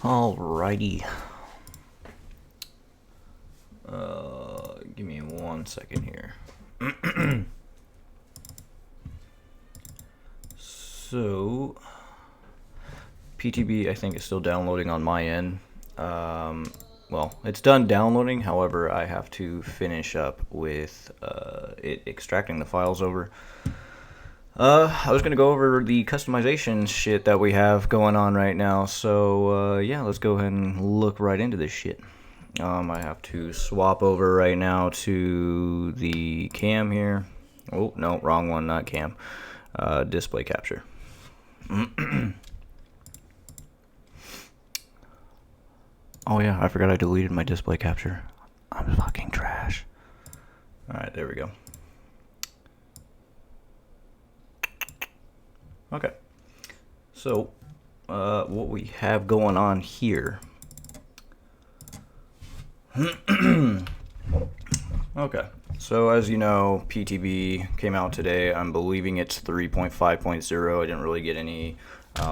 Alrighty. Give me 1 second here. So, PTB I think is still downloading on my end. Well, it's done downloading. However, I have to finish up with it extracting the files over. I was going to go over the customization shit that we have going on right now. So, yeah, let's go ahead and look right into this shit. I have to swap over right now to the cam here. Oh, no, wrong one, not cam. Display capture. Oh, yeah, I forgot I deleted my display capture. I'm fucking trash. Alright, there we go. Okay, so what we have going on here. Okay, so as you know, PTB came out today. I'm believing it's 3.5.0. I didn't really get any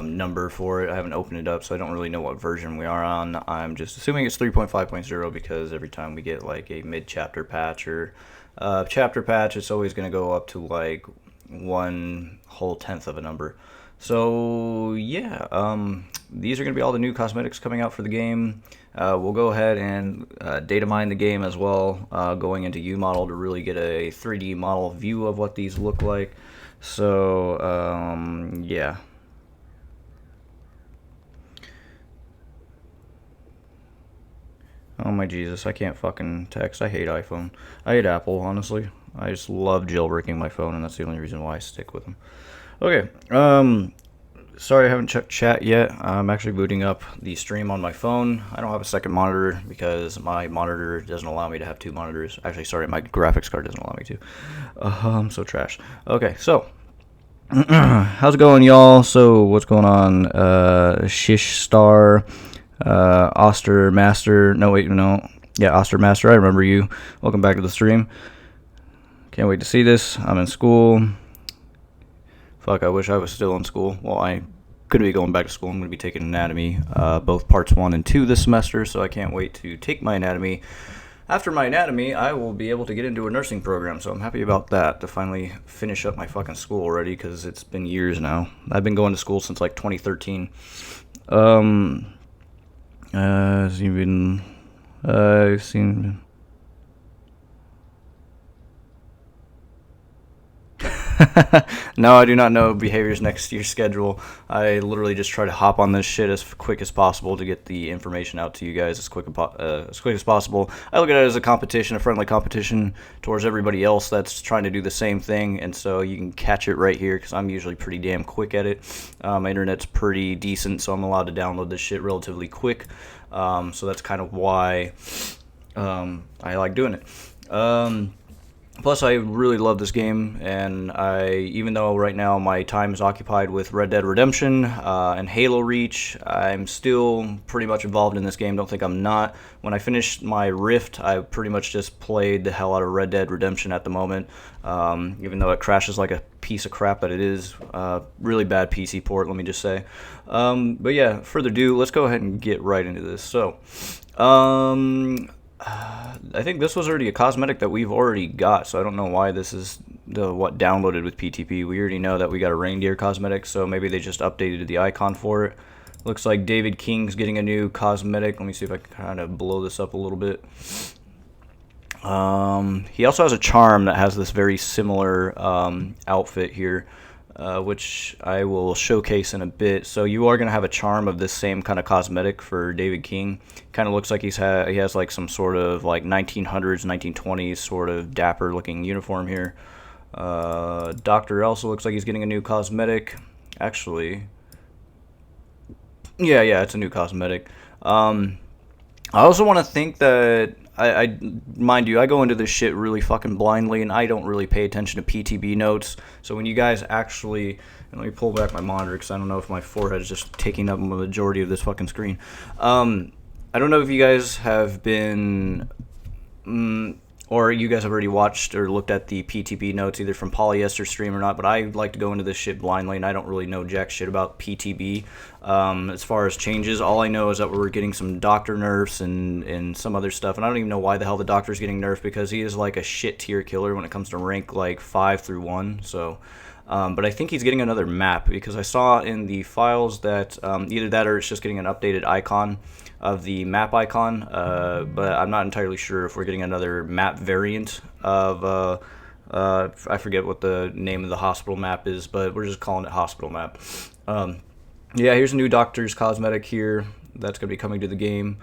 number for it. I haven't opened it up, so I don't really know what version we are on. I'm just assuming it's 3.5.0 because every time we get like a mid-chapter patch or chapter patch, it's always going to go up to like 1/10 of a number. So yeah, these are going to be all the new cosmetics coming out for the game. We'll go ahead and data mine the game as well, going into uModel to really get a 3D model view of what these look like. So yeah. Oh my Jesus, I can't fucking text. I hate iPhone. I hate Apple, honestly. I just love jailbreaking my phone, and that's the only reason why I stick with them. Okay, sorry I haven't checked chat yet. I'm actually booting up the stream on my phone. I don't have a second monitor because my monitor doesn't allow me to have two monitors. Actually, sorry, my graphics card doesn't allow me to. I'm so trash. Okay, so how's it going, y'all? So what's going on? Shish Star, Oster Master. No, wait, no. Yeah, Oster Master. I remember you. Welcome back to the stream. Can't wait to see this. I'm in school. Fuck, I wish I was still in school. Well, I could be going back to school. I'm going to be taking anatomy, both parts 1 and 2 this semester, so I can't wait to take my anatomy. After my anatomy, I will be able to get into a nursing program, so I'm happy about that, to finally finish up my fucking school already, because it's been years now. I've been going to school since, like, 2013. I've seen... No, I do not know behaviors next year's schedule. I literally just try to hop on this shit as quick as possible to get the information out to you guys as quick as possible. I look at it as a competition, a friendly competition towards everybody else that's trying to do the same thing, and so you can catch it right here because I'm usually pretty damn quick at it. My internet's pretty decent, so I'm allowed to download this shit relatively quick. So that's kind of why I like doing it. Plus, I really love this game, and even though right now my time is occupied with Red Dead Redemption and Halo Reach, I'm still pretty much involved in this game. Don't think I'm not. When I finished my Rift, I pretty much just played the hell out of Red Dead Redemption at the moment, even though it crashes like a piece of crap that it is. Really bad PC port, let me just say. But yeah, further ado, let's go ahead and get right into this. So, I think this was already a cosmetic that we've already got, so I don't know why this is what downloaded with PTP. We already know that we got a reindeer cosmetic, so maybe they just updated the icon for it. Looks like David King's getting a new cosmetic. Let me see if I can kind of blow this up a little bit. He also has a charm that has this very similar outfit here, which I will showcase in a bit. So you are going to have a charm of this same kind of cosmetic for David King. Kind of looks like he has like some sort of like 1900s, 1920s sort of dapper looking uniform here. Doctor also looks like he's getting a new cosmetic. Actually, yeah, it's a new cosmetic. I also want to think that I mind you, I go into this shit really fucking blindly, and I don't really pay attention to PTB notes. So when you guys actually, and let me pull back my monitor because I don't know if my forehead is just taking up a majority of this fucking screen. I don't know if you guys have been. or you guys have already watched or looked at the PTB notes either from Polyester stream or not, but I like to go into this shit blindly, and I don't really know jack shit about PTB. As far as changes, all I know is that we're getting some doctor nerfs and some other stuff, and I don't even know why the hell the doctor's getting nerfed, because he is like a shit tier killer when it comes to rank like 5 through 1, so... but I think he's getting another map, because I saw in the files that either that or it's just getting an updated icon of the map icon, but I'm not entirely sure if we're getting another map variant of, I forget what the name of the hospital map is, but we're just calling it hospital map. Yeah, here's a new doctor's cosmetic here that's going to be coming to the game.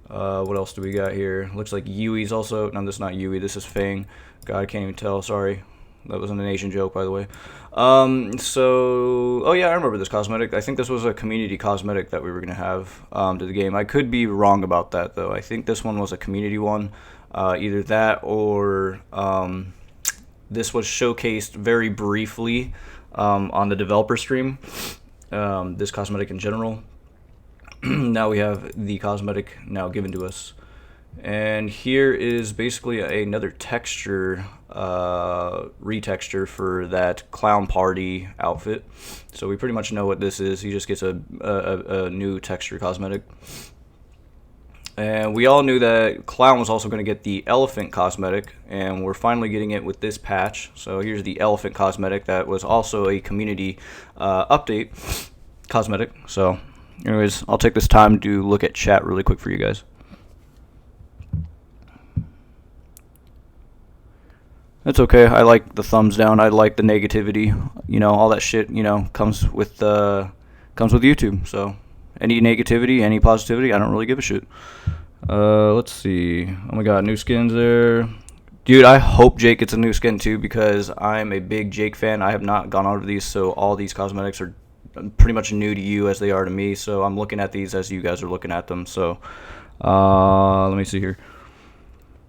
What else do we got here? Looks like Yui's also, no, this is not Yui, this is Fang. God, I can't even tell, sorry. That wasn't an Asian joke, by the way. Oh yeah, I remember this cosmetic. I think this was a community cosmetic that we were going to have to the game. I could be wrong about that, though. I think this one was a community one. Either that or this was showcased very briefly on the developer stream. This cosmetic in general. Now we have the cosmetic now given to us. And here is basically another texture, retexture for that clown party outfit. So we pretty much know what this is. He just gets a new texture cosmetic. And we all knew that clown was also going to get the elephant cosmetic, and we're finally getting it with this patch. So here's the elephant cosmetic that was also a community update cosmetic. So anyways, I'll take this time to look at chat really quick for you guys. It's okay. I like the thumbs down. I like the negativity. You know, all that shit, you know, comes with YouTube. So any negativity, any positivity, I don't really give a shit. Let's see. Oh my god, new skins there. Dude, I hope Jake gets a new skin too, because I'm a big Jake fan. I have not gone over these, so all these cosmetics are pretty much new to you as they are to me. So I'm looking at these as you guys are looking at them. So let me see here.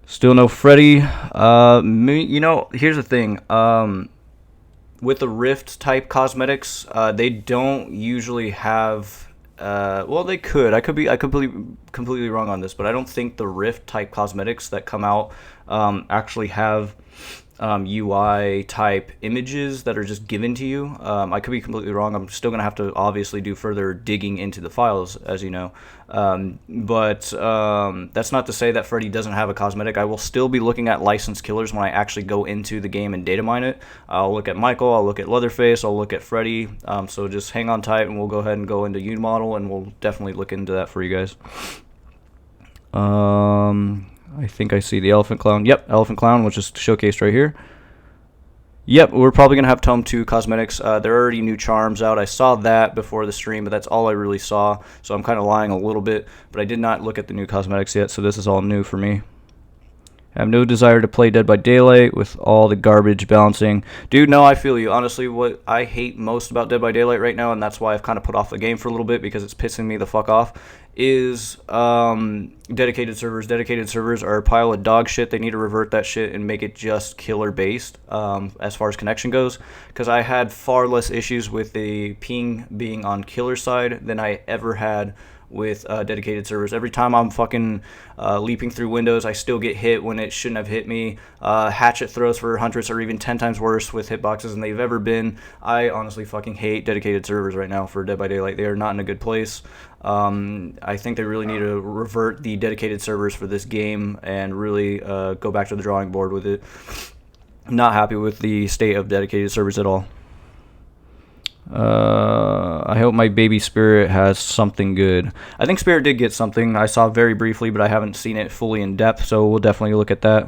Still no Freddy. You know, here's the thing. With the Rift type cosmetics, they don't usually have. Well, they could. I could be completely wrong on this, but I don't think the Rift type cosmetics that come out actually have UI type images that are just given to you. I could be completely wrong. I'm still gonna have to obviously do further digging into the files, as you know. But that's not to say that Freddy doesn't have a cosmetic. I will still be looking at licensed killers when I actually go into the game and data mine it. I'll look at Michael, I'll look at Leatherface, I'll look at Freddy. So just hang on tight, and we'll go ahead and go into uModel, and we'll definitely look into that for you guys. I think I see the Elephant Clown. Yep, Elephant Clown, which is showcased right here. Yep, we're probably going to have Tome 2 cosmetics. There are already new charms out. I saw that before the stream, but that's all I really saw. So I'm kind of lying a little bit, but I did not look at the new cosmetics yet, so this is all new for me. I have no desire to play Dead by Daylight with all the garbage balancing. Dude, no, I feel you. Honestly, what I hate most about Dead by Daylight right now, and that's why I've kind of put off the game for a little bit because it's pissing me the fuck off, is dedicated servers. Dedicated servers are a pile of dog shit. They need to revert that shit and make it just killer based as far as connection goes, because I had far less issues with the ping being on killer side than I ever had with dedicated servers. Every time I'm fucking leaping through windows, I still get hit when it shouldn't have hit me. Hatchet throws for Huntress are even 10 times worse with hitboxes than they've ever been. I honestly fucking hate dedicated servers right now for Dead by Daylight. They are not in a good place. I think they really need to revert the dedicated servers for this game and really go back to the drawing board with it. I'm not happy with the state of dedicated servers at all. I hope my baby Spirit has something good. I think Spirit did get something. I saw very briefly, but I haven't seen it fully in depth, so we'll definitely look at that.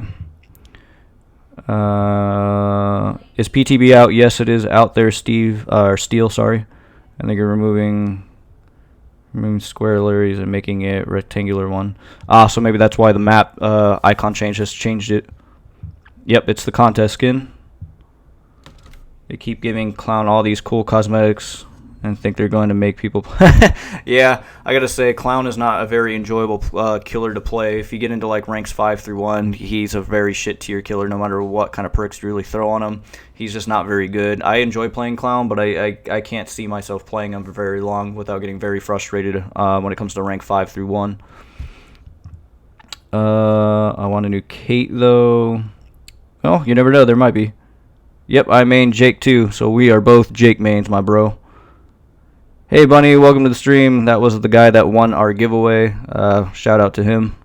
Is PTB out? Yes, it is out there, Steel, sorry. I think you're removing square Larry's and making it rectangular one. So maybe that's why the map icon change has changed it. Yep, it's the contest skin. They keep giving Clown all these cool cosmetics and think they're going to make people yeah, I gotta say, Clown is not a very enjoyable killer to play. If you get into like ranks 5 through 1, he's a very shit tier killer no matter what kind of perks you really throw on him. He's just not very good. I enjoy playing Clown, but I can't see myself playing him for very long without getting very frustrated when it comes to rank 5 through 1. I want a new Kate, though. Oh, you never know. There might be. Yep, I main Jake, too. So we are both Jake mains, my bro. Hey, Bunny. Welcome to the stream. That was the guy that won our giveaway. Shout out to him.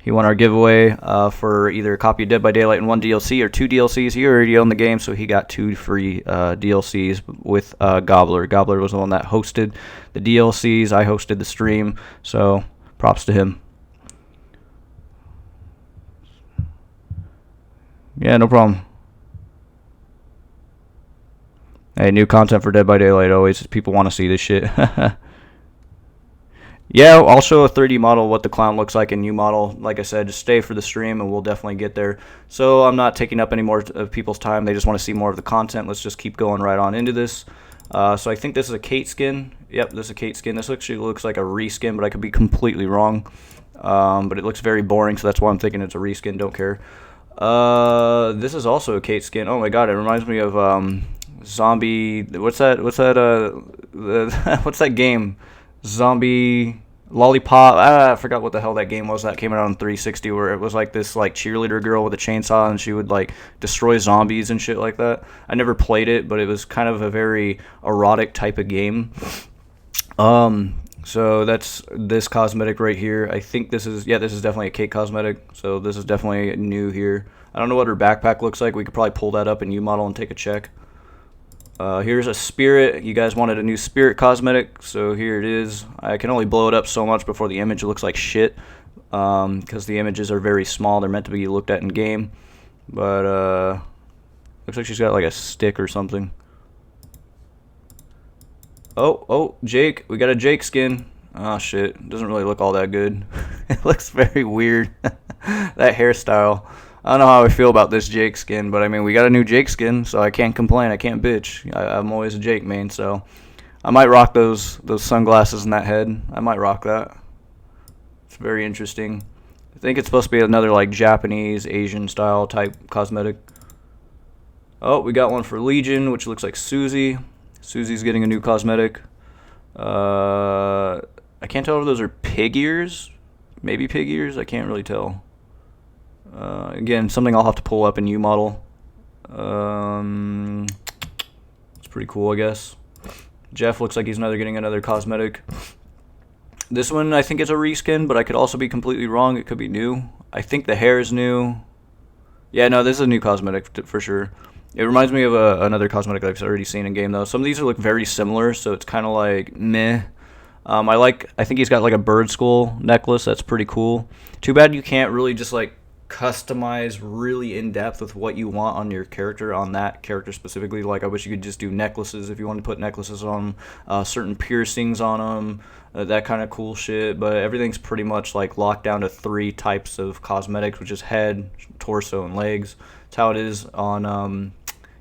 He won our giveaway for either a copy of Dead by Daylight and 1 DLC or 2 DLCs. He already owned the game, so he got 2 free DLCs with Gobbler. Gobbler was the one that hosted the DLCs. I hosted the stream, so props to him. Yeah, no problem. Hey, new content for Dead by Daylight always. People want to see this shit. Yeah, I'll show a 3D model what the clown looks like in uModel. Like I said, just stay for the stream and we'll definitely get there. So I'm not taking up any more of people's time. They just want to see more of the content. Let's just keep going right on into this. So I think this is a Kate skin. Yep, this is a Kate skin. This actually looks like a reskin, but I could be completely wrong. But it looks very boring, so that's why I'm thinking it's a reskin. Don't care. This is also a Kate skin. Oh my god, it reminds me of zombie. What's that? What's that game? Zombie Lollipop. I forgot what the hell that game was that came out on 360, where it was like this like cheerleader girl with a chainsaw and she would like destroy zombies and shit like that. I never played it, but it was kind of a very erotic type of game. So that's this cosmetic right here. I think this is definitely a Kate cosmetic. So this is definitely new here. I don't know what her backpack looks like. We could probably pull that up in uModel and take a check. Here's a spirit. You guys wanted a new spirit cosmetic, so here it is. I can only blow it up so much before the image looks like shit, because the images are very small. They're meant to be looked at in game, but looks like she's got like a stick or something. Oh, Jake. We got a Jake skin. Oh shit, it doesn't really look all that good. It looks very weird. That hairstyle. I don't know how I feel about this Jake skin, but I mean, we got a new Jake skin, so I can't complain. I can't bitch. I'm always a Jake main, so I might rock those sunglasses and that head. I might rock that. It's very interesting. I think it's supposed to be another like Japanese, Asian style type cosmetic. Oh, we got one for Legion, which looks like Susie. Susie's getting a new cosmetic. I can't tell if those are pig ears. Maybe pig ears. I can't really tell. Again, something I'll have to pull up in uModel. It's pretty cool, I guess. Jeff looks like he's getting another cosmetic. This one I think is a reskin, but I could also be completely wrong. It could be new. I think the hair is new. Yeah, no, this is a new cosmetic for sure. It reminds me of another cosmetic I've already seen in game though. Some of these look very similar, so it's kind of like meh. I think he's got like a bird skull necklace. That's pretty cool. Too bad you can't really just like customize really in depth with what you want on your character, on that character specifically. Like I wish you could just do necklaces if you want to put necklaces on certain piercings on them, that kind of cool shit. But everything's pretty much like locked down to 3 types of cosmetics, which is head, torso, and legs. That's how it is on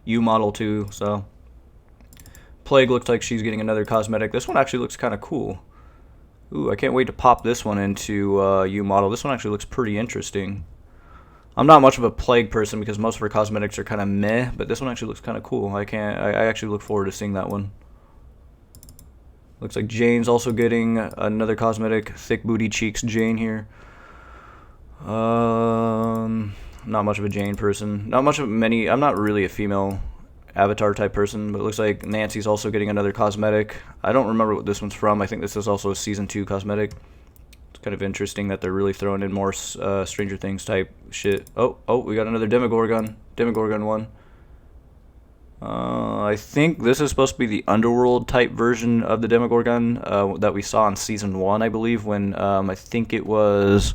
uModel too. So Plague looks like she's getting another cosmetic. This one actually looks kind of cool. Ooh, I can't wait to pop this one into uModel. This one actually looks pretty interesting. I'm not much of a Plague person because most of her cosmetics are kind of meh, but this one actually looks kind of cool. I actually look forward to seeing that one. Looks like Jane's also getting another cosmetic. Thick booty cheeks Jane here. Not much of a Jane person. Not much of many. I'm not really a female avatar type person, but it looks like Nancy's also getting another cosmetic. I don't remember what this one's from. I think this is also a season 2 cosmetic. It's kind of interesting that they're really throwing in more Stranger Things type shit. Oh, we got another Demogorgon one. I think this is supposed to be the Underworld type version of the Demogorgon that we saw in season 1, I believe, when I think it was...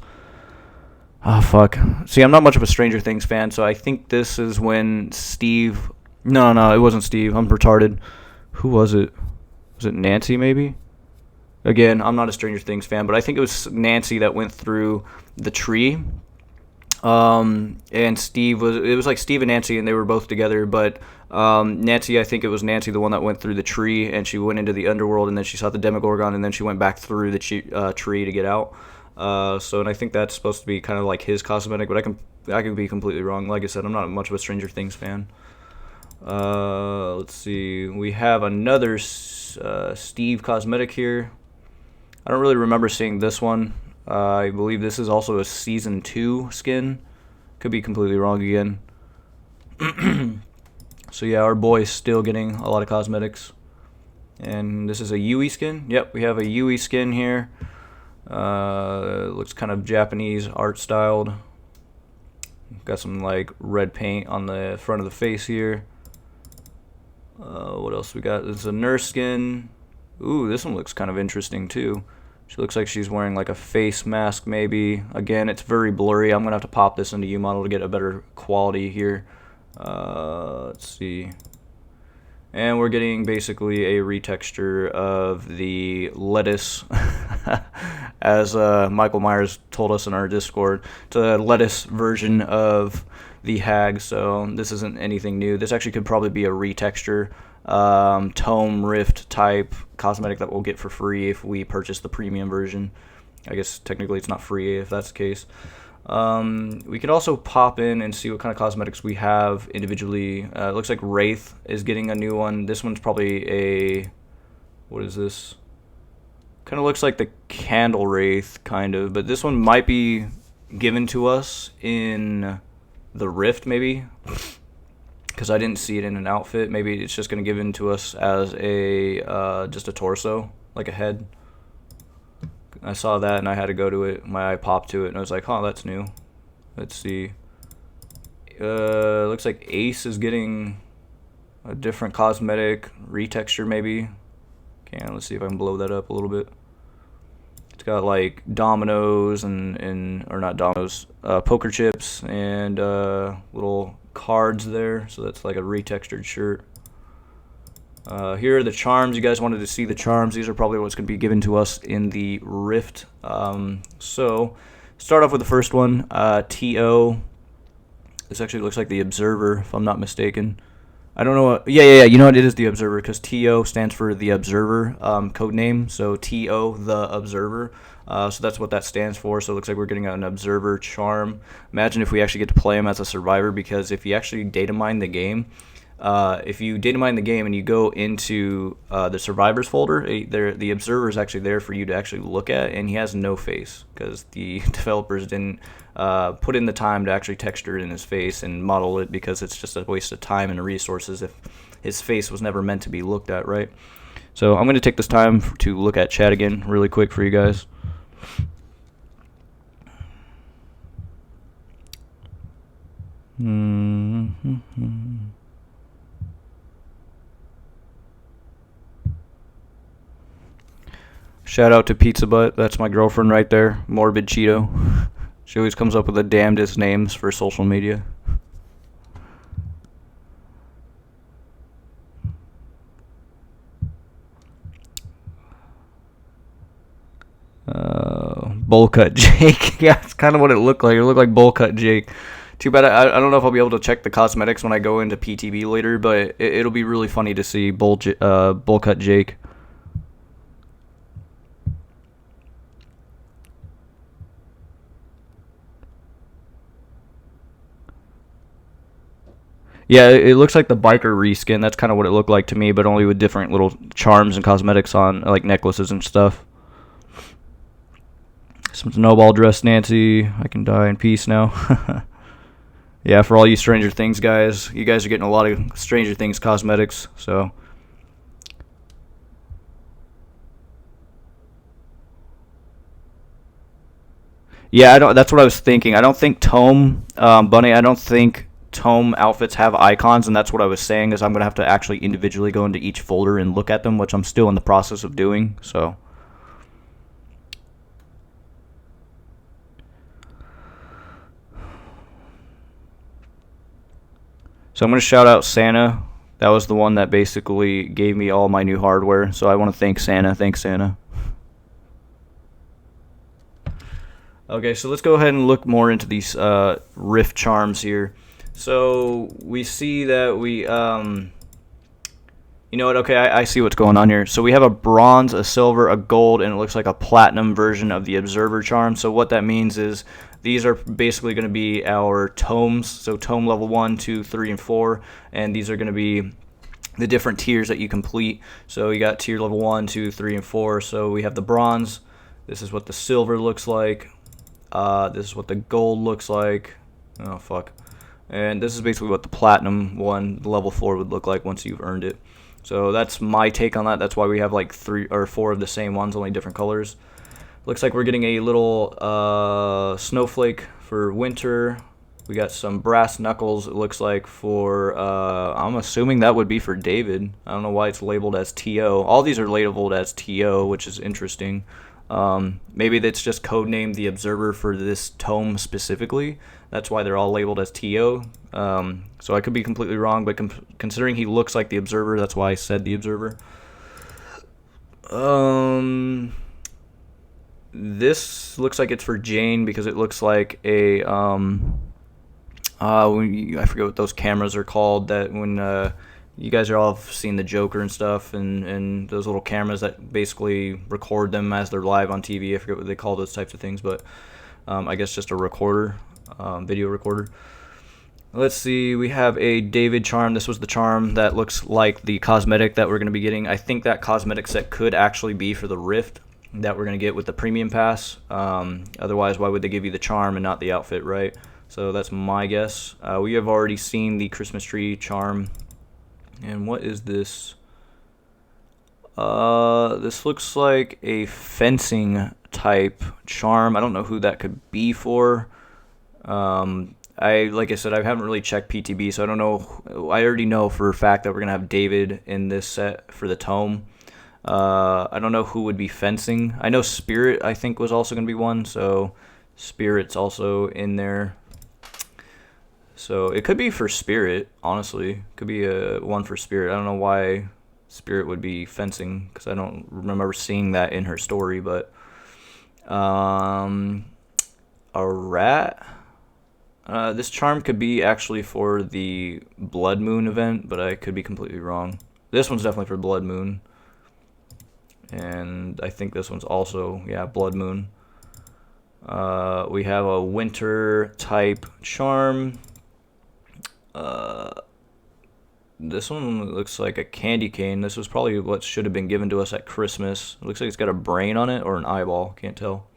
Oh, fuck. See, I'm not much of a Stranger Things fan, so I think this is when Steve... No, it wasn't Steve. I'm retarded. Who was it? Was it Nancy, maybe? Again, I'm not a Stranger Things fan, but I think it was Nancy that went through the tree. And Steve it was like Steve and Nancy, and they were both together, but Nancy, I think it was Nancy, the one that went through the tree, and she went into the underworld, and then she saw the Demogorgon, and then she went back through the tree to get out. And I think that's supposed to be kind of like his cosmetic, but I can be completely wrong. Like I said, I'm not much of a Stranger Things fan. Let's see. We have another Steve cosmetic here. I don't really remember seeing this one. I believe this is also a Season 2 skin. Could be completely wrong again. So yeah, our boy's still getting a lot of cosmetics. And this is a Yui skin. Yep, we have a Yui skin here. Looks kind of Japanese art styled. Got some like red paint on the front of the face here. What else we got? This is a nurse skin. Ooh, this one looks kind of interesting too. She looks like she's wearing like a face mask maybe. Again, it's very blurry. I'm gonna have to pop this into uModel to get a better quality here. Let's see. And we're getting basically a retexture of the lettuce, as Michael Myers told us in our Discord. It's a lettuce version of the hag, so this isn't anything new. This actually could probably be a retexture, tome rift type cosmetic that we'll get for free if we purchase the premium version. I guess technically it's not free if that's the case. We could also pop in and see what kind of cosmetics we have individually. It looks like Wraith is getting a new one. This one's probably a... what is this? Kind of looks like the Candle Wraith, kind of. But this one might be given to us in the Rift, maybe. Because I didn't see it in an outfit. Maybe it's just going to give in to us as a just a torso, like a head. I saw that and I had to go to it. My eye popped to it and I was like, huh, that's new. Let's see. Looks like Ace is getting a different cosmetic retexture maybe. Okay, let's see if I can blow that up a little bit. It's got like dominoes and or not dominoes, poker chips and little cards there. So that's like a retextured shirt. Here are the charms. You guys wanted to see the charms. These are probably what's going to be given to us in the Rift. So, start off with the first one, TO. This actually looks like the Observer, if I'm not mistaken. I don't know what... Yeah, you know what? It is the Observer, because TO stands for the Observer code name. So, TO, the Observer. So that's what that stands for. So it looks like we're getting an Observer charm. Imagine if we actually get to play him as a survivor, because if you actually data mine the game... if you data mine the game and you go into the survivors folder, the observer is actually there for you to actually look at, and he has no face because the developers didn't put in the time to actually texture in his face and model it, because it's just a waste of time and resources if his face was never meant to be looked at, right? So I'm going to take this time to look at chat again really quick for you guys. Shout out to Pizza Butt. That's my girlfriend right there. Morbid Cheeto. She always comes up with the damnedest names for social media. Bowl cut Jake. Yeah, that's kind of what it looked like. It looked like bowl cut Jake. Too bad I don't know if I'll be able to check the cosmetics when I go into PTB later, but it'll be really funny to see bowl cut Jake. Yeah, it looks like the biker reskin. That's kind of what it looked like to me, but only with different little charms and cosmetics on, like necklaces and stuff. Some snowball dress Nancy. I can die in peace now. Yeah, for all you Stranger Things guys, you guys are getting a lot of Stranger Things cosmetics, so... Yeah, that's what I was thinking. I don't think Tome, Bunny, I don't think Tome outfits have icons, and that's what I was saying, is I'm going to have to actually individually go into each folder and look at them, which I'm still in the process of doing, so... So I'm going to shout out Santa. That was the one that basically gave me all my new hardware, so I want to thank Santa. Thanks, Santa. Okay, so let's go ahead and look more into these Rift charms here. So we see that we, you know what, okay, I see what's going on here. So we have a bronze, a silver, a gold, and it looks like a platinum version of the Observer charm. So what that means is these are basically going to be our tomes. So tome level 1, 2, 3, and 4, and these are going to be the different tiers that you complete. So you got tier level 1, 2, 3, and 4. So we have the bronze, This is what the silver looks like. This is what the gold looks like. Oh, fuck. And this is basically what the platinum one, level 4, would look like once you've earned it. So that's my take on that. That's why we have like 3 or 4 of the same ones, only different colors. Looks like we're getting a little snowflake for winter. We got some brass knuckles, it looks like, for, I'm assuming that would be for David. I don't know why it's labeled as TO. All these are labeled as TO, which is interesting. Maybe that's just codenamed the Observer for this tome specifically. That's why they're all labeled as TO. So I could be completely wrong, but considering he looks like the Observer, that's why I said the Observer. This looks like it's for Jane because it looks like a I forget what those cameras are called, that when you guys are all seen the Joker and stuff, and those little cameras that basically record them as they're live on TV. I forget what they call those types of things, but I guess just a recorder, video recorder. Let's see, we have a David charm. This was the charm that looks like the cosmetic that we're going to be getting. I think that cosmetic set could actually be for the Rift that we're going to get with the premium pass. Otherwise, why would they give you the charm and not the outfit, right? So that's my guess. We have already seen the Christmas tree charm. And what is this? This looks like a fencing type charm. I don't know who that could be for. Like I said, I haven't really checked PTB, so I don't know. I already know for a fact that we're gonna have David in this set for the tome. I don't know who would be fencing. I know Spirit, I think, was also gonna be one, so Spirit's also in there. So it could be for Spirit, honestly. Could be a one for Spirit. I don't know why Spirit would be fencing, because I don't remember seeing that in her story. But a rat. This charm could be actually for the Blood Moon event, but I could be completely wrong. This one's definitely for Blood Moon, and I think this one's also, yeah, Blood Moon. We have a winter type charm. This one looks like a candy cane. This was probably what should have been given to us at Christmas. It looks like it's got a brain on it or an eyeball. Can't tell.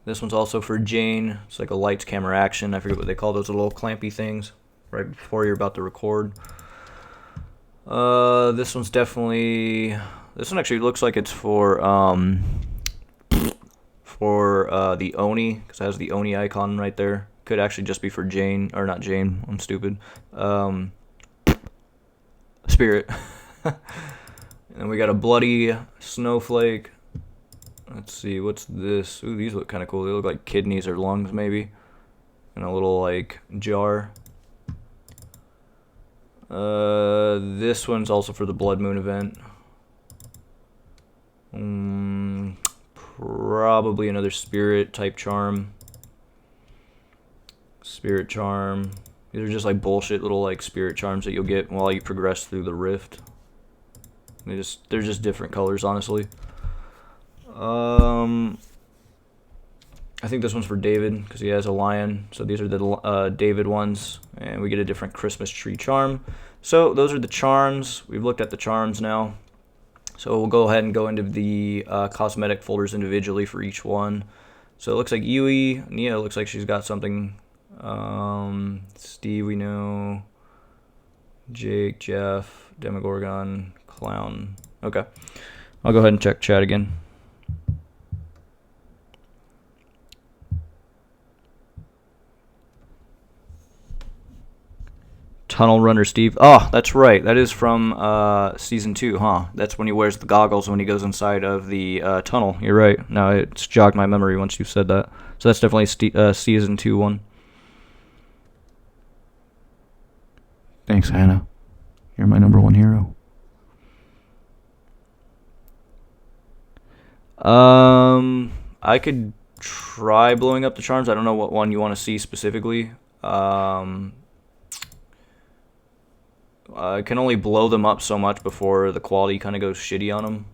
This one's also for Jane. It's like a lights, camera, action. I forget what they call those little clampy things right before you're about to record. This one's definitely... This one actually looks like it's for the Oni, because it has the Oni icon right there. Could actually just be for Jane, or not Jane, I'm stupid. Spirit. And then we got a bloody snowflake. Let's see, what's this? Ooh, these look kind of cool. They look like kidneys or lungs, maybe. In a little, like, jar. This one's also for the Blood Moon event. Probably another Spirit type charm. Spirit charm. These are just like bullshit little like spirit charms that you'll get while you progress through the Rift. They're just different colors, honestly. I think this one's for David because he has a lion. So these are the David ones, and we get a different Christmas tree charm. So those are the charms. We've looked at the charms now. So we'll go ahead and go into the cosmetic folders individually for each one. So it looks like Yui, Nia looks like she's got something. Steve, we know. Jake, Jeff, Demogorgon, Clown. Okay. I'll go ahead and check chat again. Tunnel Runner Steve. Oh, that's right. That is from Season 2, huh? That's when he wears the goggles when he goes inside of the tunnel. You're right. No, it's jogged my memory once you said that. So that's definitely Season 2 one. Thanks, Hannah. You're my number one hero. I could try blowing up the charms. I don't know what one you want to see specifically. I can only blow them up so much before the quality kind of goes shitty on them.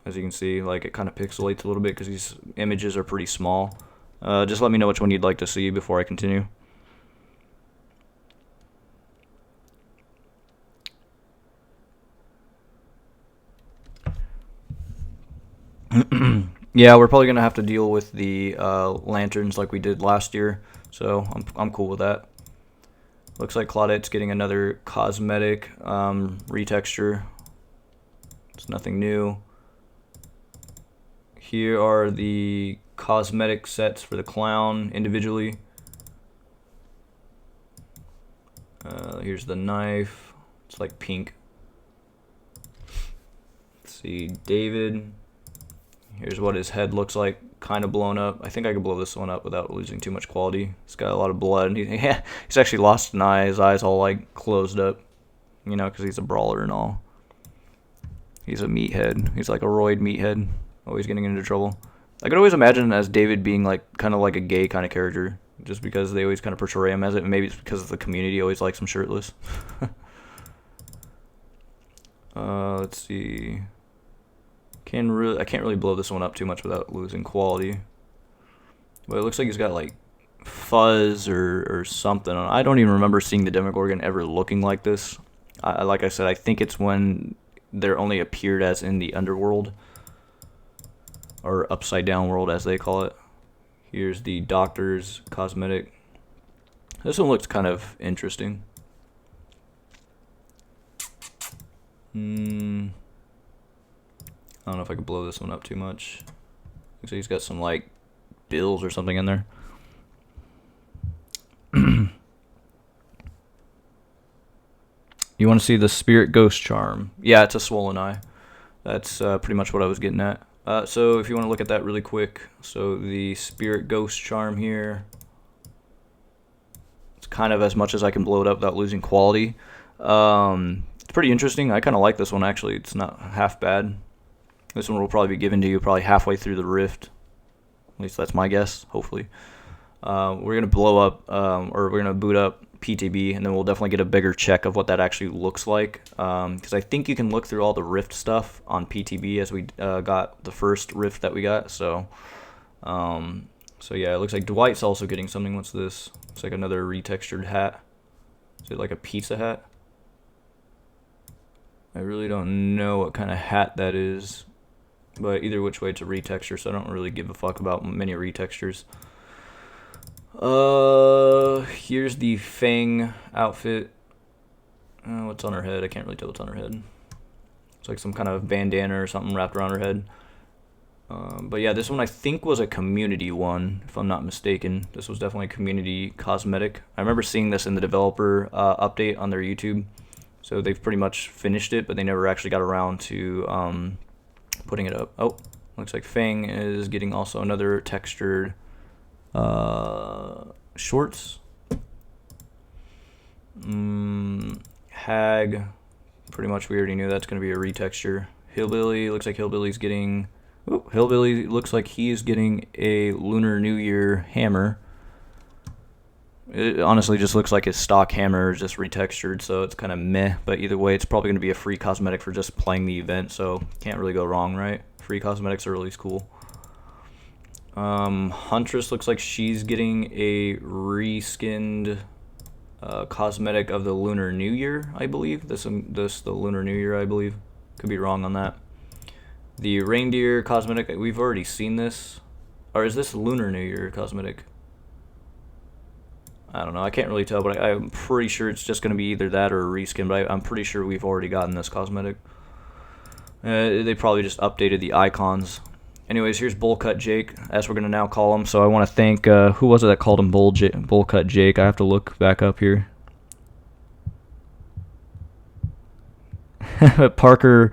As you can see, like, it kind of pixelates a little bit because these images are pretty small. Just let me know which one you'd like to see before I continue. Yeah, we're probably gonna have to deal with the lanterns like we did last year, so I'm cool with that. Looks like Claudette's getting another cosmetic retexture. It's nothing new. Here are the cosmetic sets for the clown individually. Here's the knife. It's like pink. Let's see, David. Here's what his head looks like, kind of blown up. I think I could blow this one up without losing too much quality. It's got a lot of blood. Yeah, he's actually lost an eye. His eye's all like closed up, you know, because he's a brawler and all. He's a meathead. He's like a roid meathead, always getting into trouble. I could always imagine as David being like kind of like a gay kind of character, just because they always kind of portray him as it. Maybe it's because the community always likes him shirtless. Let's see. I can't really blow this one up too much without losing quality. But it looks like he's got like fuzz or something. I don't even remember seeing the Demogorgon ever looking like this. Like I said, I think it's when they're only appeared as in the underworld, or upside down world as they call it. Here's the doctor's cosmetic. This one looks kind of interesting. I don't know if I could blow this one up too much. Looks like he's got some like bills or something in there. You want to see the spirit ghost charm? Yeah, it's a swollen eye. That's pretty much what I was getting at. So if you want to look at that really quick, so the spirit ghost charm here, it's kind of as much as I can blow it up without losing quality. It's pretty interesting. I kind of like this one actually. It's not half bad. This one will probably be given to you probably halfway through the Rift. At least that's my guess, hopefully. We're going to blow up, or we're going to boot up PTB, and then we'll definitely get a bigger check of what that actually looks like. Because I think you can look through all the Rift stuff on PTB as we got the first Rift that we got. So yeah, it looks like Dwight's also getting something. What's this? It's like another retextured hat. Is it like a pizza hat? I really don't know what kind of hat that is. But either which way, it's a retexture, so I don't really give a fuck about many retextures. Here's the Fang outfit. What's on her head? I can't really tell what's on her head. It's like some kind of bandana or something wrapped around her head. But yeah, this one I think was a community one, if I'm not mistaken. This was definitely a community cosmetic. I remember seeing this in the developer update on their YouTube. So they've pretty much finished it, but they never actually got around to putting it up. Oh, looks like Fang is getting also another textured shorts. Hag, pretty much we already knew that's going to be a retexture. Hillbilly, looks like Hillbilly's getting... Ooh, Hillbilly looks like he's getting a Lunar New Year hammer. It honestly just looks like his stock hammer is just retextured, so it's kind of meh. But either way, it's probably going to be a free cosmetic for just playing the event, so can't really go wrong, right? Free cosmetics are really cool. Huntress looks like she's getting a reskinned cosmetic of the Lunar New Year, I believe. This the Lunar New Year, I believe. Could be wrong on that. The reindeer cosmetic, we've already seen this. Or is this Lunar New Year cosmetic? I don't know. I can't really tell, but I'm pretty sure it's just going to be either that or a reskin. But I'm pretty sure we've already gotten this cosmetic. They probably just updated the icons. Anyways, here's Bullcut Jake, as we're going to now call him. So I want to thank, who was it that called him Bullcut Jake? I have to look back up here. Parker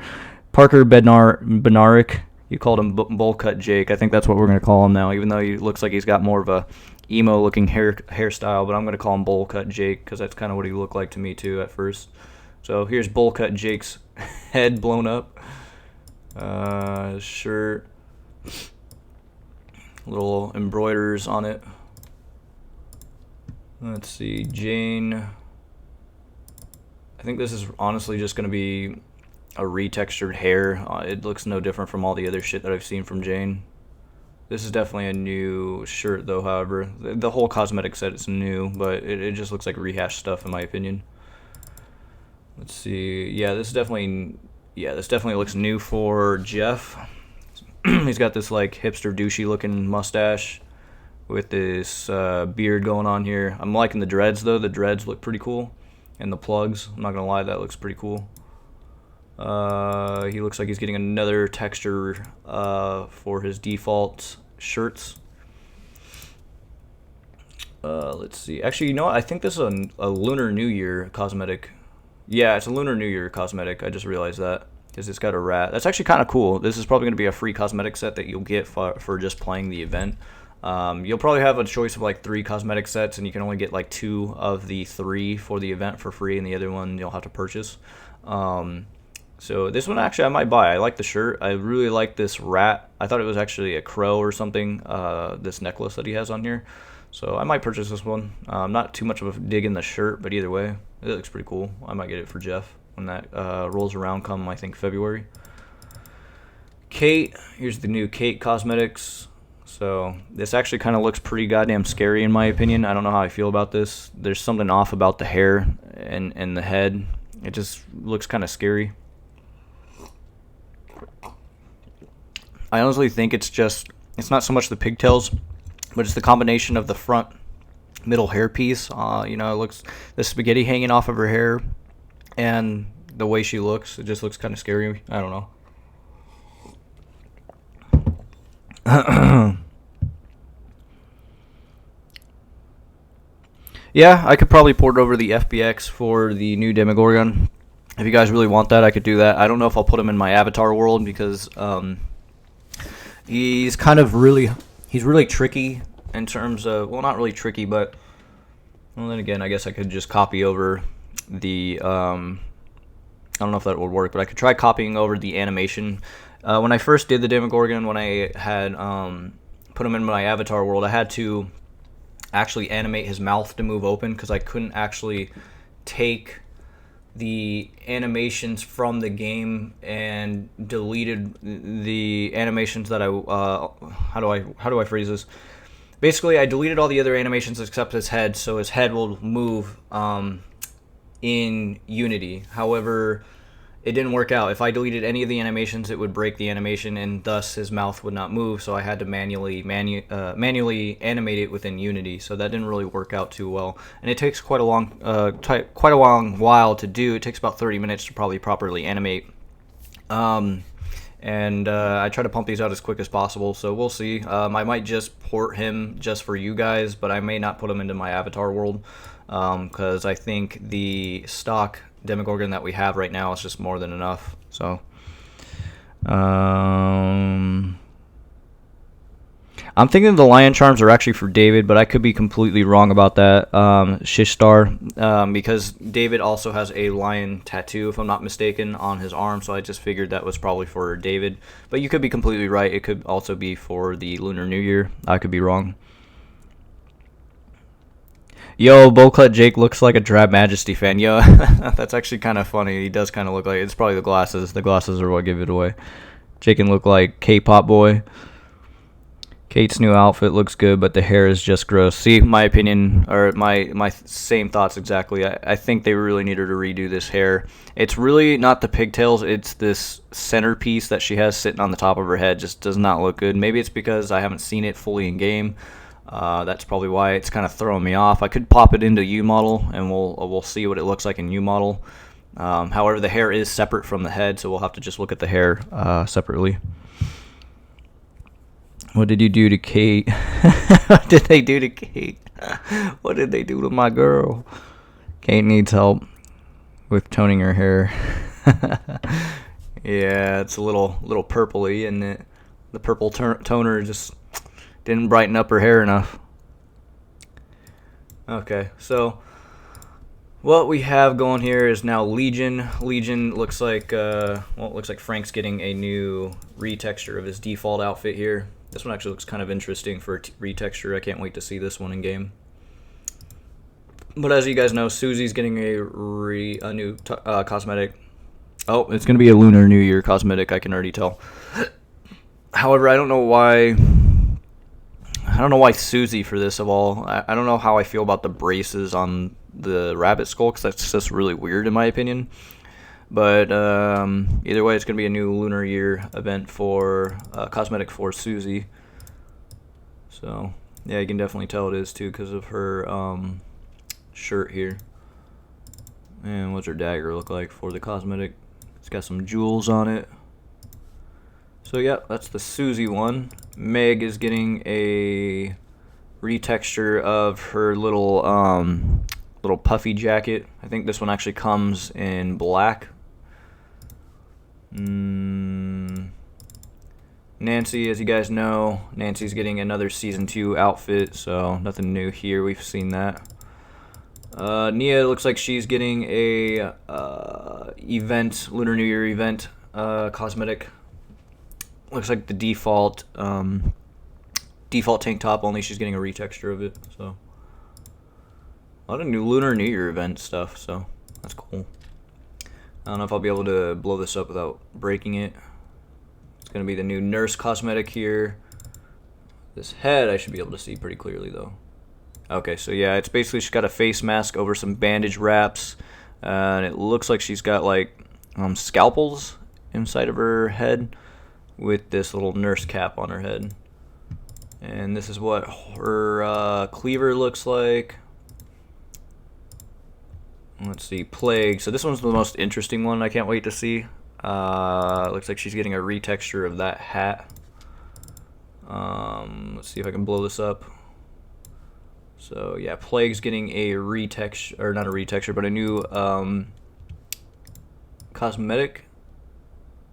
Bednarik. You called him Bullcut Jake. I think that's what we're going to call him now, even though he looks like he's got more of a emo-looking hairstyle. But I'm going to call him Bullcut Jake because that's kind of what he looked like to me, too, at first. So here's Bullcut Jake's head blown up. Shirt. Little embroiders on it. Let's see, Jane. I think this is honestly just going to be a retextured hair. It looks no different from all the other shit that I've seen from Jane. This is definitely a new shirt, though, however. The whole cosmetic set is new, but it just looks like rehashed stuff, in my opinion. Let's see. Yeah, this definitely looks new for Jeff. He's got this like hipster douchey looking mustache with this beard going on here. I'm liking the dreads though. The dreads look pretty cool, and the plugs. I'm not gonna lie, that looks pretty cool. He looks like he's getting another texture for his default shirts. Let's see. Actually, you know what? I think this is a Lunar New Year cosmetic. Yeah, it's a Lunar New Year cosmetic. I just realized that because it's got a rat. That's actually kind of cool. This is probably going to be a free cosmetic set that you'll get for just playing the event. You'll probably have a choice of like 3 cosmetic sets, and you can only get like 2 of the 3 for the event for free, and the other one you'll have to purchase. So this one actually I might buy. I like the shirt. I really like this rat. I thought it was actually a crow or something, this necklace that he has on here. So I might purchase this one. Not too much of a dig in the shirt, but either way, it looks pretty cool. I might get it for Jeff when that rolls around come, I think, February. Kate, here's the new Kate cosmetics. So this actually kind of looks pretty goddamn scary in my opinion. I don't know how I feel about this. There's something off about the hair and the head. It just looks kind of scary. I honestly think it's not so much the pigtails, but it's the combination of the front middle hair piece. You know, it looks the spaghetti hanging off of her hair, and the way she looks. It just looks kind of scary. I don't know. Yeah, I could probably port over the FBX for the new Demogorgon. If you guys really want that, I could do that. I don't know if I'll put him in my avatar world because he's really tricky in terms of, well, not really tricky, but well, then again, I guess I could just copy over the I don't know if that would work, but I could try copying over the animation. When I first did the Demogorgon, when I had put him in my avatar world, I had to actually animate his mouth to move open because I couldn't actually take the animations from the game and deleted the animations that I how do I phrase this? Basically, I deleted all the other animations except his head, so his head will move in Unity. However, it didn't work out. If I deleted any of the animations, it would break the animation, and thus his mouth would not move. So I had to manually animate it within Unity. So that didn't really work out too well, and it takes quite a long while to do. It takes about 30 minutes to probably properly animate. I try to pump these out as quick as possible. So we'll see. I might just port him just for you guys, but I may not put him into my avatar world because I think the stock Demogorgon that we have right now is just more than enough. So I'm thinking the lion charms are actually for David, but I could be completely wrong about that. Shishstar, because David also has a lion tattoo, if I'm not mistaken, on his arm, so I just figured that was probably for David. But you could be completely right. It could also be for the Lunar New Year. I could be wrong. Yo, Bowcut Jake looks like a Drab Majesty fan. Yo, that's actually kind of funny. He does kind of look like, it's probably the glasses. The glasses are what give it away. Jake can look like K-pop boy. Kate's new outfit looks good, but the hair is just gross. See, my opinion, or my same thoughts exactly. I think they really needed to redo this hair. It's really not the pigtails. It's this centerpiece that she has sitting on the top of her head. Just does not look good. Maybe it's because I haven't seen it fully in game. That's probably why it's kind of throwing me off. I could pop it into uModel, and we'll see what it looks like in uModel. However, the hair is separate from the head, so we'll have to just look at the hair separately. What did you do to Kate? What did they do to Kate? What did they do to my girl? Kate needs help with toning her hair. Yeah, it's a little purpley, isn't it? The purple toner just didn't brighten up her hair enough. Okay, so what we have going here is now Legion. Legion looks like it looks like Frank's getting a new retexture of his default outfit here. This one actually looks kind of interesting for retexture. I can't wait to see this one in game. But as you guys know, Susie's getting a new cosmetic. Oh, it's going to be a Lunar New Year cosmetic, I can already tell. However, I don't know why Susie for this of all. I don't know how I feel about the braces on the rabbit skull, because that's just really weird in my opinion. But either way, it's going to be a new Lunar Year event for cosmetic for Susie. So yeah, you can definitely tell it is too because of her shirt here. And what's her dagger look like for the cosmetic? It's got some jewels on it. So yeah, that's the Susie one. Meg is getting a retexture of her little little puffy jacket. I think this one actually comes in black. Nancy, as you guys know, Nancy's getting another Season 2 outfit, so nothing new here. We've seen that. Nia looks like she's getting a Lunar New Year event cosmetic. Looks like the default tank top, only she's getting a retexture of it. So a lot of new Lunar New Year event stuff, so that's cool. I don't know if I'll be able to blow this up without breaking it. It's going to be the new nurse cosmetic here. This head I should be able to see pretty clearly though. Okay, so yeah, it's basically she's got a face mask over some bandage wraps. And it looks like she's got like scalpels inside of her head with this little nurse cap on her head. And this is what her cleaver looks like. Let's see, Plague. So this one's the most interesting one. I can't wait to see. Looks like she's getting a retexture of that hat. Let's see if I can blow this up. So yeah, Plague's getting a retexture, or not a retexture, but a new cosmetic.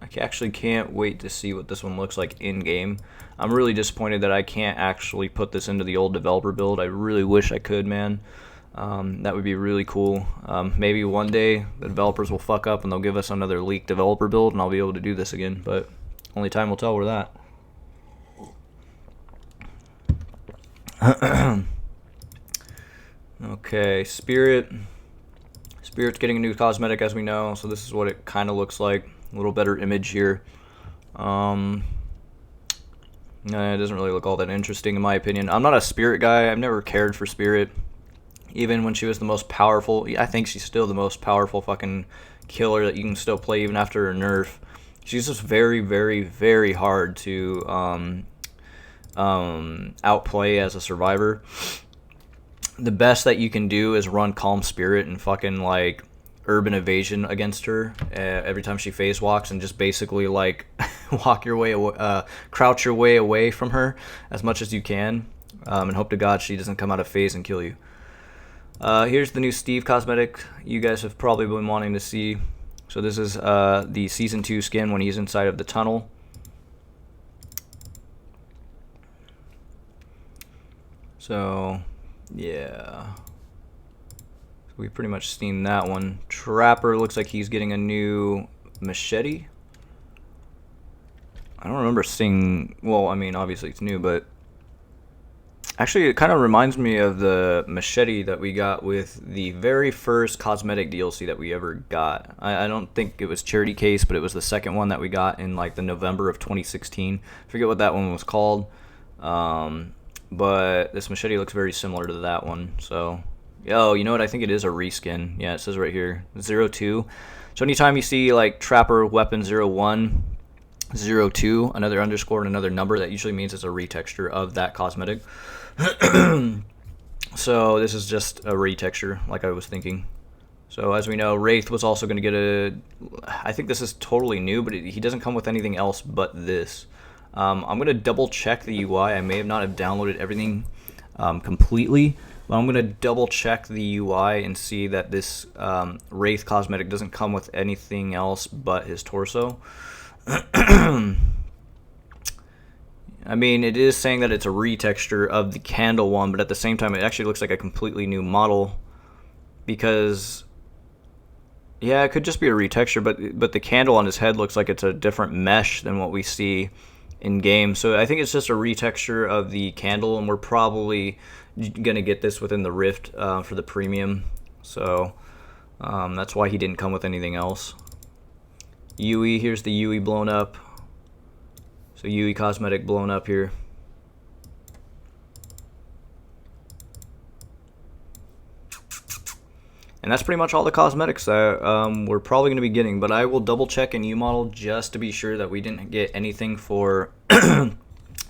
I actually can't wait to see what this one looks like in game. I'm really disappointed that I can't actually put this into the old developer build. I really wish I could, man. That would be really cool. Maybe one day the developers will fuck up and they'll give us another leaked developer build and I'll be able to do this again, but only time will tell with that. Okay, Spirit's getting a new cosmetic, as we know, so this is what it kind of looks like. A little better image here. It doesn't really look all that interesting in my opinion. I'm not a Spirit guy. I've never cared for Spirit. Even when she was the most powerful, I think she's still the most powerful fucking killer that you can still play even after her nerf. She's just very, very, very hard to outplay as a survivor. The best that you can do is run Calm Spirit and fucking like urban evasion against her every time she phase walks, and just basically like walk your way away, crouch your way away from her as much as you can, and hope to God she doesn't come out of phase and kill you. Here's the new Steve cosmetic you guys have probably been wanting to see. So this is the Season 2 skin when he's inside of the tunnel. So, yeah. We've pretty much seen that one. Trapper looks like he's getting a new machete. I don't remember seeing... Well, I mean, obviously it's new, but... Actually, it kind of reminds me of the machete that we got with the very first cosmetic DLC that we ever got. I don't think it was Charity Case, but it was the second one that we got in like the November of 2016. I forget what that one was called. But this machete looks very similar to that one. So, yo, you know what? I think it is a reskin. Yeah, it says right here, 02. So anytime you see like Trapper Weapon 01, 02, another underscore and another number, that usually means it's a retexture of that cosmetic. So this is just a retexture, like I was thinking. So as we know, Wraith was also going to get a... I think this is totally new, but he doesn't come with anything else but this. I'm going to double check the UI. I may have not have downloaded everything completely, but I'm going to double check the UI and see that this Wraith cosmetic doesn't come with anything else but his torso. I mean, it is saying that it's a retexture of the candle one, but at the same time, it actually looks like a completely new model. Because, yeah, it could just be a retexture, but the candle on his head looks like it's a different mesh than what we see in game. So I think it's just a retexture of the candle, and we're probably gonna get this within the Rift for the premium. So that's why he didn't come with anything else. Yui, here's the Yui blown up. So Yui cosmetic blown up here. And that's pretty much all the cosmetics that we're probably going to be getting. But I will double check in uModel just to be sure that we didn't get anything for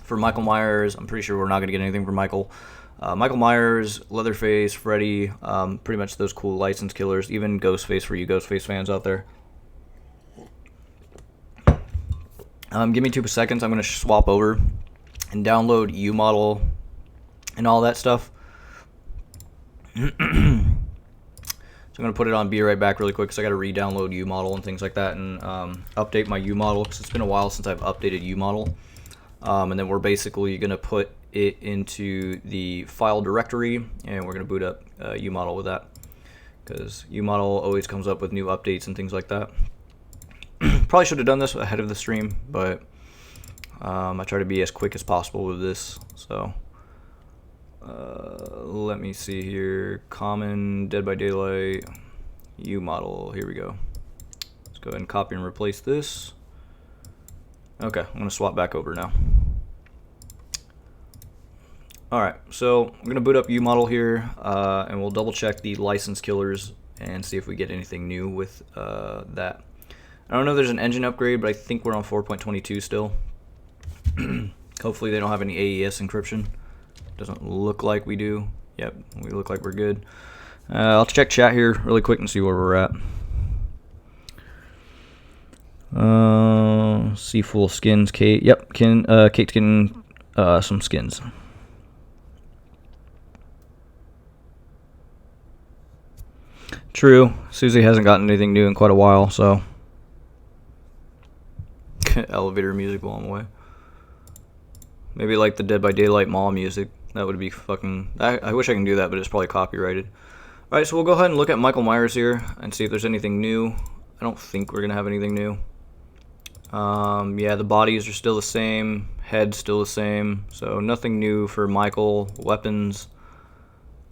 for Michael Myers. I'm pretty sure we're not going to get anything for Michael. Michael Myers, Leatherface, Freddy, pretty much those cool license killers. Even Ghostface for you Ghostface fans out there. Give me 2 seconds. I'm going to swap over and download uModel and all that stuff. So I'm going to put it on, be right back really quick because I got to re-download uModel and things like that and update my uModel because it's been a while since I've updated uModel. And then we're basically going to put it into the file directory and we're going to boot up uModel with that because uModel always comes up with new updates and things like that. Probably should have done this ahead of the stream, but I try to be as quick as possible with this. So let me see here. Common, Dead by Daylight, uModel. Here we go. Let's go ahead and copy and replace this. Okay, I'm going to swap back over now. Alright, so I'm going to boot up uModel here, and we'll double check the license killers and see if we get anything new with that. I don't know if there's an engine upgrade, but I think we're on 4.22 still. Hopefully they don't have any AES encryption. Doesn't look like we do. Yep, we look like we're good. I'll check chat here really quick and see where we're at. See full skins, Kate. Yep, Kate's getting some skins. True, Susie hasn't gotten anything new in quite a while, so. Elevator music while I'm away. Maybe like the Dead by Daylight mall music. That would be fucking... I wish I can do that, but it's probably copyrighted. Alright, so we'll go ahead and look at Michael Myers here and see if there's anything new. I don't think we're going to have anything new. Yeah, the bodies are still the same. Head's still the same. So nothing new for Michael. Weapons.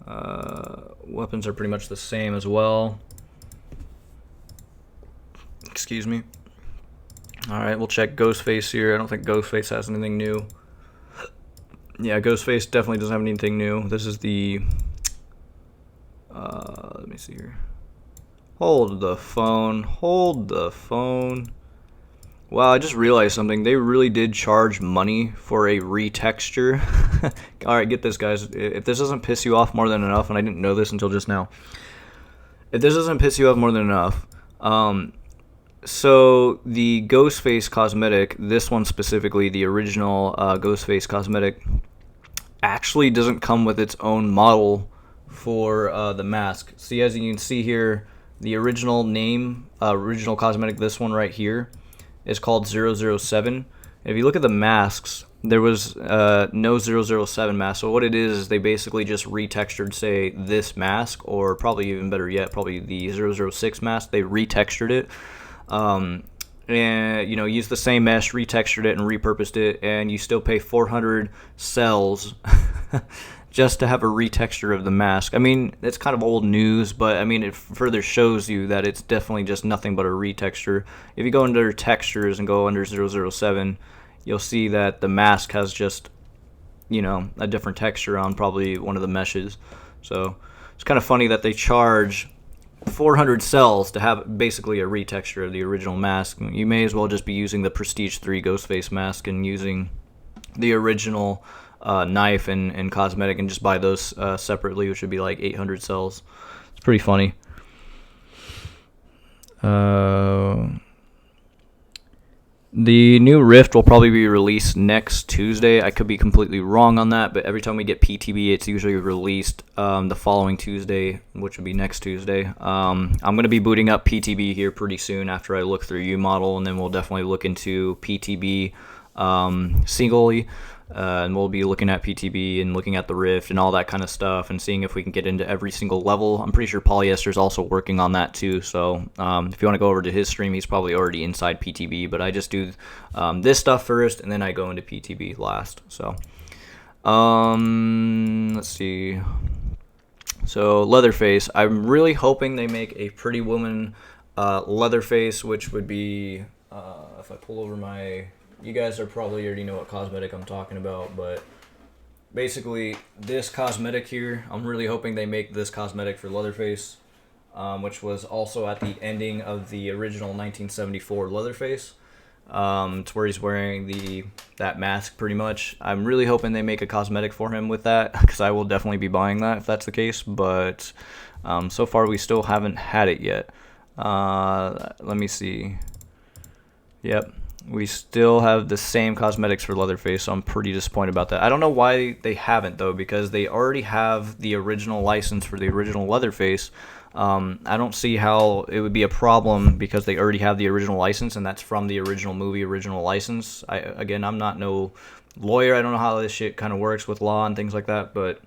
Weapons are pretty much the same as well. Excuse me. Alright, we'll check Ghostface here. I don't think Ghostface has anything new. Yeah, Ghostface definitely doesn't have anything new. This is the... let me see here. Hold the phone. Hold the phone. Wow, I just realized something. They really did charge money for a retexture. Alright, get this, guys. If this doesn't piss you off more than enough, and I didn't know this until just now. If this doesn't piss you off more than enough, so the Ghostface cosmetic, this one specifically, the original Ghostface cosmetic, actually doesn't come with its own model for the mask. See, as you can see here, the original name, original cosmetic, this one right here, is called 007. If you look at the masks, there was no 007 mask. So what it is they basically just retextured, say, this mask, or probably even better yet, probably the 006 mask. They retextured it. And you know, used the same mesh, retextured it and repurposed it, and you still pay 400 cells just to have a retexture of the mask. I mean, it's kind of old news, but I mean, it further shows you that it's definitely just nothing but a retexture. If you go under textures and go under 007, you'll see that the mask has just, you know, a different texture on probably one of the meshes. So it's kind of funny that they charge 400 cells to have basically a retexture of the original mask. You may as well just be using the Prestige 3 Ghostface mask and using the original knife and cosmetic and just buy those separately, which would be like 800 cells. It's pretty funny. The new Rift will probably be released next Tuesday. I could be completely wrong on that, but every time we get PTB, it's usually released the following Tuesday, which would be next Tuesday. I'm going to be booting up PTB here pretty soon after I look through uModel, and then we'll definitely look into PTB singly. And we'll be looking at PTB and looking at the Rift and all that kind of stuff and seeing if we can get into every single level. I'm pretty sure Polyester's also working on that too, so if you want to go over to his stream, he's probably already inside PTB, but I just do this stuff first and then I go into PTB last. So let's see. So Leatherface, I'm really hoping they make a Pretty Woman Leatherface, which would be, if I pull over my... You guys are probably already know what cosmetic I'm talking about, but basically this cosmetic here, I'm really hoping they make this cosmetic for Leatherface. which was also at the ending of the original 1974 Leatherface. It's where he's wearing that mask pretty much. I'm really hoping they make a cosmetic for him with that, because I will definitely be buying that if that's the case. But so far we still haven't had it yet. Let me see. Yep, we still have the same cosmetics for Leatherface, so I'm pretty disappointed about that. I don't know why they haven't, though, because they already have the original license for the original Leatherface. I don't see how it would be a problem, because they already have the original license, and that's from the original movie, original license. Again, I'm not no lawyer. I don't know how this shit kind of works with law and things like that, but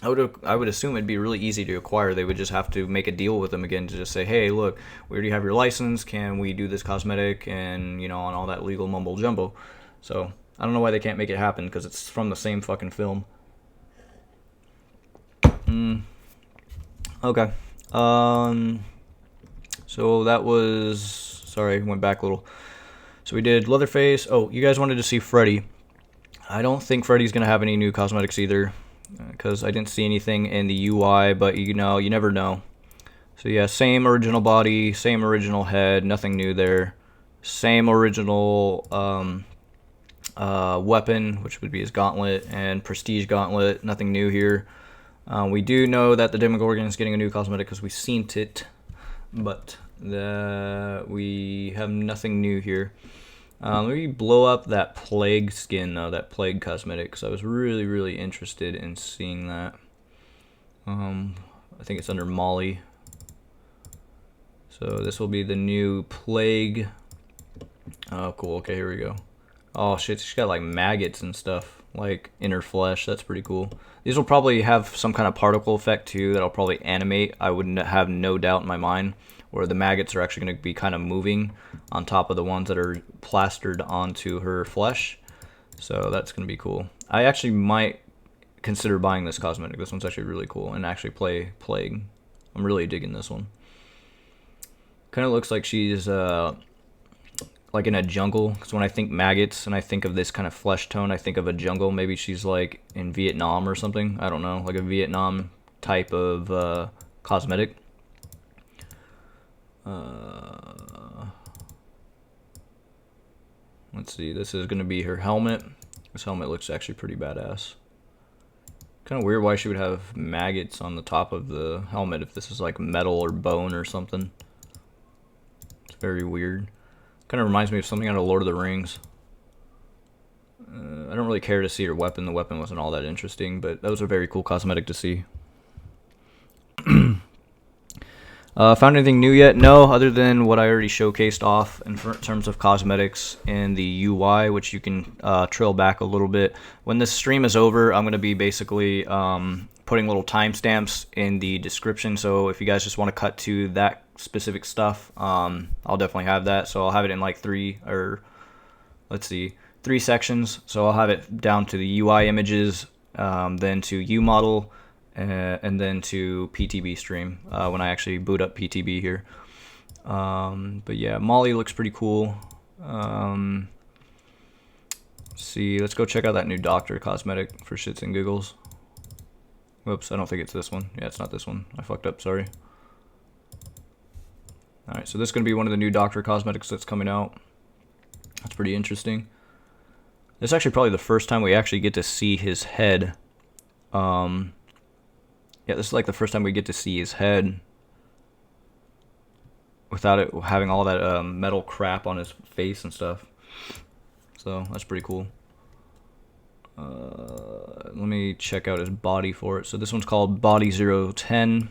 I would assume it'd be really easy to acquire. They would just have to make a deal with them again to just say, hey, look, we already have your license. Can we do this cosmetic? And, you know, and all that legal mumbo jumbo. So I don't know why they can't make it happen, because it's from the same fucking film. Okay. So that was, sorry, went back a little. So we did Leatherface. Oh, you guys wanted to see Freddy. I don't think Freddy's going to have any new cosmetics either, because I didn't see anything in the UI, but you know, you never know. So yeah, same original body, same original head, nothing new there. Same original weapon, which would be his gauntlet, and prestige gauntlet, nothing new here. We do know that the Demogorgon is getting a new cosmetic because we've seen it, but we have nothing new here. Let me blow up that plague skin, though, that plague cosmetic, because I was really, really interested in seeing that. I think it's under Molly. So this will be the new plague. Oh, cool. Okay, here we go. Oh, shit, she's got, like, maggots and stuff, like, in her flesh. That's pretty cool. These will probably have some kind of particle effect, too, that'll probably animate. I wouldn't have no doubt in my mind, where the maggots are actually going to be kind of moving on top of the ones that are plastered onto her flesh. So that's going to be cool. I actually might consider buying this cosmetic. This one's actually really cool, and actually play Plague. I'm really digging this one. Kind of looks like she's like in a jungle, because when I think maggots and I think of this kind of flesh tone, I think of a jungle. Maybe she's like in Vietnam or something. I don't know, like a Vietnam type of cosmetic. Let's see, this is going to be her helmet. This helmet looks actually pretty badass. Kind of weird why she would have maggots on the top of the helmet if this is like metal or bone or something. It's very weird. Kind of reminds me of something out of Lord of the Rings. I don't really care to see her weapon. The weapon wasn't all that interesting, but that was a very cool cosmetic to see. Found anything new yet? No, other than what I already showcased off in terms of cosmetics in the UI, which you can trail back a little bit. When this stream is over, I'm going to be basically putting little timestamps in the description. So if you guys just want to cut to that specific stuff, I'll definitely have that. So I'll have it in like three sections. So I'll have it down to the UI images, then to uModel, and then to PTB stream when I actually boot up PTB here. But yeah, Molly looks pretty cool. Let's see, let's go check out that new Doctor cosmetic for shits and giggles. Whoops, I don't think it's this one. Yeah, it's not this one. I fucked up, sorry. Alright, so this is going to be one of the new Doctor cosmetics that's coming out. That's pretty interesting. This is actually probably the first time we actually get to see his head. Yeah, this is like the first time we get to see his head without it having all that metal crap on his face and stuff. So that's pretty cool. Let me check out his body for it. So this one's called Body 010.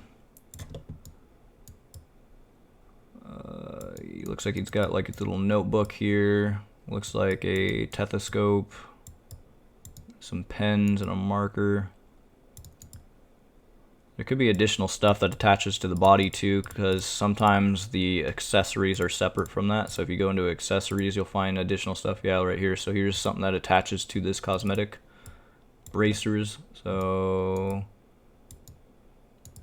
He looks like he's got like a little notebook here. Looks like a stethoscope, some pens and a marker. There could be additional stuff that attaches to the body too, because sometimes the accessories are separate from that. So if you go into accessories, you'll find additional stuff. Yeah, right here. So here's something that attaches to this cosmetic. Bracers. So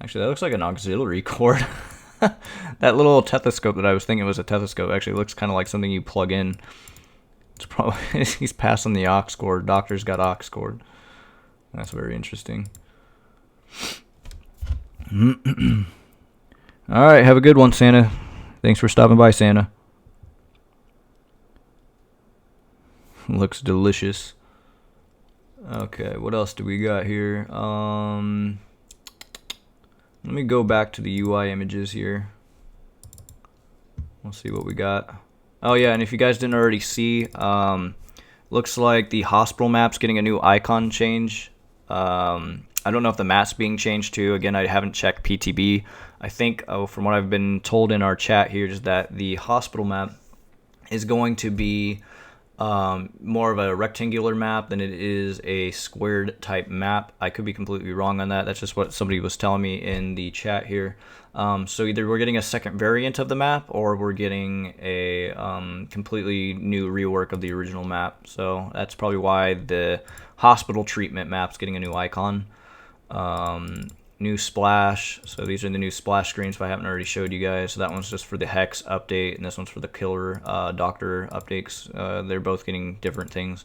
actually, that looks like an auxiliary cord. That little stethoscope that I was thinking was a stethoscope actually looks kind of like something you plug in. It's probably he's passing the aux cord. Doctor's got aux cord. That's very interesting. All right, have a good one, Santa. Thanks for stopping by, Santa. Looks delicious. Okay, what else do we got here? Let me go back to the UI images here. We'll see what we got. Oh yeah, and if you guys didn't already see, looks like the hospital map's getting a new icon change. I don't know if the map's being changed too. Again, I haven't checked PTB. I think, from what I've been told in our chat here, is that the hospital map is going to be more of a rectangular map than it is a squared type map. I could be completely wrong on that. That's just what somebody was telling me in the chat here. So either we're getting a second variant of the map, or we're getting a completely new rework of the original map. So that's probably why the hospital treatment map's getting a new icon. New splash. So these are the new splash screens if I haven't already showed you guys. So that one's just for the Hex update, and this one's for the Killer Doctor updates. They're both getting different things.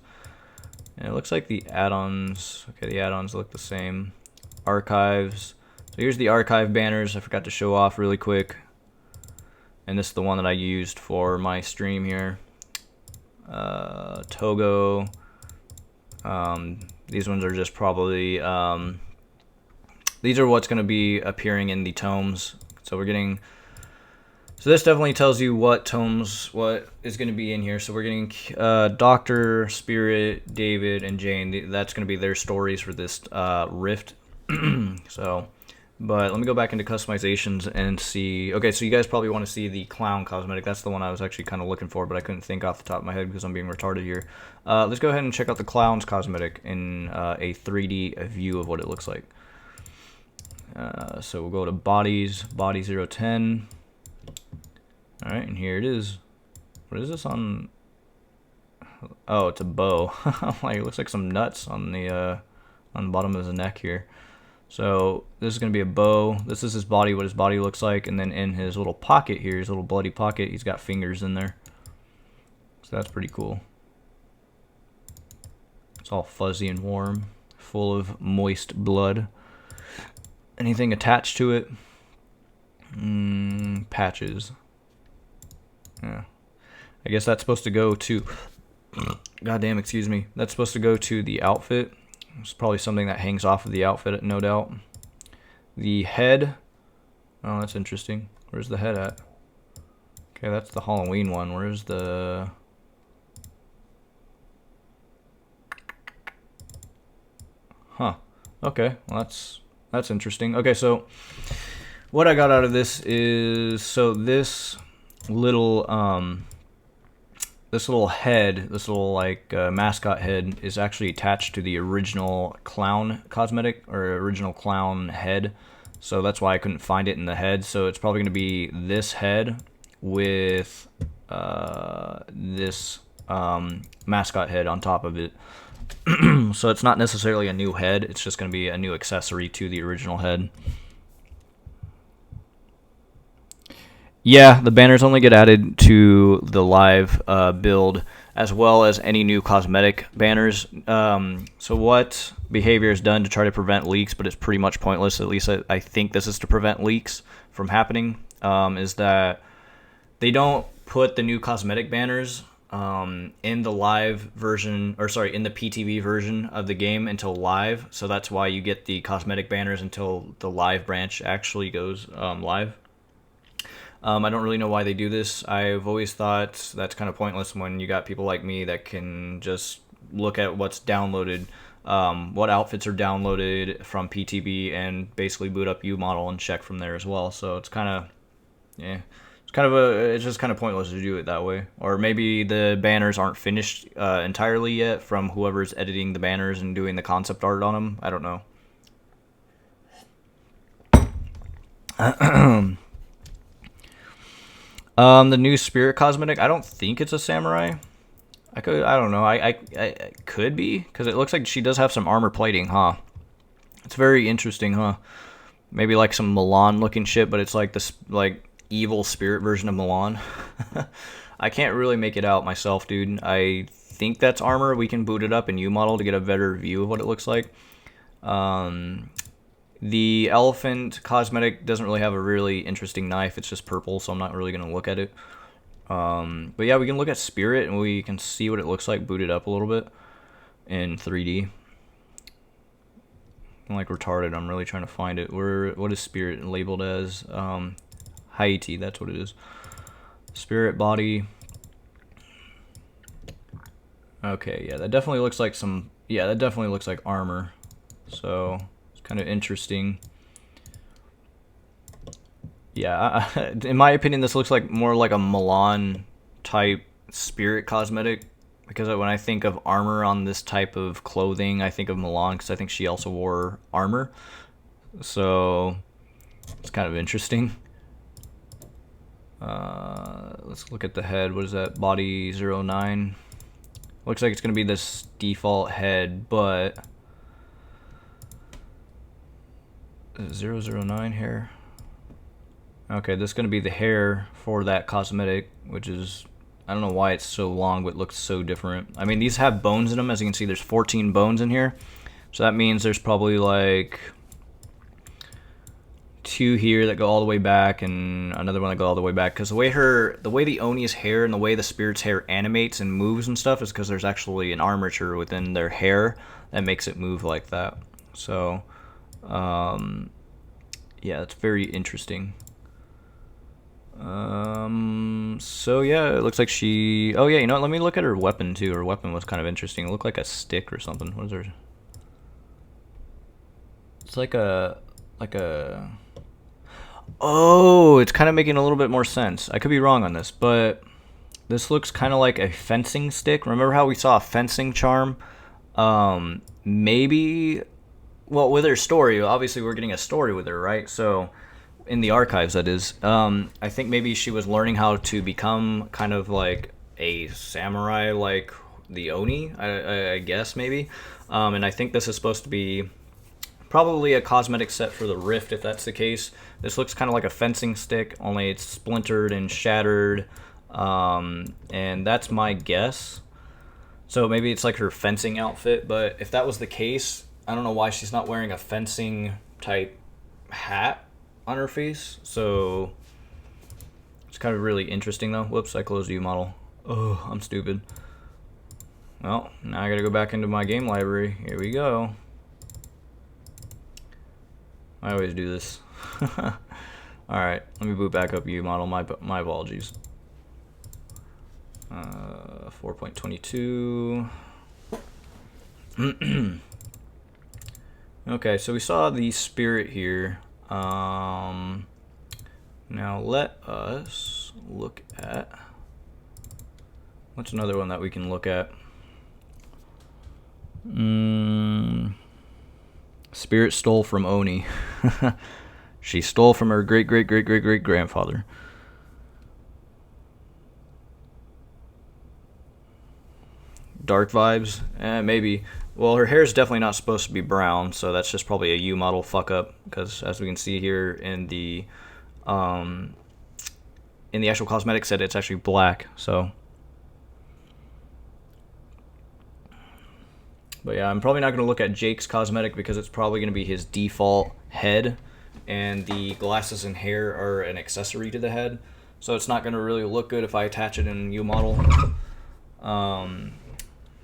And it looks like the add-ons, okay, the add-ons look the same. Archives. So here's the archive banners I forgot to show off really quick. And this is the one that I used for my stream here. Togo. These ones are just probably... these are what's going to be appearing in the tomes. So we're getting... So this definitely tells you what tomes, what is going to be in here. So we're getting Doctor, Spirit, David, and Jane. That's going to be their stories for this Rift. So, but let me go back into customizations and see. Okay, so you guys probably want to see the clown cosmetic. That's the one I was actually kind of looking for, but I couldn't think off the top of my head because I'm being retarded here. Let's go ahead and check out the clown's cosmetic in a 3D view of what it looks like. So we'll go to bodies, body 010. All right, and here it is. What is this on? Oh, it's a bow. Like, it looks like some nuts on the bottom of his neck here. So this is gonna be a bow. This is his body, what his body looks like, and then in his little pocket here, his little bloody pocket, he's got fingers in there. So that's pretty cool. It's all fuzzy and warm, full of moist blood. Anything attached to it? Patches. Yeah. I guess that's supposed to go to... Goddamn, excuse me. That's supposed to go to the outfit. It's probably something that hangs off of the outfit, no doubt. The head. Oh, that's interesting. Where's the head at? Okay, that's the Halloween one. Where's the... Huh. Okay, well, that's interesting. Okay, so what I got out of this is, so this little head, this little like mascot head is actually attached to the original clown cosmetic, or original clown head. So that's why I couldn't find it in the head. So it's probably going to be this head with this mascot head on top of it. So it's not necessarily a new head, it's just going to be a new accessory to the original head. Yeah, the banners only get added to the live build, as well as any new cosmetic banners. So what behavior is done to try to prevent leaks, but it's pretty much pointless, at least I think this is to prevent leaks from happening, is that they don't put the new cosmetic banners in the live version, or sorry, in the PTB version of the game until live. So that's why you get the cosmetic banners until the live branch actually goes live. I don't really know why they do this. I've always thought that's kind of pointless when you got people like me that can just look at what's downloaded, what outfits are downloaded from PTB, and basically boot up uModel and check from there as well. So it's kind of, yeah. It's just kind of pointless to do it that way. Or maybe the banners aren't finished entirely yet from whoever's editing the banners and doing the concept art on them. I don't know. The new spirit cosmetic, I don't think it's a samurai. I don't know. I could be, because it looks like she does have some armor plating, huh? It's very interesting, huh? Maybe like some Milan looking shit, but it's like this like evil spirit version of Milan. I can't really make it out myself, dude. I think that's armor. We can boot it up in uModel to get a better view of what it looks like. The elephant cosmetic doesn't really have a really interesting knife. It's just purple, so I'm not really going to look at it. But yeah, we can look at Spirit, and we can see what it looks like booted up a little bit in 3D. I'm like retarded. I'm really trying to find it. What is Spirit labeled as? Haiti, that's what it is. Spirit body. Okay, yeah, that definitely looks like some... Yeah, that definitely looks like armor. So, it's kind of interesting. Yeah, in my opinion, this looks like more like a Milan type Spirit cosmetic. Because when I think of armor on this type of clothing, I think of Milan because I think she also wore armor. So, it's kind of interesting. Let's look at the head. What is that? Body 09. Looks like it's going to be this default head, but 009 hair. Okay, this is going to be the hair for that cosmetic, which is, I don't know why it's so long, but it looks so different. I mean, these have bones in them. As you can see, there's 14 bones in here. So that means there's probably like 2 here that go all the way back and another one that go all the way back. Because the way the Oni's hair and the way the Spirit's hair animates and moves and stuff is because there's actually an armature within their hair that makes it move like that. So, yeah, it's very interesting. So yeah, it looks like she... Oh yeah, you know what? Let me look at her weapon too. Her weapon was kind of interesting. It looked like a stick or something. What is her... It's like a... Oh, it's kind of making a little bit more sense. I could be wrong on this, but this looks kind of like a fencing stick. Remember how we saw a fencing charm? Maybe... Well, with her story, obviously we're getting a story with her, right? So... in the archives, that is. I think maybe she was learning how to become kind of like a samurai, like the Oni, I guess, maybe. And I think this is supposed to be probably a cosmetic set for the Rift, if that's the case. This looks kind of like a fencing stick, only it's splintered and shattered. And that's my guess. So maybe it's like her fencing outfit, but if that was the case, I don't know why she's not wearing a fencing type hat on her face. So it's kind of really interesting though. Whoops, I closed uModel. Oh, I'm stupid. Well, now I gotta go back into my game library. Here we go. I always do this. Alright, let me boot back up uModel. My apologies. 4.22. Okay, so we saw the Spirit here. Now let us look at... What's another one that we can look at? Spirit stole from Oni. She stole from her great-great-great-great-great-grandfather. Dark vibes? Maybe. Well, her hair is definitely not supposed to be brown, so that's just probably a uModel fuck up. Because as we can see here in the actual cosmetic set, it's actually black. So, but yeah, I'm probably not going to look at Jake's cosmetic because it's probably going to be his default head, and the glasses and hair are an accessory to the head. So it's not going to really look good if I attach it in uModel.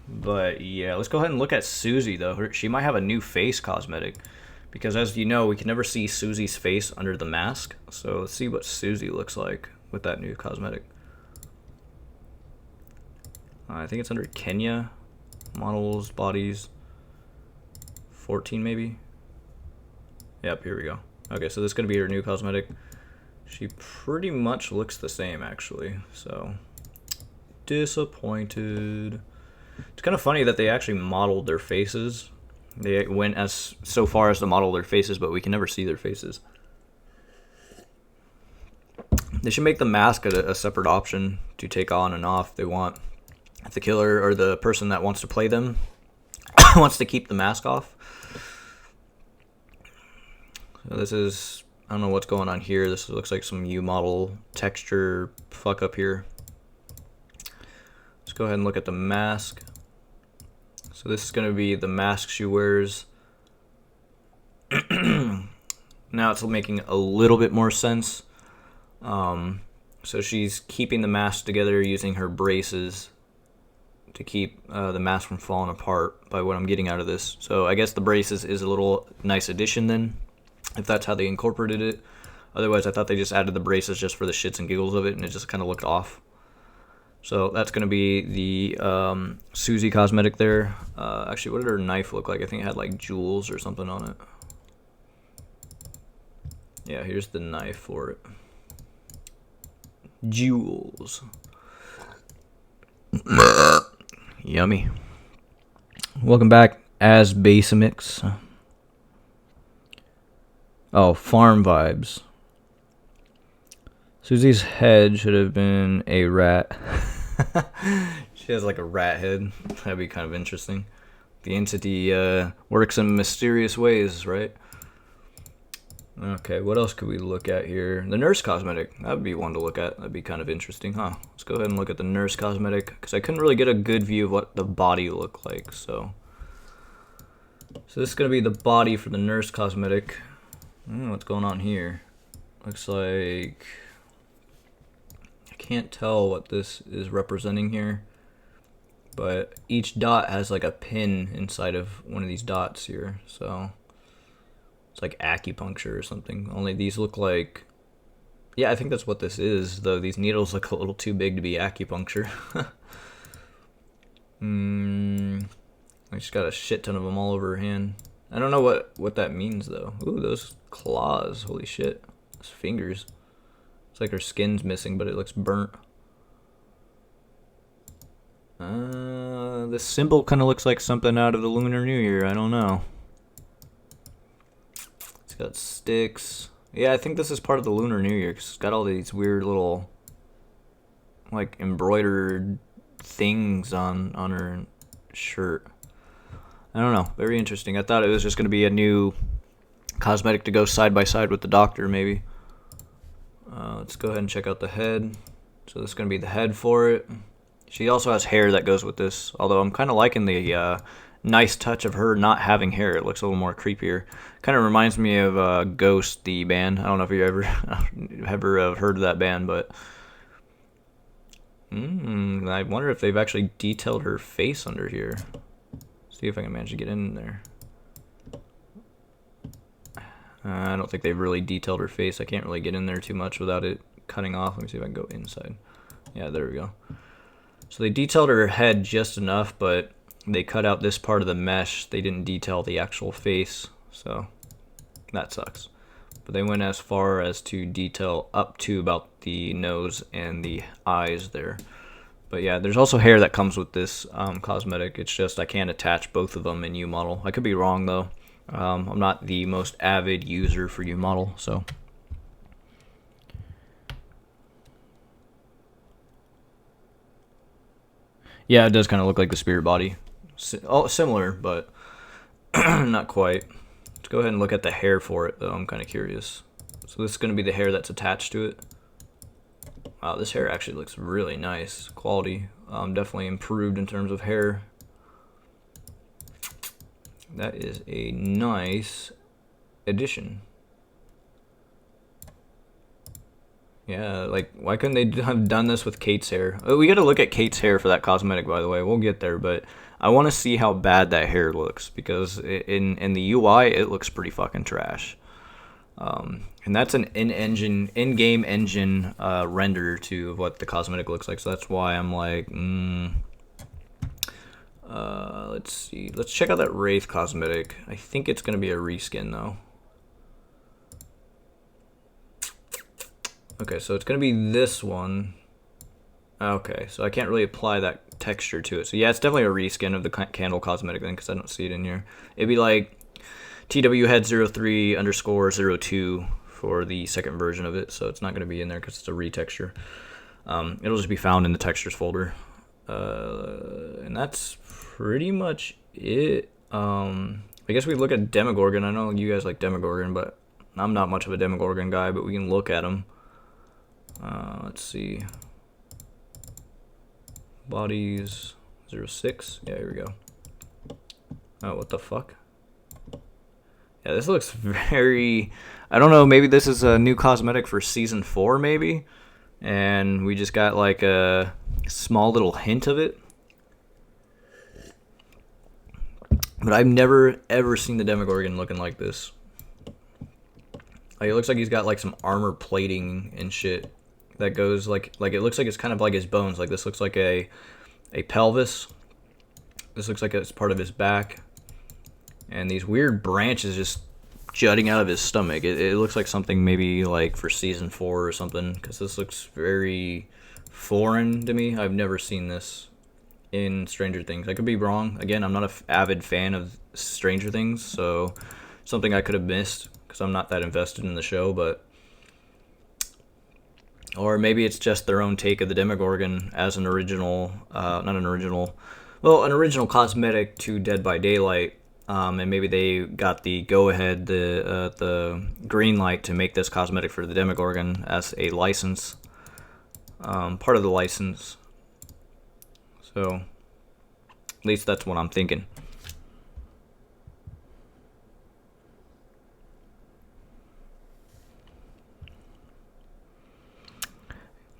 But yeah, let's go ahead and look at Susie though. She might have a new face cosmetic, because as you know, we can never see Susie's face under the mask. So let's see what Susie looks like with that new cosmetic. I think it's under Kenya, models, bodies, 14 maybe. Yep, here we go. Okay, so this is gonna be her new cosmetic. She pretty much looks the same actually. So disappointed. It's kind of funny that they actually modeled their faces. They went so far as to model their faces, but we can never see their faces. They should make the mask a separate option to take on and off if they want. If the killer or the person that wants to play them wants to keep the mask off. So this is, I don't know what's going on here. This looks like some uModel texture fuck up here. Let's go ahead and look at the mask. So this is going to be the mask she wears Now it's making a little bit more sense. So she's keeping the mask together using her braces to keep the mask from falling apart, by what I'm getting out of this. So I guess the braces is a little nice addition then, if that's how they incorporated it. Otherwise, I thought they just added the braces just for the shits and giggles of it, and it just kind of looked off. So that's going to be the Susie cosmetic there. Actually, what did her knife look like? I think it had like jewels or something on it. Yeah, here's the knife for it. Jewels. Yummy. Welcome back, as Basamix. Oh, farm vibes. Susie's head should have been a rat. She has like a rat head. That'd be kind of interesting. The entity works in mysterious ways, right? Okay, what else could we look at here? The nurse cosmetic. That would be one to look at. That'd be kind of interesting, huh? Let's go ahead and look at the nurse cosmetic, because I couldn't really get a good view of what the body looked like. So this is going to be the body for the nurse cosmetic. I don't know what's going on here. Looks like... I can't tell what this is representing here, but each dot has like a pin inside of one of these dots here. So it's like acupuncture or something. Only these look like... Yeah, I think that's what this is, though these needles look a little too big to be acupuncture. I just got a shit ton of them all over her hand. I don't know what that means, though. Ooh, those claws. Holy shit. Those fingers. It's like her skin's missing, but it looks burnt. The symbol kind of looks like something out of the Lunar New Year. I don't know. It's got sticks. Yeah, I think this is part of the Lunar New Year, because it's got all these weird little, like, embroidered things on her shirt. I don't know. Very interesting. I thought it was just going to be a new cosmetic to go side by side with the doctor, maybe. Let's go ahead and check out the head. So this is going to be the head for it. She also has hair that goes with this, although I'm kind of liking the nice touch of her not having hair. It looks a little more creepier. Kind of reminds me of Ghost, the band. I don't know if you ever heard of that band, but I wonder if they've actually detailed her face under here. See if I can manage to get in there. I don't think they've really detailed her face. I can't really get in there too much without it cutting off. Let me see if I can go inside. Yeah, there we go. So they detailed her head just enough, but they cut out this part of the mesh. They didn't detail the actual face, so that sucks. But they went as far as to detail up to about the nose and the eyes there. But yeah, there's also hair that comes with this cosmetic. It's just I can't attach both of them in uModel. I could be wrong, though. I'm not the most avid user for uModel, so... Yeah, it does kind of look like the spirit body. Similar, but not quite. Let's go ahead and look at the hair for it, though. I'm kind of curious. So this is going to be the hair that's attached to it. Wow, this hair actually looks really nice. Quality. Definitely improved in terms of hair. That is a nice addition. Yeah, like, why couldn't they have done this with Kate's hair? Oh, we got to look at Kate's hair for that cosmetic, by the way. We'll get there, but I want to see how bad that hair looks, because in the UI, it looks pretty fucking trash. And that's an in-game engine render to what the cosmetic looks like, so that's why I'm like, let's see. Let's check out that Wraith cosmetic. I think it's going to be a reskin, though. Okay, so it's going to be this one. Okay, so I can't really apply that texture to it. So yeah, it's definitely a reskin of the candle cosmetic then, because I don't see it in here. It'd be like TWHead03_02 for the second version of it, so it's not going to be in there because it's a retexture. It'll just be found in the textures folder. And that's pretty much it. I guess we look at Demogorgon. I know you guys like Demogorgon, but I'm not much of a Demogorgon guy, but we can look at him. Let's see. Bodies 06. Yeah, here we go. Oh, what the fuck? Yeah, this looks very... I don't know, maybe this is a new cosmetic for Season 4, maybe? And we just got like a small little hint of it. But I've never, ever seen the Demogorgon looking like this. Like, it looks like he's got like some armor plating and shit that goes like it looks like it's kind of like his bones. Like this looks like a pelvis. This looks like it's part of his back. And these weird branches just jutting out of his stomach. It looks like something maybe like for Season 4 or something, because this looks very foreign to me. I've never seen this in Stranger Things. I could be wrong. Again, I'm not an avid fan of Stranger Things, so something I could have missed because I'm not that invested in the show, but... Or maybe it's just their own take of the Demogorgon as an original, an original cosmetic to Dead by Daylight. And maybe they got the go-ahead, the green light to make this cosmetic for the Demogorgon as a license, part of the license. So, at least that's what I'm thinking.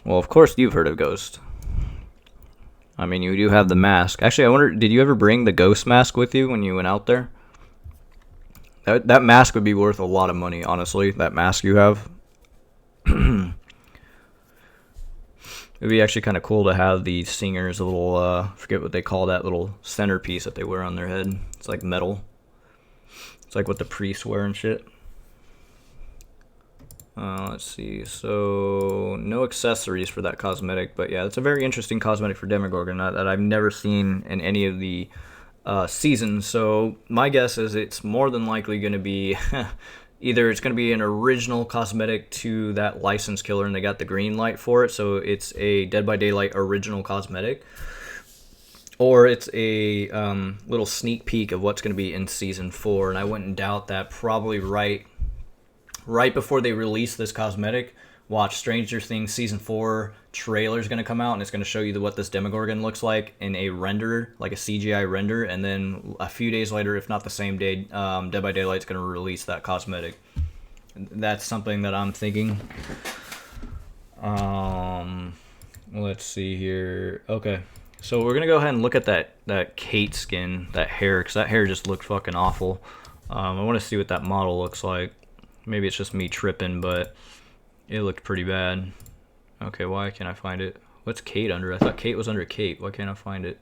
Well, of course you've heard of Ghost. I mean, you do have the mask. Actually, I wonder, did you ever bring the ghost mask with you when you went out there? That mask would be worth a lot of money, honestly. That mask you have. It'd be actually kind of cool to have the singers a little, I forget what they call that little centerpiece that they wear on their head. It's like metal. It's like what the priests wear and shit. Let's see, so no accessories for that cosmetic, but yeah, it's a very interesting cosmetic for Demogorgon that I've never seen in any of the seasons. So my guess is it's more than likely going to be either it's going to be an original cosmetic to that licensed killer and they got the green light for it, so it's a Dead by Daylight original cosmetic, or it's a little sneak peek of what's going to be in Season 4, and I wouldn't doubt that probably right before they release this cosmetic, watch Stranger Things Season 4 trailer is going to come out, and it's going to show you what this Demogorgon looks like in a render, like a CGI render, and then a few days later, if not the same day, Dead by Daylight's going to release that cosmetic. That's something that I'm thinking. Let's see here. Okay, so we're going to go ahead and look at that Kate skin, that hair, because that hair just looked fucking awful. I want to see what that model looks like. Maybe it's just me tripping, but it looked pretty bad. Okay, why can't I find it? What's Kate under? I thought Kate was under Kate. Why can't I find it?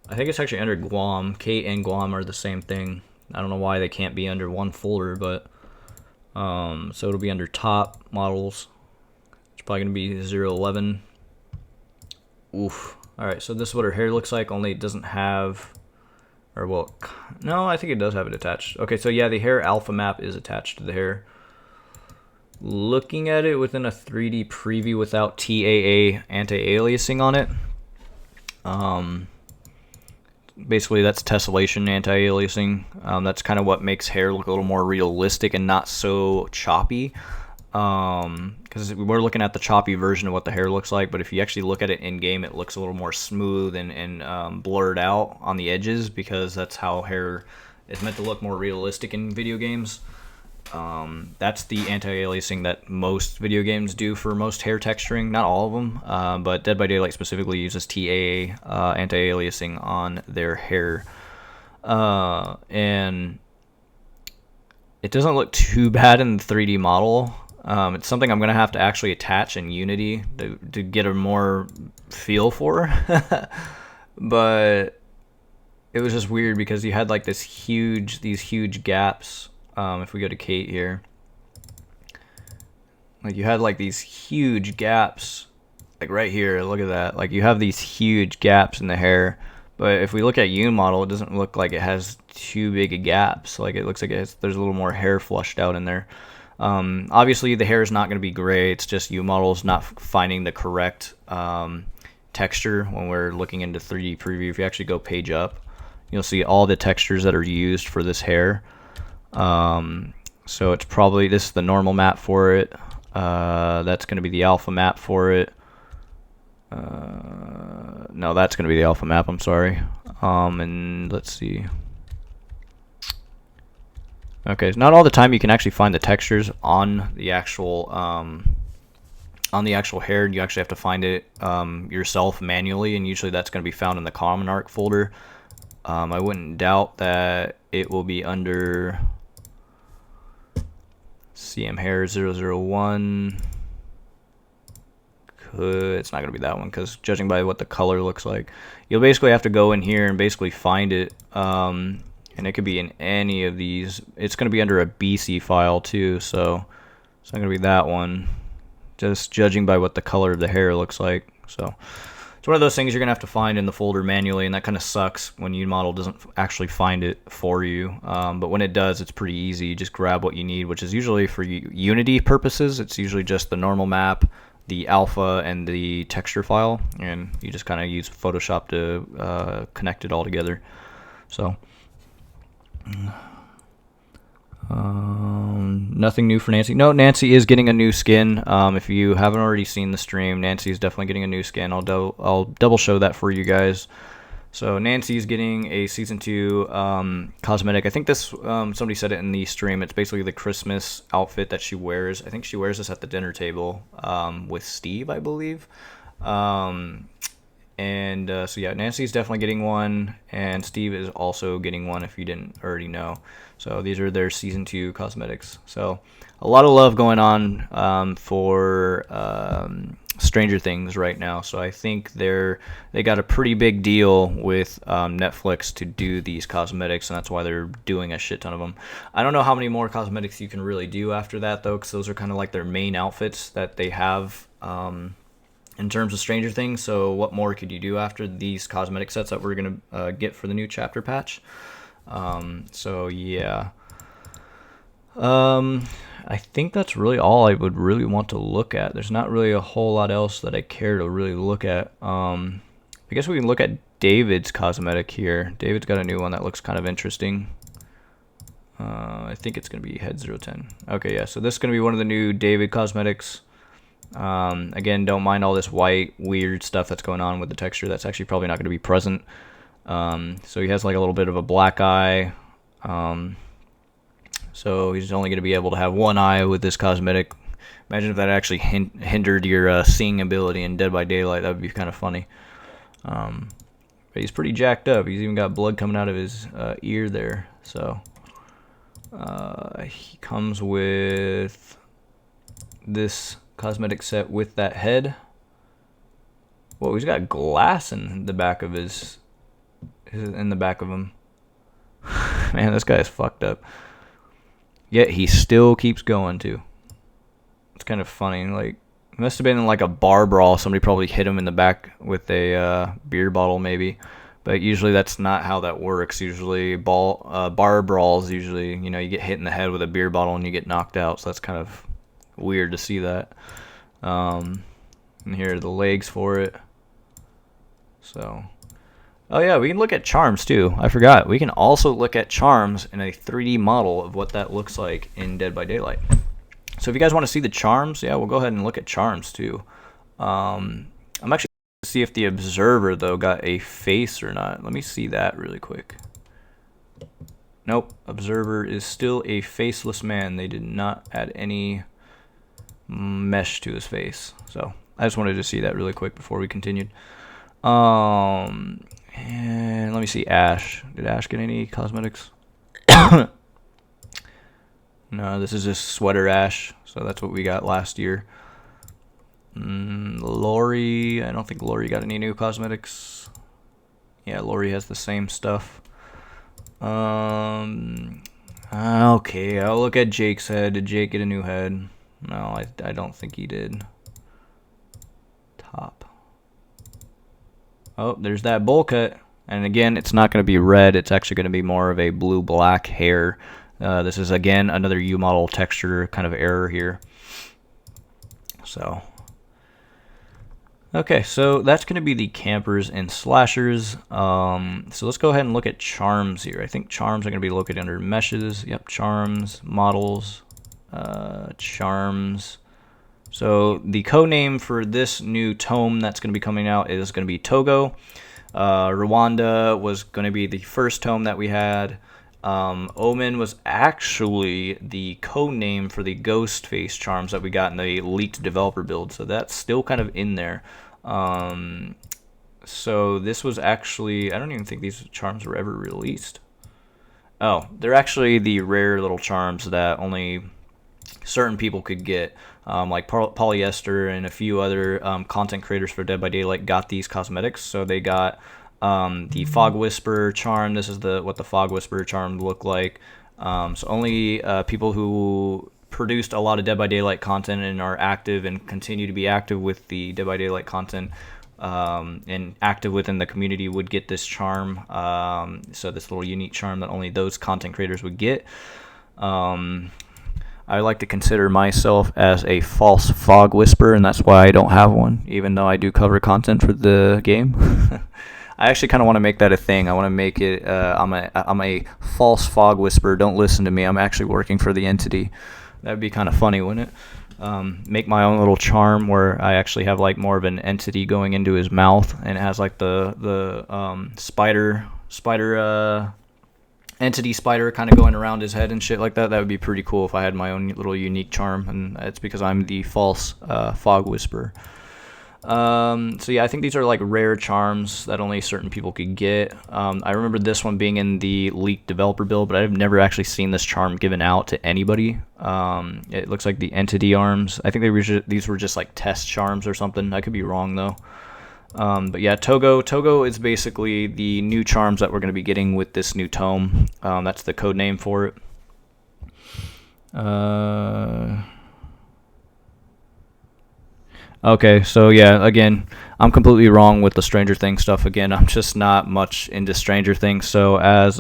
I think it's actually under Guam. Kate and Guam are the same thing. I don't know why they can't be under one folder, but so it'll be under top models. It's probably gonna be 011. Oof. All right, so this is what her hair looks like. Only it doesn't have. Or, well, no, I think it does have it attached. Okay, so yeah, the hair alpha map is attached to the hair. Looking at it within a 3D preview without TAA anti-aliasing on it. Basically, that's tessellation anti-aliasing. That's kind of what makes hair look a little more realistic and not so choppy. Because we're looking at the choppy version of what the hair looks like, but if you actually look at it in game, it looks a little more smooth and blurred out on the edges, because that's how hair is meant to look more realistic in video games. That's the anti-aliasing that most video games do for most hair texturing, not all of them, but Dead by Daylight specifically uses TAA anti-aliasing on their hair, and it doesn't look too bad in the 3D model. It's something I'm going to have to actually attach in Unity to get a more feel for. But it was just weird because you had like these huge gaps. If we go to Kate here, like you had like these huge gaps, like right here, look at that. Like you have these huge gaps in the hair. But if we look at uModel, it doesn't look like it has too big a gaps. Like it looks like there's a little more hair flushed out in there. Obviously, the hair is not going to be gray. It's just uModel's not finding the correct texture when we're looking into 3D preview. If you actually go page up, you'll see all the textures that are used for this hair. So it's probably, this is the normal map for it. That's going to be the alpha map for it. No, that's going to be the alpha map, I'm sorry. And let's see. Okay, not all the time you can actually find the textures on the actual hair. You actually have to find it yourself manually, and usually that's going to be found in the Common Arc folder. I wouldn't doubt that it will be under CM Hair 001. It's not going to be that one, because judging by what the color looks like, you'll basically have to go in here and basically find it. And it could be in any of these. It's going to be under a BC file too, so it's not going to be that one. Just judging by what the color of the hair looks like. So it's one of those things you're going to have to find in the folder manually, and that kind of sucks when uModel doesn't actually find it for you. But when it does, it's pretty easy. You just grab what you need, which is usually for Unity purposes. It's usually just the normal map, the alpha, and the texture file, and you just kind of use Photoshop to connect it all together. So nothing new for Nancy. No, Nancy is getting a new skin. If you haven't already seen the stream, Nancy is definitely getting a new skin. I'll double show that for you guys. So Nancy's getting a season 2 cosmetic. I think this somebody said it in the stream. It's basically the Christmas outfit that she wears. I think she wears this at the dinner table with Steve, I believe. So yeah, Nancy's definitely getting one, and Steve is also getting one if you didn't already know. So these are their season 2 cosmetics. So a lot of love going on for Stranger Things right now. So I think they got a pretty big deal with Netflix to do these cosmetics, and that's why they're doing a shit ton of them. I don't know how many more cosmetics you can really do after that, though, because those are kind of like their main outfits that they have in terms of Stranger Things. So what more could you do after these cosmetic sets that we're going to get for the new chapter patch? So yeah. I think that's really all I would really want to look at. There's not really a whole lot else that I care to really look at. I guess we can look at David's cosmetic here. David's got a new one that looks kind of interesting. I think it's going to be Head 010. Okay, yeah, so this is going to be one of the new David cosmetics. Again, don't mind all this white weird stuff that's going on with the texture. That's actually probably not going to be present. So he has like a little bit of a black eye. So he's only going to be able to have one eye with this cosmetic. Imagine if that actually hindered your seeing ability in Dead by Daylight. That would be kind of funny. But he's pretty jacked up. He's even got blood coming out of his ear there. So he comes with this cosmetic set with that head. Whoa, he's got glass in the back of his in the back of him. Man, this guy is fucked up. Yet he still keeps going too. It's kind of funny. Like, it must have been like a bar brawl. Somebody probably hit him in the back with a beer bottle, maybe. But usually that's not how that works. Usually bar brawls, usually, you know, you get hit in the head with a beer bottle and you get knocked out. So that's kind of weird to see that. And here are the legs for it. So, oh yeah, we can look at charms too. I forgot. We can also look at charms in a 3D model of what that looks like in Dead by Daylight. So if you guys want to see the charms, yeah, we'll go ahead and look at charms too. I'm actually going to see if the observer though got a face or not. Let me see that really quick. Nope, observer is still a faceless man. They did not add any mesh to his face. So I just wanted to see that really quick before we continued. And let me see Ash. Did Ash get any cosmetics? No, this is just sweater Ash. So that's what we got last year. Lori, I don't think Lori got any new cosmetics. Yeah, Lori has the same stuff. Okay, I'll look at Jake's head. Did Jake get a new head? No, I don't think he did. Top. Oh, there's that bowl cut. And again, it's not going to be red. It's actually going to be more of a blue-black hair. This is, again, another uModel texture kind of error here. So, okay, so that's going to be the campers and slashers. So let's go ahead and look at charms here. I think charms are going to be located under meshes. Yep, charms, models, charms. So the codename for this new tome that's going to be coming out is going to be Togo. Rwanda was going to be the first tome that we had. Omen was actually the code name for the ghost face charms that we got in the leaked developer build, so that's still kind of in there. So this was actually, I don't even think these charms were ever released. Oh, they're actually the rare little charms that only certain people could get. Like Polyester and a few other content creators for Dead by Daylight got these cosmetics. So they got the Fog Whisperer charm. This is what the Fog Whisperer charm looked like. So only people who produced a lot of Dead by Daylight content and are active and continue to be active with the Dead by Daylight content and active within the community would get this charm. So this little unique charm that only those content creators would get. I like to consider myself as a false fog whisperer, and that's why I don't have one, even though I do cover content for the game. I actually kind of want to make that a thing. I want to make it, I'm a false fog whisperer. Don't listen to me. I'm actually working for the entity. That would be kind of funny, wouldn't it? Make my own little charm where I actually have like more of an entity going into his mouth, and it has like the spider entity spider kind of going around his head and shit like that. That would be pretty cool if I had my own little unique charm, and it's because I'm the false fog whisperer. So yeah, I think these are like rare charms that only certain people could get. I remember this one being in the leaked developer build, but I've never actually seen this charm given out to anybody. It looks like the entity arms. I think these were just like test charms or something. I could be wrong though. But yeah, Togo is basically the new charms that we're going to be getting with this new tome. That's the code name for it. Okay, so yeah, again, I'm completely wrong with the Stranger Things stuff. Again, I'm just not much into Stranger Things. So as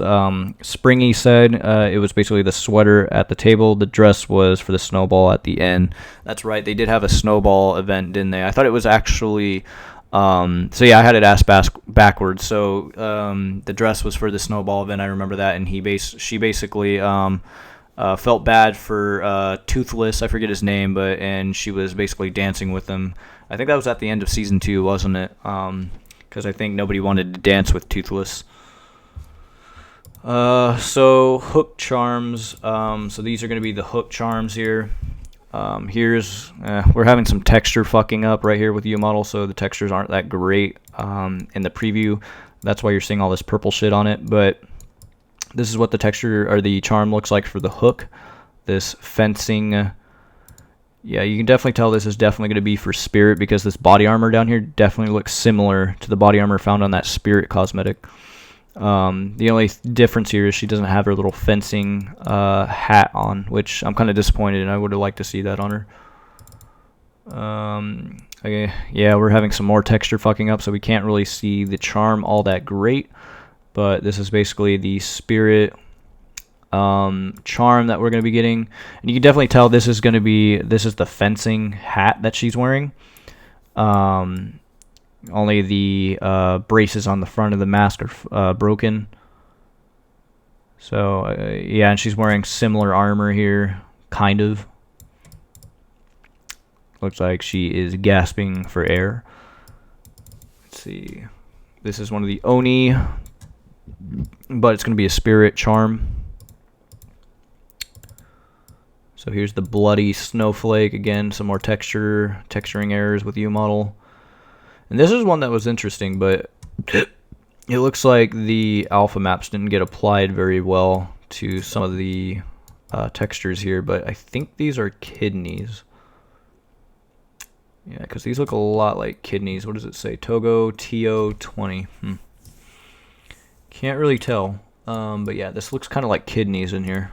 Springy said, it was basically the sweater at the table. The dress was for the snowball at the end. That's right, they did have a snowball event, didn't they? I thought it was actually... so yeah, I had it asked backwards. So the dress was for the snowball event. I remember that, and she basically felt bad for Toothless. I forget his name, and she was basically dancing with him. I think that was at the end of season 2, wasn't it? Because I think nobody wanted to dance with Toothless. So hook charms. So these are going to be the hook charms here. We're having some texture fucking up right here with uModel, so the textures aren't that great in the preview. That's why you're seeing all this purple shit on it, but this is what the texture or the charm looks like for the hook. This fencing, yeah, you can definitely tell this is definitely going to be for Spirit, because this body armor down here definitely looks similar to the body armor found on that Spirit cosmetic. The only difference here is she doesn't have her little fencing hat on, which I'm kind of disappointed in. I would have liked to see that on her. Okay, yeah, we're having some more texture fucking up, so we can't really see the charm all that great. But this is basically the Spirit charm that we're going to be getting. And you can definitely tell this is the fencing hat that she's wearing. Only the braces on the front of the mask are broken. So, yeah, and she's wearing similar armor here, kind of. Looks like she is gasping for air. Let's see. This is one of the Oni, but it's going to be a Spirit charm. So here's the bloody snowflake. Again, some more texturing errors with uModel. And this is one that was interesting, but it looks like the alpha maps didn't get applied very well to some of the textures here, but I think these are kidneys. Yeah, because these look a lot like kidneys. What does it say? Togo TO20. Can't really tell. But yeah, this looks kind of like kidneys in here.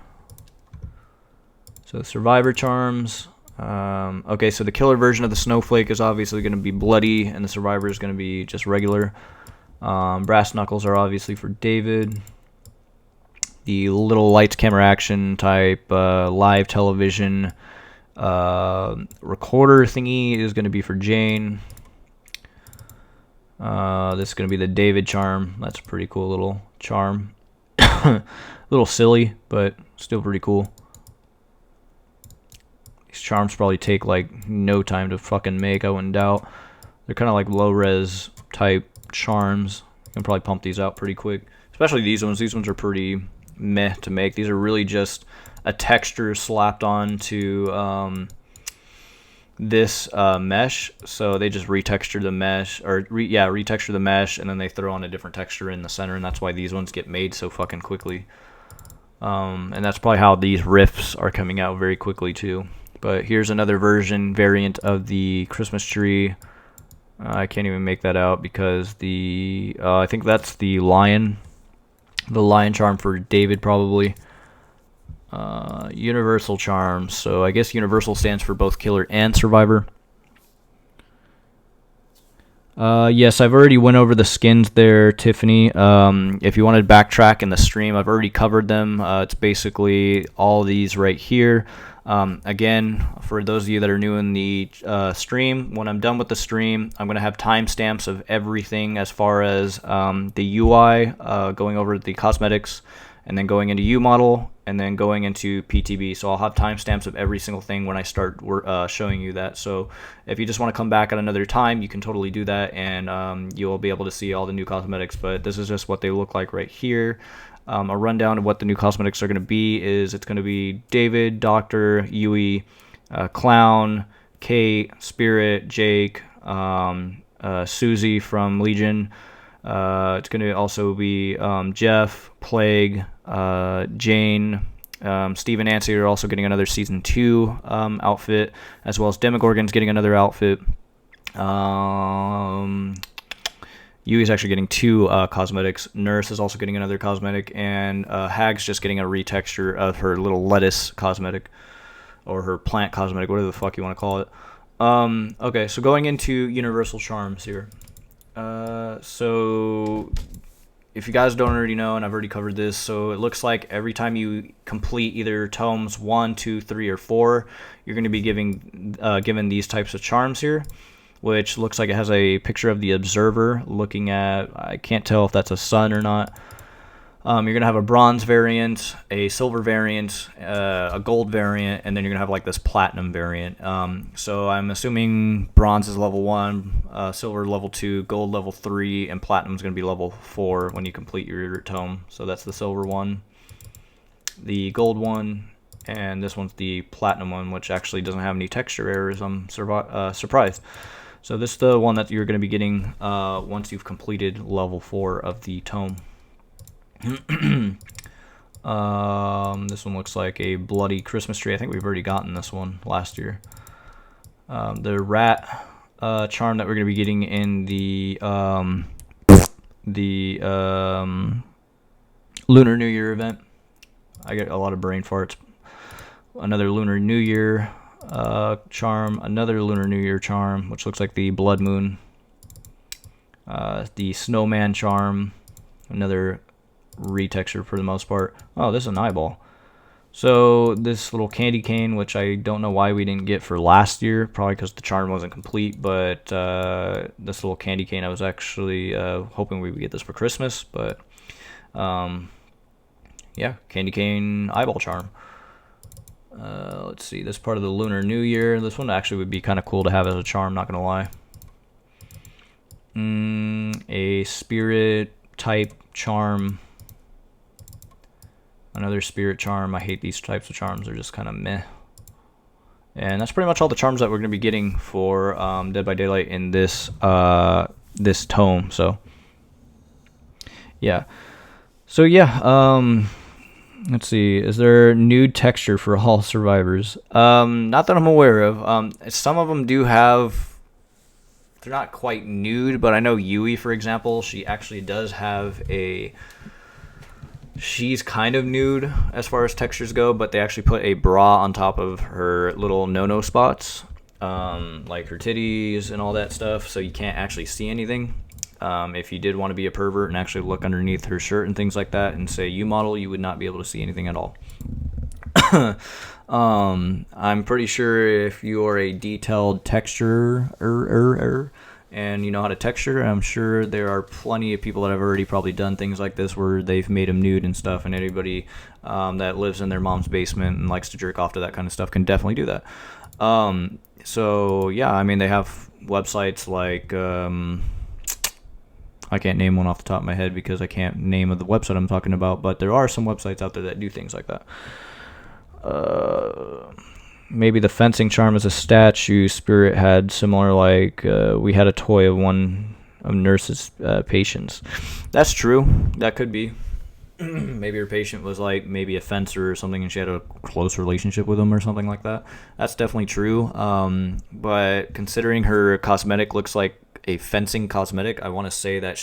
So Survivor charms. Okay, so the killer version of the snowflake is obviously going to be bloody, and the Survivor is going to be just regular. Brass knuckles are obviously for David. The little lights, camera, action type live television recorder thingy is going to be for Jane. This is going to be the David charm. That's a pretty cool little charm. A little silly, but still pretty cool. These charms probably take like no time to fucking make, I wouldn't doubt. They're kind of like low res type charms. You can probably pump these out pretty quick. Especially these ones. These ones are pretty meh to make. These are really just a texture slapped on to this mesh. So they just retexture the mesh, or retexture the mesh, and then they throw on a different texture in the center, and that's why these ones get made so fucking quickly. And that's probably how these rifts are coming out very quickly too. But here's another variant of the Christmas tree. I can't even make that out because I think that's the lion charm for David probably. Universal charms. So I guess universal stands for both killer and survivor. Yes, I've already went over the skins there, Tiffany. If you wanted to backtrack in the stream, I've already covered them. It's basically all these right here. Again, for those of you that are new in the stream, when I'm done with the stream, I'm going to have timestamps of everything as far as the UI, going over the cosmetics, and then going into uModel, and then going into PTB. So I'll have timestamps of every single thing when I start showing you that. So if you just want to come back at another time, you can totally do that, and you'll be able to see all the new cosmetics. But this is just what they look like right here. A rundown of what the new cosmetics are going to be is it's going to be David, Doctor, Yui, Clown, Kate, Spirit, Jake, Susie from Legion. It's going to also be Jeff, Plague, Jane, Steve and Nancy are also getting another Season 2 outfit, as well as Demogorgon's getting another outfit. Yui's actually getting 2 cosmetics. Nurse is also getting another cosmetic, and Hag's just getting a retexture of her little lettuce cosmetic, or her plant cosmetic, whatever the fuck you want to call it. Okay, so going into universal charms here. So if you guys don't already know, and I've already covered this, so it looks like every time you complete either tomes 1, 2, 3, or 4, you're going to be given these types of charms here, which looks like it has a picture of the observer looking at, I can't tell if that's a sun or not. You're going to have a bronze variant, a silver variant, a gold variant, and then you're going to have like this platinum variant. So I'm assuming bronze is level 1, silver level 2, gold level 3, and platinum is going to be level 4 when you complete your tome. So that's the silver one, the gold one, and this one's the platinum one, which actually doesn't have any texture errors. I'm surprised. So this is the one that you're going to be getting once you've completed level 4 of the tome. This one looks like a bloody Christmas tree. I think we've already gotten this one last year. The rat charm that we're going to be getting in the Lunar New Year event. I get a lot of brain farts. Another Lunar New Year charm. Another Lunar New Year charm, which looks like the blood moon. The snowman charm. Another retexture for the most part. Oh, this is an eyeball. So this little candy cane, which I don't know why we didn't get for last year, probably because the charm wasn't complete, but this little candy cane, I was actually hoping we would get this for Christmas, but yeah, candy cane eyeball charm. Let's see, this part of the Lunar New Year, this one actually would be kind of cool to have as a charm, not gonna lie. A spirit type charm. Another spirit charm. I hate these types of charms. They're just kind of meh. And that's pretty much all the charms that we're going to be getting for Dead by Daylight in this this tome. So yeah. So yeah. Let's see. Is there nude texture for all survivors? Not that I'm aware of. Some of them do have. They're not quite nude, but I know Yui, for example, she actually does have a. She's kind of nude as far as textures go, but they actually put a bra on top of her little no-no spots, like her titties and all that stuff, so you can't actually see anything. If you did want to be a pervert and actually look underneath her shirt and things like that and say uModel, you would not be able to see anything at all. I'm pretty sure if you are a detailed texturer and you know how to texture, I'm sure there are plenty of people that have already probably done things like this where they've made them nude and stuff, and anybody that lives in their mom's basement and likes to jerk off to that kind of stuff can definitely do that. So yeah, I mean, they have websites like I I can't name one off the top of my head because I can't name the website I'm talking about, but there are some websites out there that do things like that. Maybe the fencing charm is a statue. Spirit had similar, like, we had a toy of one of Nurse's patients. That's true. That could be. Maybe her patient was like maybe a fencer or something and she had a close relationship with him or something like that. That's definitely true. But considering her cosmetic looks like a fencing cosmetic, I want to say that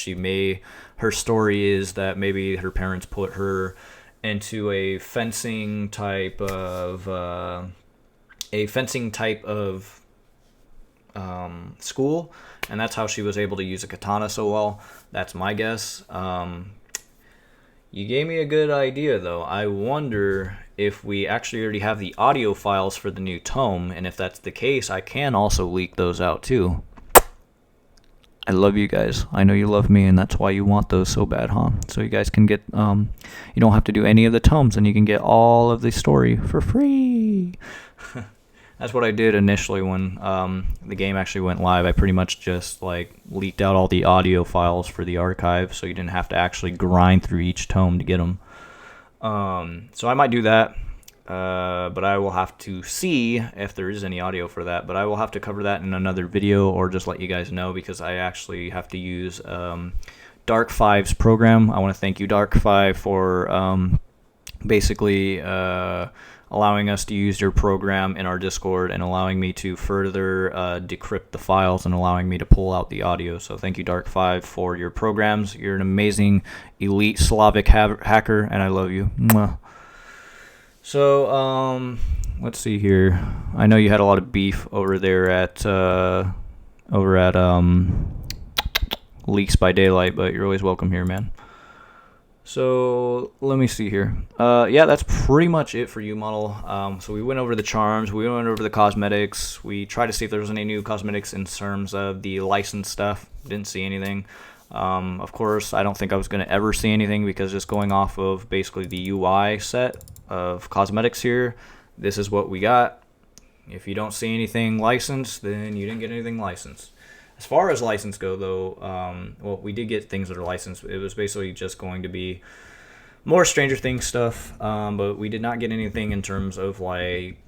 her story is that maybe her parents put her into a fencing type of school, and that's how she was able to use a katana so well. That's my guess. You gave me a good idea, though. I wonder if we actually already have the audio files for the new tome, and if that's the case, I can also leak those out, too. I love you guys. I know you love me, and that's why you want those so bad, huh? So you guys can get, you don't have to do any of the tomes, and you can get all of the story for free. That's what I did initially when the game actually went live. I pretty much just like leaked out all the audio files for the archive, so you didn't have to actually grind through each tome to get them. So I might do that, but I will have to see if there is any audio for that. But I will have to cover that in another video or just let you guys know, because I actually have to use Dark 5's program. I want to thank you, Dark 5, for basically allowing us to use your program in our Discord and allowing me to further decrypt the files and allowing me to pull out the audio. So thank you, Dark 5, for your programs. You're an amazing elite Slavic hacker, and I love you. Mwah. So let's see here. I know you had a lot of beef over there at Leaks by Daylight, but you're always welcome here, man. So let me see here. Yeah, that's pretty much it for uModel. So we went over the charms, we went over the cosmetics, we tried to see if there was any new cosmetics in terms of the licensed stuff. Didn't see anything. Of course, I don't think I was going to ever see anything, because just going off of basically the UI set of cosmetics here, this is what we got. If you don't see anything licensed, then you didn't get anything licensed. As far as license go, though, well, we did get things that are licensed. It was basically just going to be more Stranger Things stuff, but we did not get anything in terms of, like,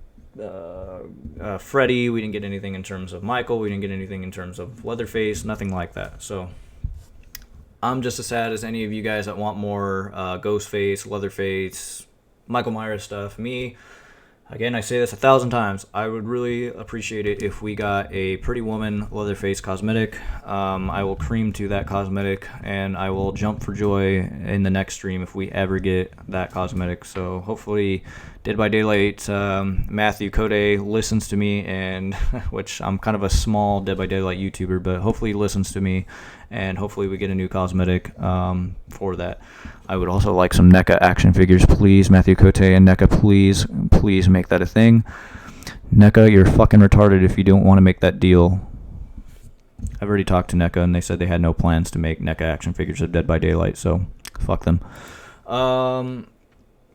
Freddy. We didn't get anything in terms of Michael. We didn't get anything in terms of Leatherface, nothing like that. So I'm just as sad as any of you guys that want more Ghostface, Leatherface, Michael Myers stuff. Me, again, I say this 1,000 times, I would really appreciate it if we got a Pretty Woman Leatherface cosmetic. I will cream to that cosmetic, and I will jump for joy in the next stream if we ever get that cosmetic. So hopefully Dead by Daylight, Matthew Code listens to me, and which I'm kind of a small Dead by Daylight YouTuber, but hopefully he listens to me, and hopefully we get a new cosmetic for that. I would also like some NECA action figures, please. Matthew Cote and NECA, please make that a thing. NECA, you're fucking retarded if you don't want to make that deal. I've already talked to NECA, and they said they had no plans to make NECA action figures of Dead by Daylight, so fuck them.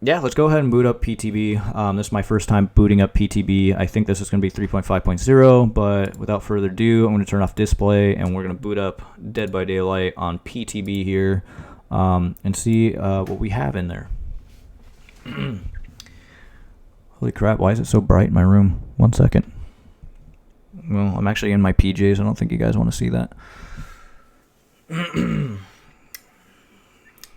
Yeah, let's go ahead and boot up PTB. This is my first time booting up PTB. I think this is going to be 3.5.0, but without further ado, I'm going to turn off display, and we're going to boot up Dead by Daylight on PTB here, and see what we have in there. Holy crap, why is it so bright in my room? 1 second. Well, I'm actually in my PJs. I don't think you guys want to see that.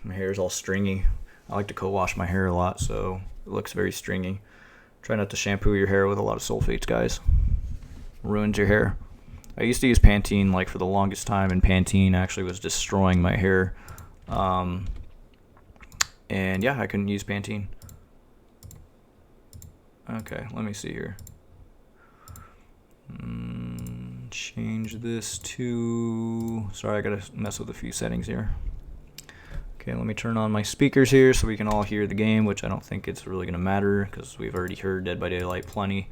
My hair is all stringy. I like to co-wash my hair a lot, so it looks very stringy. Try not to shampoo your hair with a lot of sulfates, guys. Ruins your hair. I used to use Pantene like for the longest time, and Pantene actually was destroying my hair. And yeah, I couldn't use Pantene. Okay, let me see here. Change this to... Sorry, I gotta mess with a few settings here. Okay, let me turn on my speakers here so we can all hear the game, which I don't think it's really going to matter because we've already heard Dead by Daylight plenty.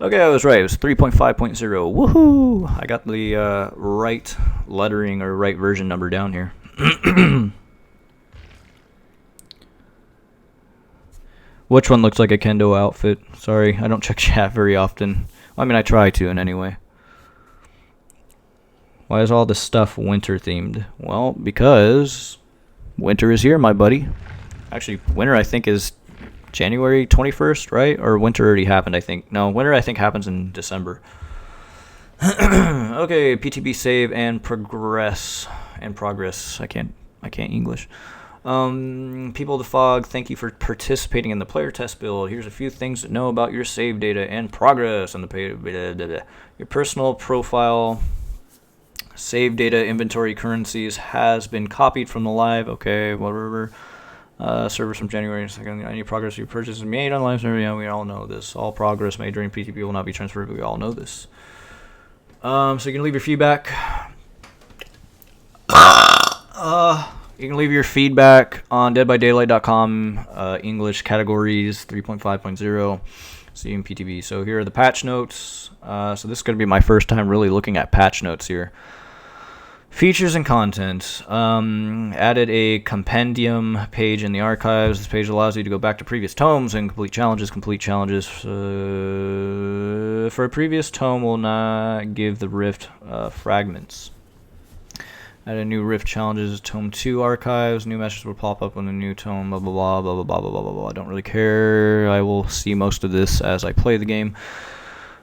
Okay, I was right. It was 3.5.0. Woohoo! I got the right lettering or right version number down here. Which one looks like a kendo outfit? Sorry, I don't check chat very often. I mean, I try to in any way. Why is all this stuff winter themed? Well, because winter is here, my buddy. Actually, winter I think is January 21st, right? Or winter already happened, I think. No, winter I think happens in December. Okay, PTB save and progress. I can't English. People of the Fog, thank you for participating in the player test build. Here's a few things to know about your save data and progress on the your personal profile. Save data inventory currencies has been copied from the live. Okay, whatever. Servers from January 2nd. Any progress you purchased is made on live server. Yeah, we all know this. All progress made during PTB will not be transferred. We all know this. So you can leave your feedback. You can leave your feedback on deadbydaylight.com. English categories 3.5.0. See in PTB. So here are the patch notes. So this is going to be my first time really looking at patch notes here. Features and content. Added a compendium page in the archives. This page allows you to go back to previous tomes and complete challenges. For a previous tome will not give the Rift fragments. Added new Rift challenges. Tome 2 archives. New messages will pop up when the new tome. Blah blah blah blah blah blah blah blah blah. I don't really care. I will see most of this as I play the game.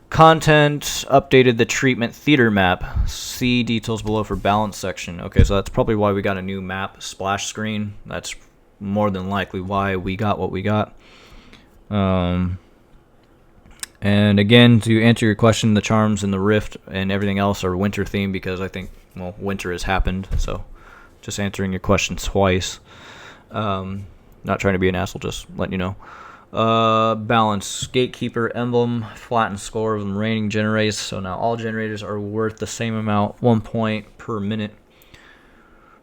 Content, updated the treatment theater map. See details below for balance section. Okay, so that's probably why we got a new map splash screen. That's more than likely why we got what we got. And again, to answer your question, the charms and the Rift and everything else are winter themed because I think, well, winter has happened. So just answering your question twice. Not trying to be an asshole, just letting you know. Balance, gatekeeper emblem, flattened score of the remaining generators. So now all generators are worth the same amount, 1 point per minute,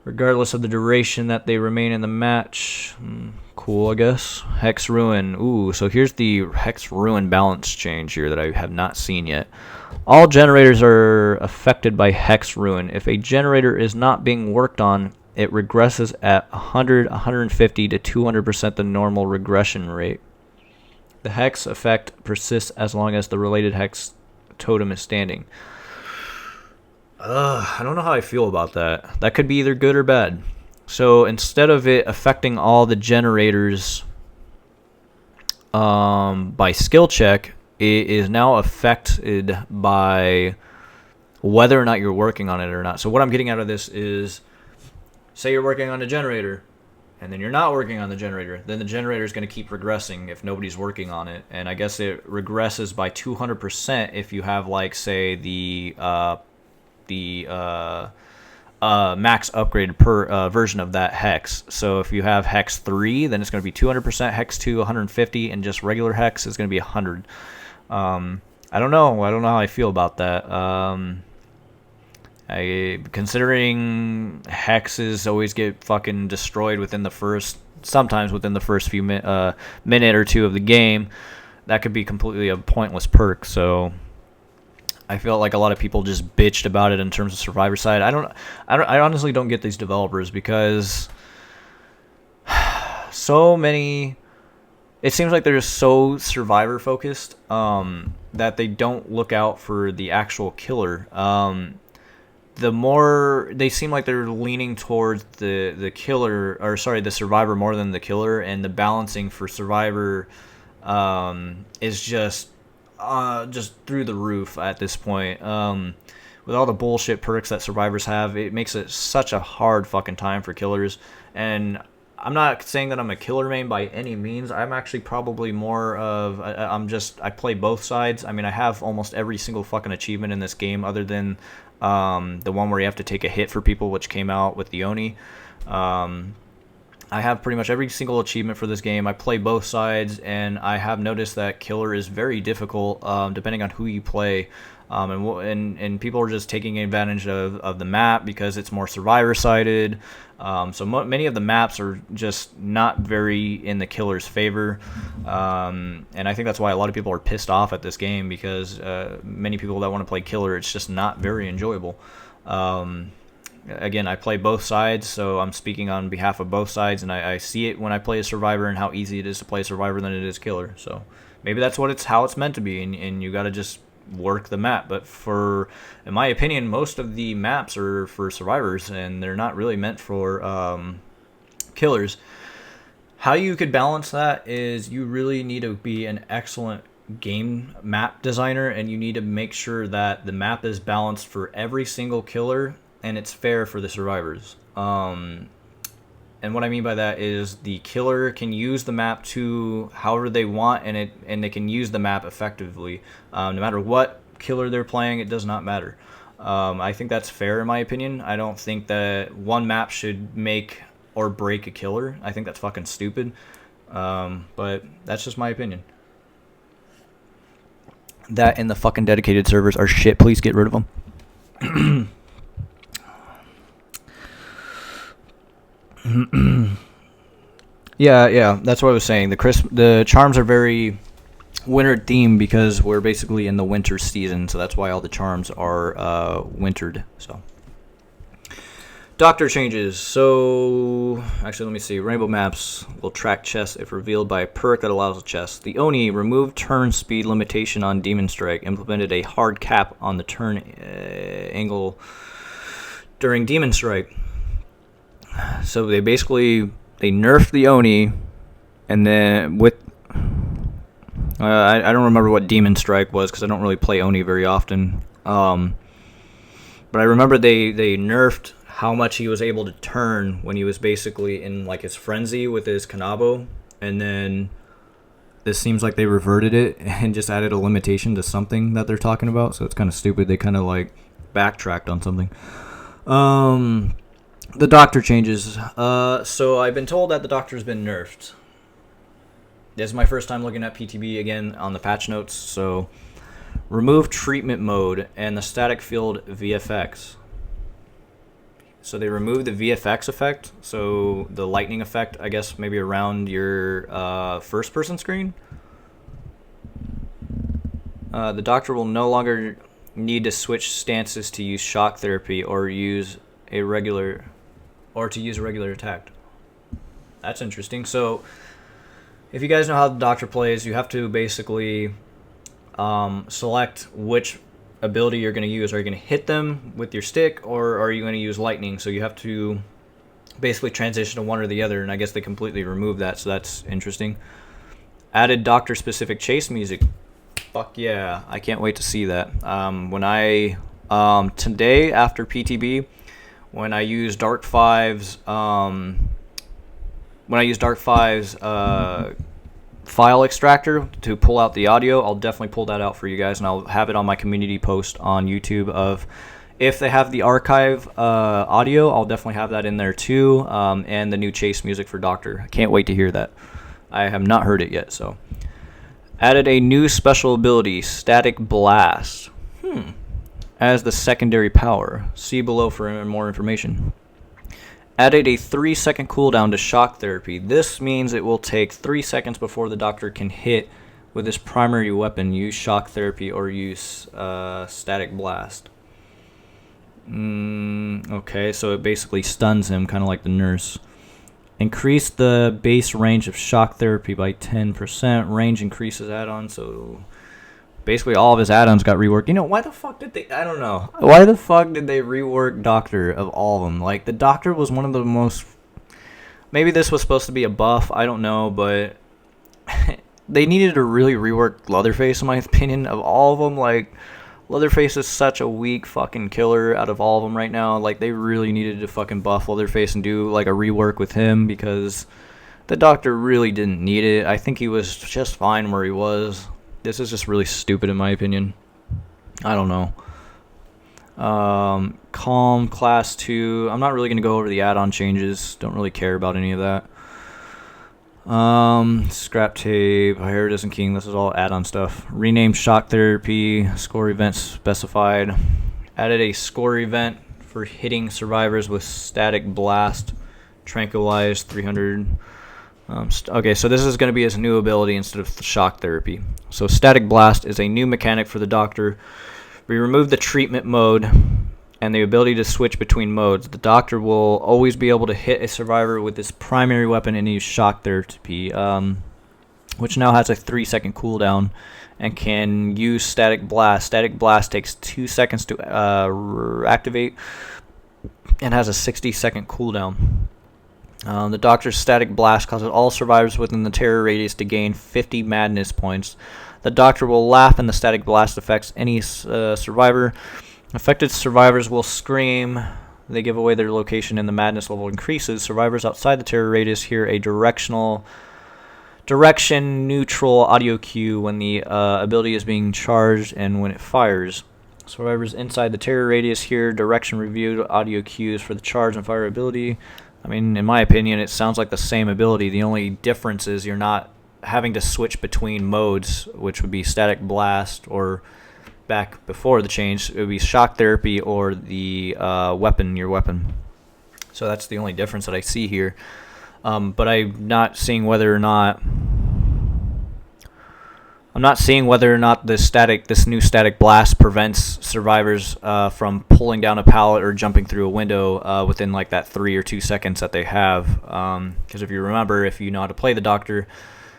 regardless of the duration that they remain in the match. Cool, I guess. Hex Ruin. Ooh, so here's the Hex Ruin balance change here that I have not seen yet. All generators are affected by Hex Ruin. If a generator is not being worked on, it regresses at 100, 150 to 200% the normal regression rate. The Hex effect persists as long as the related Hex totem is standing. I don't know how I feel about that. That could be either good or bad. So instead of it affecting all the generators by skill check, it is now affected by whether or not you're working on it or not. So what I'm getting out of this is, say you're working on a generator, and then you're not working on the generator, then the generator is going to keep regressing if nobody's working on it. And I guess it regresses by 200% if you have, like, say, the max upgraded per version of that Hex. So if you have Hex 3, then it's going to be 200%, Hex 2, 150, and just regular Hex is going to be 100. I don't know. I don't know how I feel about that. Considering hexes always get fucking destroyed within the first, sometimes within the first few minute or two of the game, that could be completely a pointless perk. So I feel like a lot of people just bitched about it in terms of Survivor side. I honestly don't get these developers because so many. It seems like they're just so Survivor focused that they don't look out for the actual killer. The more they seem like they're leaning towards the killer, or sorry, the Survivor more than the killer, and the balancing for Survivor is just through the roof at this point. With all the bullshit perks that Survivors have, it makes it such a hard fucking time for killers. And I'm not saying that I'm a killer main by any means. I'm actually probably more of I play both sides. I mean, I have almost every single fucking achievement in this game other than the one where you have to take a hit for people, which came out with the Oni. I have pretty much every single achievement for this game. I play both sides, and I have noticed that killer is very difficult depending on who you play. And people are just taking advantage of the map because it's more Survivor-sided. So many of the maps are just not very in the killer's favor. And I think that's why a lot of people are pissed off at this game because many people that want to play killer, it's just not very enjoyable. Again, I play both sides, so I'm speaking on behalf of both sides, and I see it when I play a Survivor and how easy it is to play a Survivor than it is killer. So maybe that's how it's meant to be, and you got to just work the map. But in my opinion, most of the maps are for survivors, and they're not really meant for killers. How you could balance that is you really need to be an excellent game map designer, and you need to make sure that the map is balanced for every single killer and it's fair for the survivors. And what I mean by that is the killer can use the map to however they want, and they can use the map effectively. No matter what killer they're playing, it does not matter. I think that's fair in my opinion. I don't think that one map should make or break a killer. I think that's fucking stupid. But that's just my opinion. That and the fucking dedicated servers are shit. Please get rid of them. Yeah, that's what I was saying. The charms are very winter themed because we're basically in the winter season, so that's why all the charms are wintered. So doctor changes. So actually, let me see. Rainbow maps will track chests if revealed by a perk that allows a chest. The Oni removed turn speed limitation on Demon Strike, implemented a hard cap on the turn angle during Demon Strike. So they nerfed the Oni, and then with I don't remember what Demon Strike was because I don't really play Oni very often. But I remember they nerfed how much he was able to turn when he was basically in like his frenzy with his Kanabo, and then this seems like they reverted it and just added a limitation to something that they're talking about. So it's kind of stupid. They kind of like backtracked on something. The doctor changes. So I've been told that the doctor's been nerfed. This is my first time looking at PTB again on the patch notes. So remove treatment mode and the static field VFX. So they removed the VFX effect. So the lightning effect, I guess, maybe around your first person screen. The doctor will no longer need to switch stances to use shock therapy or use a regular attack. That's interesting. So if you guys know how the doctor plays, you have to basically select which ability you're going to use. Are you going to hit them with your stick, or are you going to use lightning? So you have to basically transition to one or the other, and I guess they completely removed that, so that's interesting. Added doctor specific chase music. Fuck yeah, I can't wait to see that. When I today after PTB, when I use Dark 5's file extractor to pull out the audio, I'll definitely pull that out for you guys, and I'll have it on my community post on YouTube of if they have the archive audio, I'll definitely have that in there too, and the new chase music for Doctor. I can't wait to hear that. I have not heard it yet. So added a new special ability, Static Blast. As the secondary power. See below for more information. Added a 3-second cooldown to shock therapy. This means it will take 3 seconds before the doctor can hit with his primary weapon, use shock therapy, or use static blast. Okay, so it basically stuns him, kind of like the nurse. Increase the base range of shock therapy by 10%. Range increases add-on, so basically all of his add-ons got reworked. You know, why the fuck did they... I don't know. Why the fuck did they rework Doctor of all of them? Like, the Doctor was one of the most... Maybe this was supposed to be a buff. I don't know, but... they needed to really rework Leatherface, in my opinion. Of all of them, like... Leatherface is such a weak fucking killer out of all of them right now. Like, they really needed to fucking buff Leatherface and do, like, a rework with him, because... the Doctor really didn't need it. I think he was just fine where he was. This is just really stupid in my opinion. I don't know. Calm, Class 2. I'm not really going to go over the add-on changes. Don't really care about any of that. Scrap Tape, Heridas and King. This is all add-on stuff. Rename Shock Therapy. Score event specified. Added a score event for hitting survivors with Static Blast. Tranquilize 300... okay, so this is going to be his new ability instead of shock therapy. So Static Blast is a new mechanic for the Doctor. We remove the treatment mode and the ability to switch between modes. The Doctor will always be able to hit a survivor with his primary weapon and use shock therapy. which now has a 3-second cooldown and can use Static Blast. Static Blast takes 2 seconds to activate and has a 60-second cooldown. The Doctor's Static Blast causes all survivors within the terror radius to gain 50 madness points. The Doctor will laugh and the Static Blast affects any survivor. Affected survivors will scream. They give away their location and the madness level increases. Survivors outside the terror radius hear a direction neutral audio cue when the ability is being charged and when it fires. Survivors inside the terror radius hear direction reviewed audio cues for the charge and fire ability. I mean, in my opinion, it sounds like the same ability. The only difference is you're not having to switch between modes, which would be Static Blast, or back before the change, it would be Shock Therapy or the your weapon. So that's the only difference that I see here. But I'm not seeing whether or not this new Static Blast prevents survivors from pulling down a pallet or jumping through a window within like that 3 or 2 seconds that they have. Because if you remember, if you know how to play the Doctor,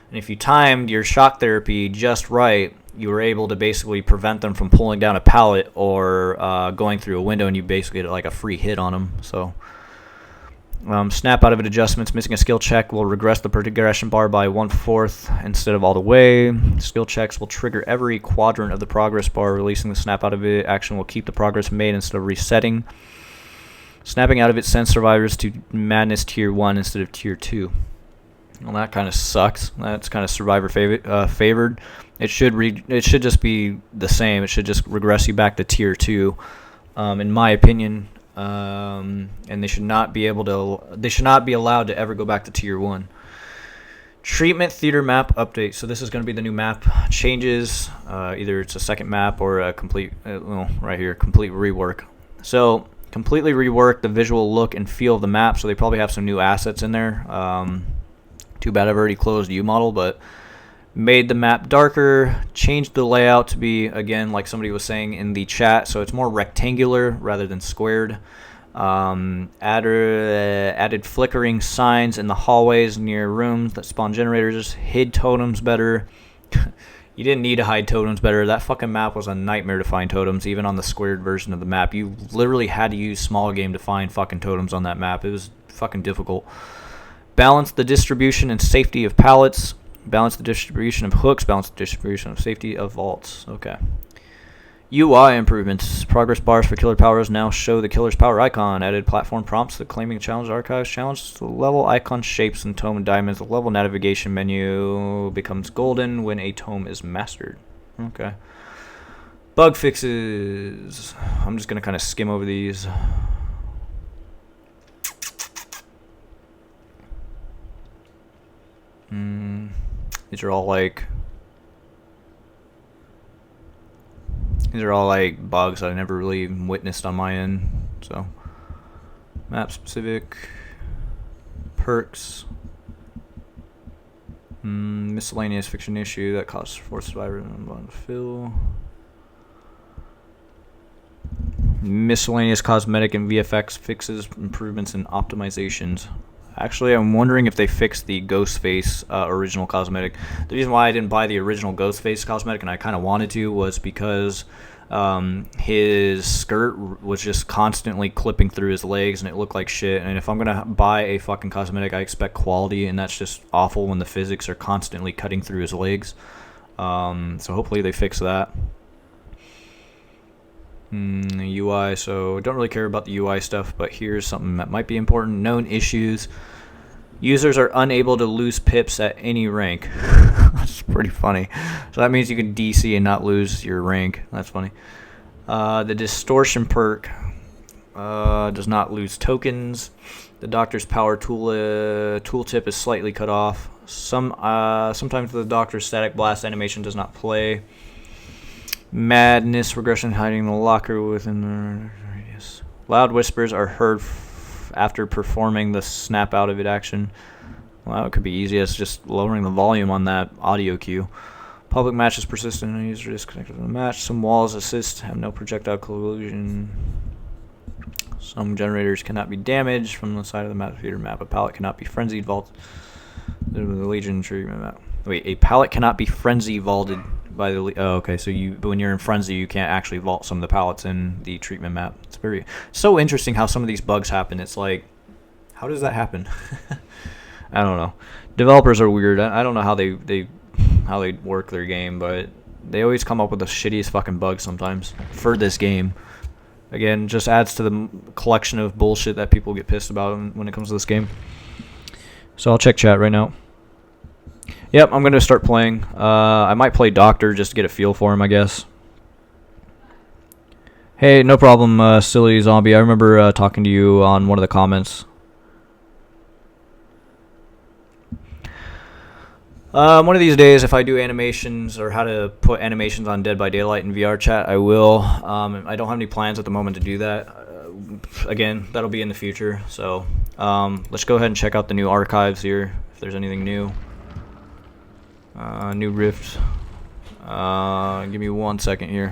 and if you timed your Shock Therapy just right, you were able to basically prevent them from pulling down a pallet or going through a window, and you basically get like a free hit on them. So. Snap out of it adjustments. Missing a skill check will regress the progression bar by 1/4 instead of all the way. Skill checks will trigger every quadrant of the progress bar. Releasing the snap out of it action will keep the progress made instead of resetting. Snapping out of it sends survivors to Madness Tier 1 instead of Tier 2. Well, that kind of sucks. That's kind of survivor favored. It should just be the same. It should just regress you back to Tier 2, in my opinion. And they should not be allowed to ever go back to Tier 1. Treatment Theater map update. So this is going to be the new map changes. Either it's a second map or a complete, right here, complete rework. So completely rework the visual look and feel of the map. So they probably have some new assets in there. Too bad I've already closed uModel, but made the map darker, changed the layout to be, again, like somebody was saying in the chat, so it's more rectangular rather than squared. Added flickering signs in the hallways near rooms that spawn generators, hid totems better. You didn't need to hide totems better. That fucking map was a nightmare to find totems, even on the squared version of the map. You literally had to use small game to find fucking totems on that map. It was fucking difficult. Balance the distribution and safety of pallets. Balance the distribution of hooks. Balance the distribution of safety of vaults. Okay. UI improvements. Progress bars for killer powers now show the killer's power icon. Added platform prompts that claiming challenge archives. Challenge the level icon shapes and tome and diamonds. The level navigation menu becomes golden when a tome is mastered. Okay. Bug fixes. I'm just going to kind of skim over these. These are all like bugs that I never really witnessed on my end. So map specific perks, miscellaneous fiction issue that costs 4 survivors to fill. Miscellaneous cosmetic and VFX fixes, improvements, and optimizations. Actually, I'm wondering if they fixed the Ghostface original cosmetic. The reason why I didn't buy the original Ghostface cosmetic, and I kind of wanted to, was because his skirt was just constantly clipping through his legs, and it looked like shit. And if I'm going to buy a fucking cosmetic, I expect quality, and that's just awful when the physics are constantly cutting through his legs. So hopefully they fix that. UI, so don't really care about the UI stuff, but here's something that might be important. Known issues. Users are unable to lose pips at any rank. That's pretty funny. So that means you can DC and not lose your rank. That's funny. The distortion perk does not lose tokens. The Doctor's power tooltip is slightly cut off. Sometimes the Doctor's static blast animation does not play. Madness regression hiding in the locker within the radius. Loud whispers are heard after performing the snap out of it action. Well, it could be easy as just lowering the volume on that audio cue. Public matches persistent and user disconnected from the match. Some walls assist have no projectile collision. Some generators cannot be damaged from the side of the map. Theater map. A pallet cannot be frenzied. Vault. The Legion treatment map. Wait, a pallet cannot be frenzy vaulted by the. Oh, okay. So when you're in frenzy, you can't actually vault some of the pallets in the treatment map. It's so interesting how some of these bugs happen. It's like, how does that happen? I don't know. Developers are weird. I don't know how they work their game, but they always come up with the shittiest fucking bugs sometimes for this game. Again, just adds to the collection of bullshit that people get pissed about when it comes to this game. So I'll check chat right now. Yep, I'm going to start playing. I might play Doctor just to get a feel for him, I guess. Hey, no problem, silly zombie. I remember talking to you on one of the comments. One of these days, if I do animations or how to put animations on Dead by Daylight in VR chat, I will. I don't have any plans at the moment to do that. Again, that'll be in the future. So let's go ahead and check out the new archives here, if there's anything new. New Rift. Give me 1 second here.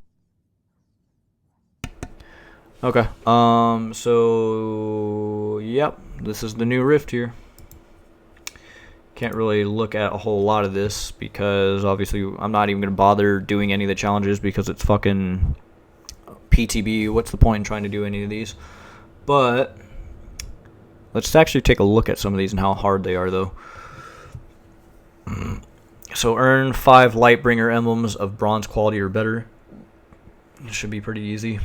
Okay. So yep, this is the new Rift here. Can't really look at a whole lot of this because obviously I'm not even gonna bother doing any of the challenges because it's fucking PTB. What's the point in trying to do any of these? But let's actually take a look at some of these and how hard they are, though. So earn 5 Lightbringer emblems of bronze quality or better. It should be pretty easy.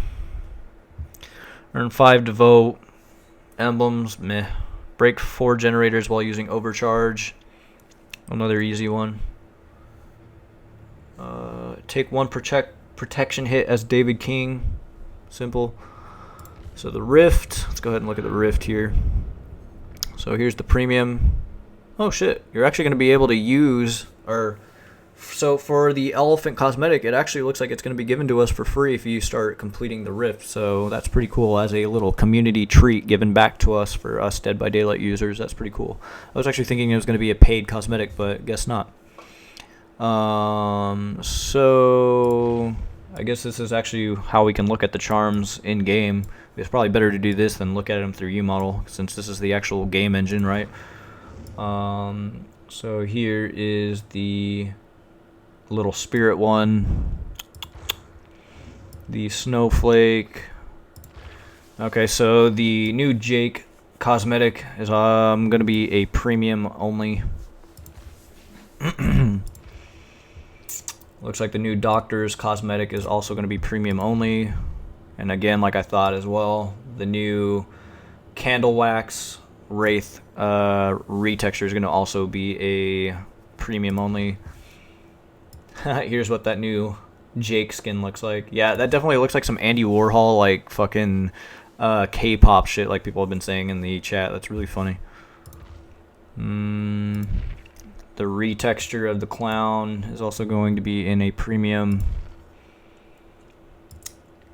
Earn 5 Devote emblems. Meh. Break 4 generators while using overcharge. Another easy one. Take 1 protection hit as David King. Simple. So the Rift. Let's go ahead and look at the Rift here. So here's the premium. Oh shit. You're actually going to be able to use... So for the elephant cosmetic, it actually looks like it's going to be given to us for free if you start completing the Rift. So that's pretty cool as a little community treat given back to us for us Dead by Daylight users. That's pretty cool. I was actually thinking it was going to be a paid cosmetic, but guess not. So I guess this is actually how we can look at the charms in game. It's probably better to do this than look at them through uModel, since this is the actual game engine, right? So here is the little spirit one, the snowflake. Okay, so the new Jake cosmetic is going to be a premium only. Looks like the new Doctor's cosmetic is also going to be premium only. And again, like I thought as well, the new Candle Wax Wraith retexture is going to also be a premium only. Here's what that new Jake skin looks like. Yeah, that definitely looks like some Andy Warhol, like fucking K-pop shit, like people have been saying in the chat. That's really funny. The retexture of the clown is also going to be in a premium.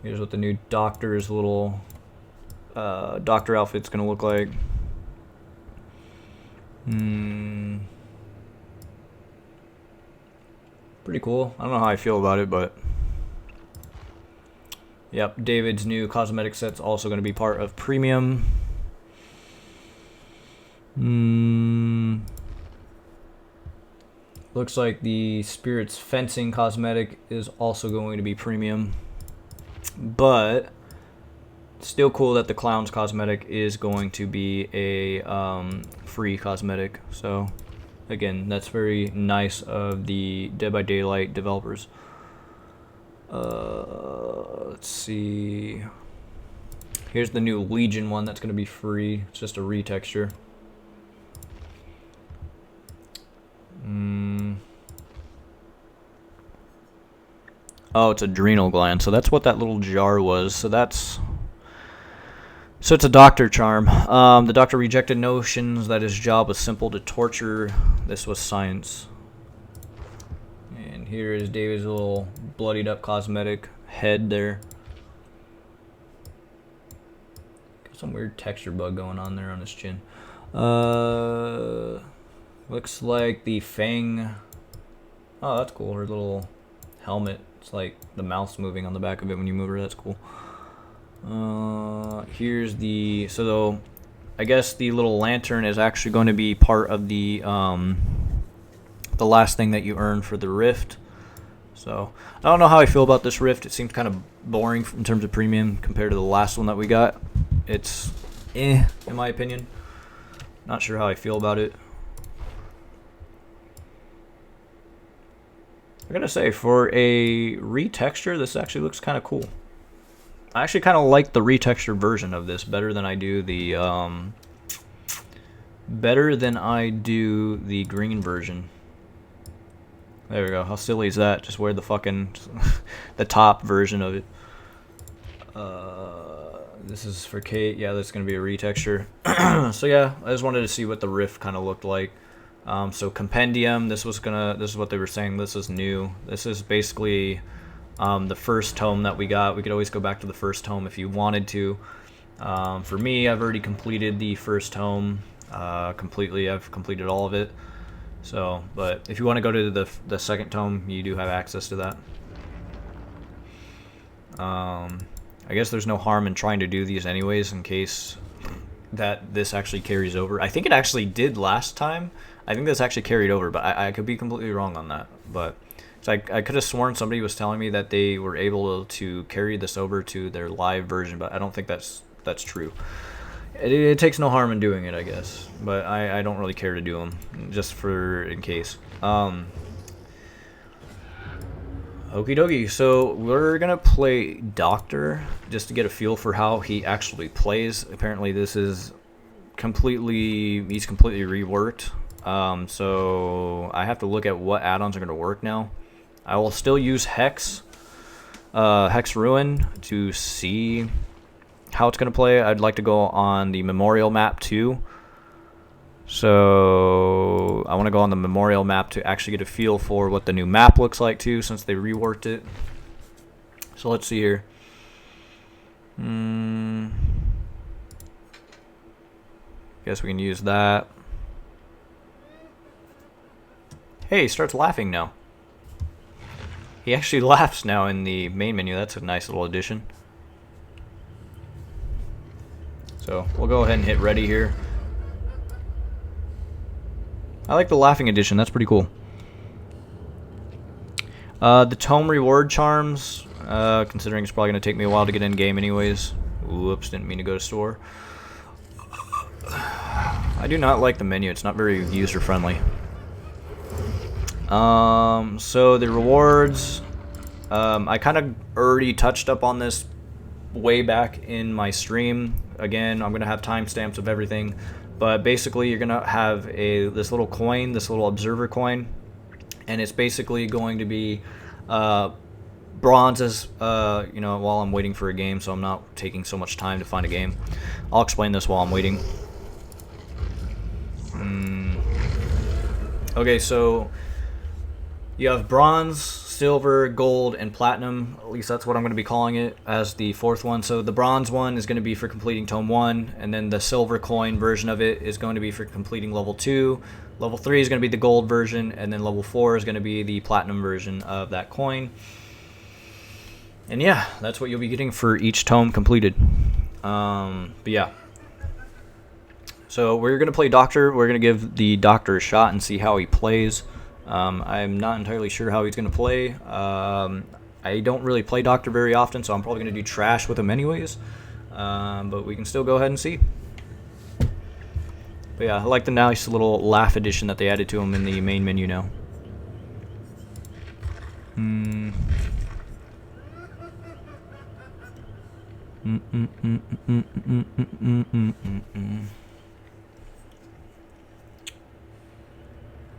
Here's what the new Doctor's little Doctor outfit's gonna look like. Pretty cool. I don't know how I feel about it, but yep, David's new cosmetic set's also going to be part of premium. Looks like the Spirit's fencing cosmetic is also going to be premium, but still cool that the clown's cosmetic is going to be a free cosmetic. So again, that's very nice of the Dead by Daylight developers. Let's see. Here's the new Legion one that's going to be free. It's just a retexture. Oh, it's adrenal gland. So that's what that little jar was. So it's a doctor charm. The doctor rejected notions that his job was simple to torture. This was science. And here is David's little bloodied up cosmetic head there. Got some weird texture bug going on there on his chin. Looks like the Fang. Oh, that's cool. Her little helmet. It's like the mouth's moving on the back of it when you move her. That's cool. Here's the, so I guess the little lantern is actually going to be part of the the last thing that you earn for the Rift. So I don't know how I feel about this Rift. It seems kind of boring in terms of premium compared to the last one that we got. It's in my opinion. Not sure how I feel about it. I gotta say, for a retexture, this actually looks kind of cool. I actually kind of like the retexture version of this better than I do the green version. There we go. How silly is that? Just wear the fucking the top version of it. This is for Kate. Yeah, that's gonna be a retexture. So yeah, I just wanted to see what the Rift kind of looked like. So compendium. This is what they were saying. This is new. This is basically the first tome that we got. We could always go back to the first tome if you wanted to. For me, I've already completed the first tome completely. I've completed all of it. So, but if you want to go to the second tome, you do have access to that. I guess there's no harm in trying to do these anyways in case that this actually carries over. I think it actually did last time. I think this actually carried over, but I could be completely wrong on that. But so I could have sworn somebody was telling me that they were able to carry this over to their live version, but I don't think that's true. It takes no harm in doing it, I guess, but I don't really care to do them, just for in case. Okie dokie, so we're gonna play Doctor, just to get a feel for how he actually plays. Apparently this is he's completely reworked. So I have to look at what add-ons are gonna work now. I will still use Hex Ruin to see how it's going to play. I'd like to go on the Memorial map too. So I want to go on the Memorial map to actually get a feel for what the new map looks like too, since they reworked it. So let's see here. Guess we can use that. Hey, he starts laughing now. He actually laughs now in the main menu. That's a nice little addition. So we'll go ahead and hit ready here. I like the laughing edition. That's pretty cool. The tome reward charms, considering it's probably going to take me a while to get in game anyways. Whoops, didn't mean to go to store. I do not like the menu. It's not very user friendly. So the rewards, I kind of already touched up on this way back in my stream. Again, I'm gonna have timestamps of everything, but basically you're gonna have this little coin, this little observer coin, and it's basically going to be bronzes. While I'm waiting for a game, so I'm not taking so much time to find a game. I'll explain this while I'm waiting. Okay, so you have bronze, silver, gold, and platinum. At least that's what I'm going to be calling it as the fourth one. So the bronze one is going to be for completing Tome 1, and then the silver coin version of it is going to be for completing Level 2. Level 3 is going to be the gold version, and then Level 4 is going to be the platinum version of that coin. And yeah, that's what you'll be getting for each tome completed. But yeah. So we're going to play Doctor. We're going to give the Doctor a shot and see how he plays. I'm not entirely sure how he's going to play. I don't really play Doctor very often, so I'm probably going to do trash with him anyways. But we can still go ahead and see. But yeah, I like the nice little laugh addition that they added to him in the main menu now.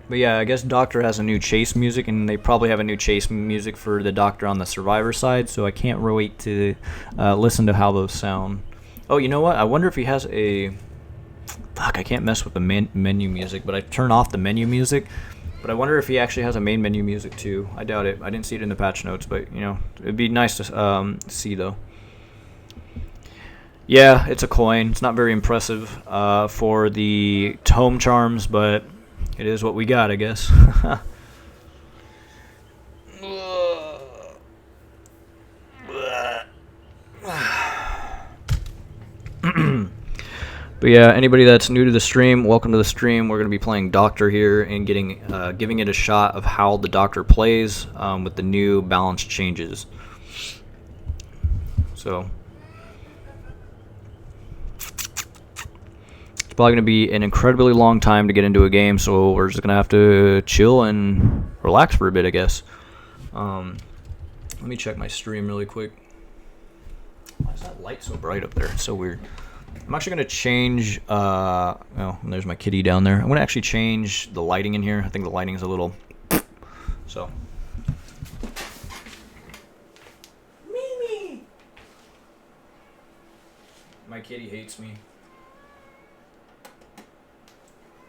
But yeah, I guess Doctor has a new chase music, and they probably have a new chase music for the Doctor on the Survivor side, so I can't wait to listen to how those sound. Oh, you know what? I wonder if he has a... Fuck, I can't mess with the menu music, but I turn off the menu music. But I wonder if he actually has a main menu music too. I doubt it. I didn't see it in the patch notes, but, you know, it'd be nice to see, though. Yeah, it's a coin. It's not very impressive for the tome charms, but it is what we got, I guess. But yeah, anybody that's new to the stream, welcome to the stream. We're going to be playing Doctor here and giving it a shot of how the Doctor plays with the new balance changes. So it's probably going to be an incredibly long time to get into a game, so we're just going to have to chill and relax for a bit, I guess. Let me check my stream really quick. Why is that light so bright up there? It's so weird. I'm actually going to change, oh, there's my kitty down there. I'm going to actually change the lighting in here. I think the lighting is a little, so. Mimi! My kitty hates me.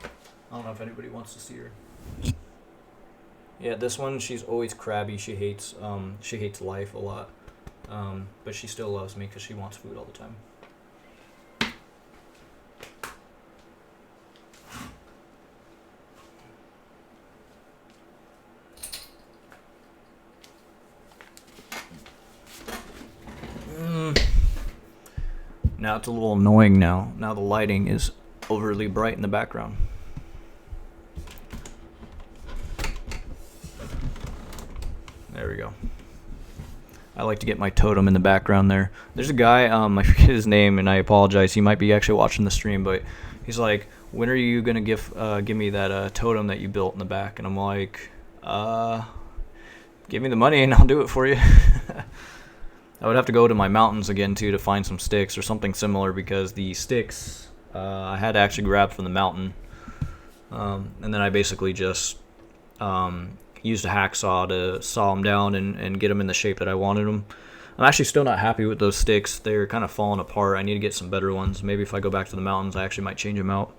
I don't know if anybody wants to see her. Yeah, this one, she's always crabby. She hates life a lot. But she still loves me because she wants food all the time. Now it's a little annoying now. Now the lighting is overly bright in the background. There we go. I like to get my totem in the background there. There's a guy, I forget his name, and I apologize. He might be actually watching the stream, but he's like, when are you going to give me that totem that you built in the back? And I'm like, give me the money and I'll do it for you. I would have to go to my mountains again, too, to find some sticks or something similar, because the sticks I had to actually grab from the mountain. And then I basically just used a hacksaw to saw them down and get them in the shape that I wanted them. I'm actually still not happy with those sticks. They're kind of falling apart. I need to get some better ones. Maybe if I go back to the mountains, I actually might change them out.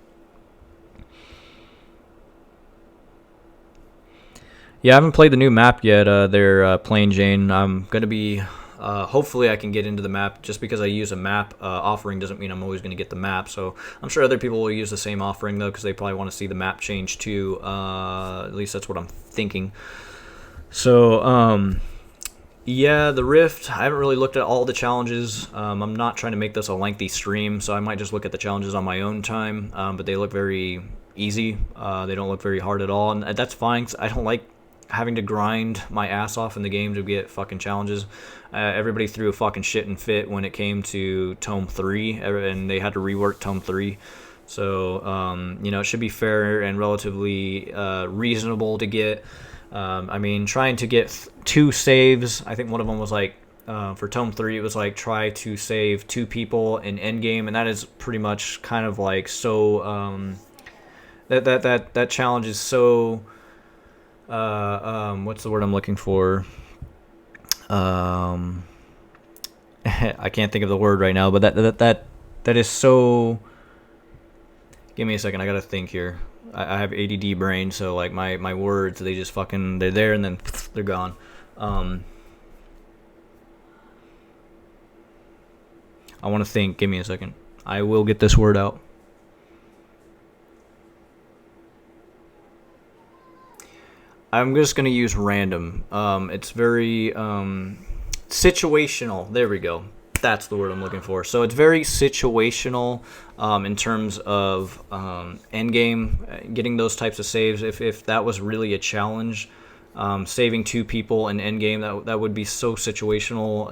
Yeah, I haven't played the new map yet. They're Plain Jane. I'm going to be... hopefully I can get into the map. Just because I use a map offering doesn't mean I'm always going to get the map. So I'm sure other people will use the same offering, though, because they probably want to see the map change, too. At least that's what I'm thinking. So, yeah, the Rift, I haven't really looked at all the challenges. I'm not trying to make this a lengthy stream, so I might just look at the challenges on my own time. But they look very easy. They don't look very hard at all. And that's fine, 'cause I don't like having to grind my ass off in the game to get fucking challenges. Everybody threw a fucking shit and fit when it came to Tome 3, and they had to rework Tome 3. So, it should be fair and relatively reasonable to get. I mean, trying to get 2 saves, I think one of them was like, for Tome 3, it was like, try to save 2 people in endgame, and that is pretty much kind of like so, that challenge is so... what's the word I'm looking for? I can't think of the word right now, but that is so... Give me a second, I gotta think here. I have ADD brain, so like my words, they just fucking, they're there and then they're gone. I want to think. Give me a second. I will get this word out. I'm just going to use random. It's very situational. There we go. That's the word I'm looking for. So it's very situational in terms of endgame, getting those types of saves. If that was really a challenge, saving 2 people in endgame, that would be so situational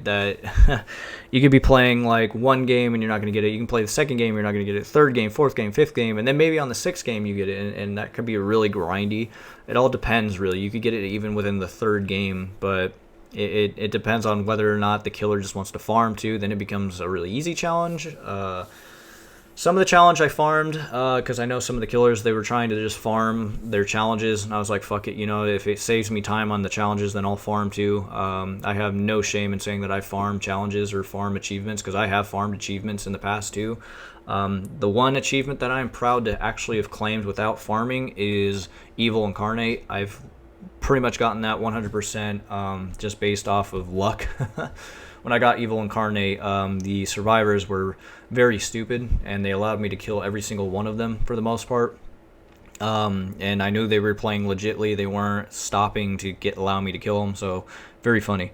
that you could be playing like one game and you're not going to get it. You can play the second game, you're not going to get it. Third game, fourth game, fifth game, and then maybe on the 6th game you get it, and that could be really grindy. It all depends, really. You could get it even within the 3rd game, but it depends on whether or not the killer just wants to farm too. Then it becomes a really easy challenge. Some of the challenge I farmed because I know some of the killers, they were trying to just farm their challenges, and I was like, fuck it, if it saves me time on the challenges, then I'll farm too. I have no shame in saying that I farm challenges or farm achievements, because I have farmed achievements in the past too. The one achievement that I'm proud to actually have claimed without farming is Evil Incarnate. I've pretty much gotten that 100% just based off of luck. When I got Evil Incarnate, the survivors were very stupid, and they allowed me to kill every single one of them for the most part. And I knew they were playing legitly. They weren't stopping to allow me to kill them, so very funny.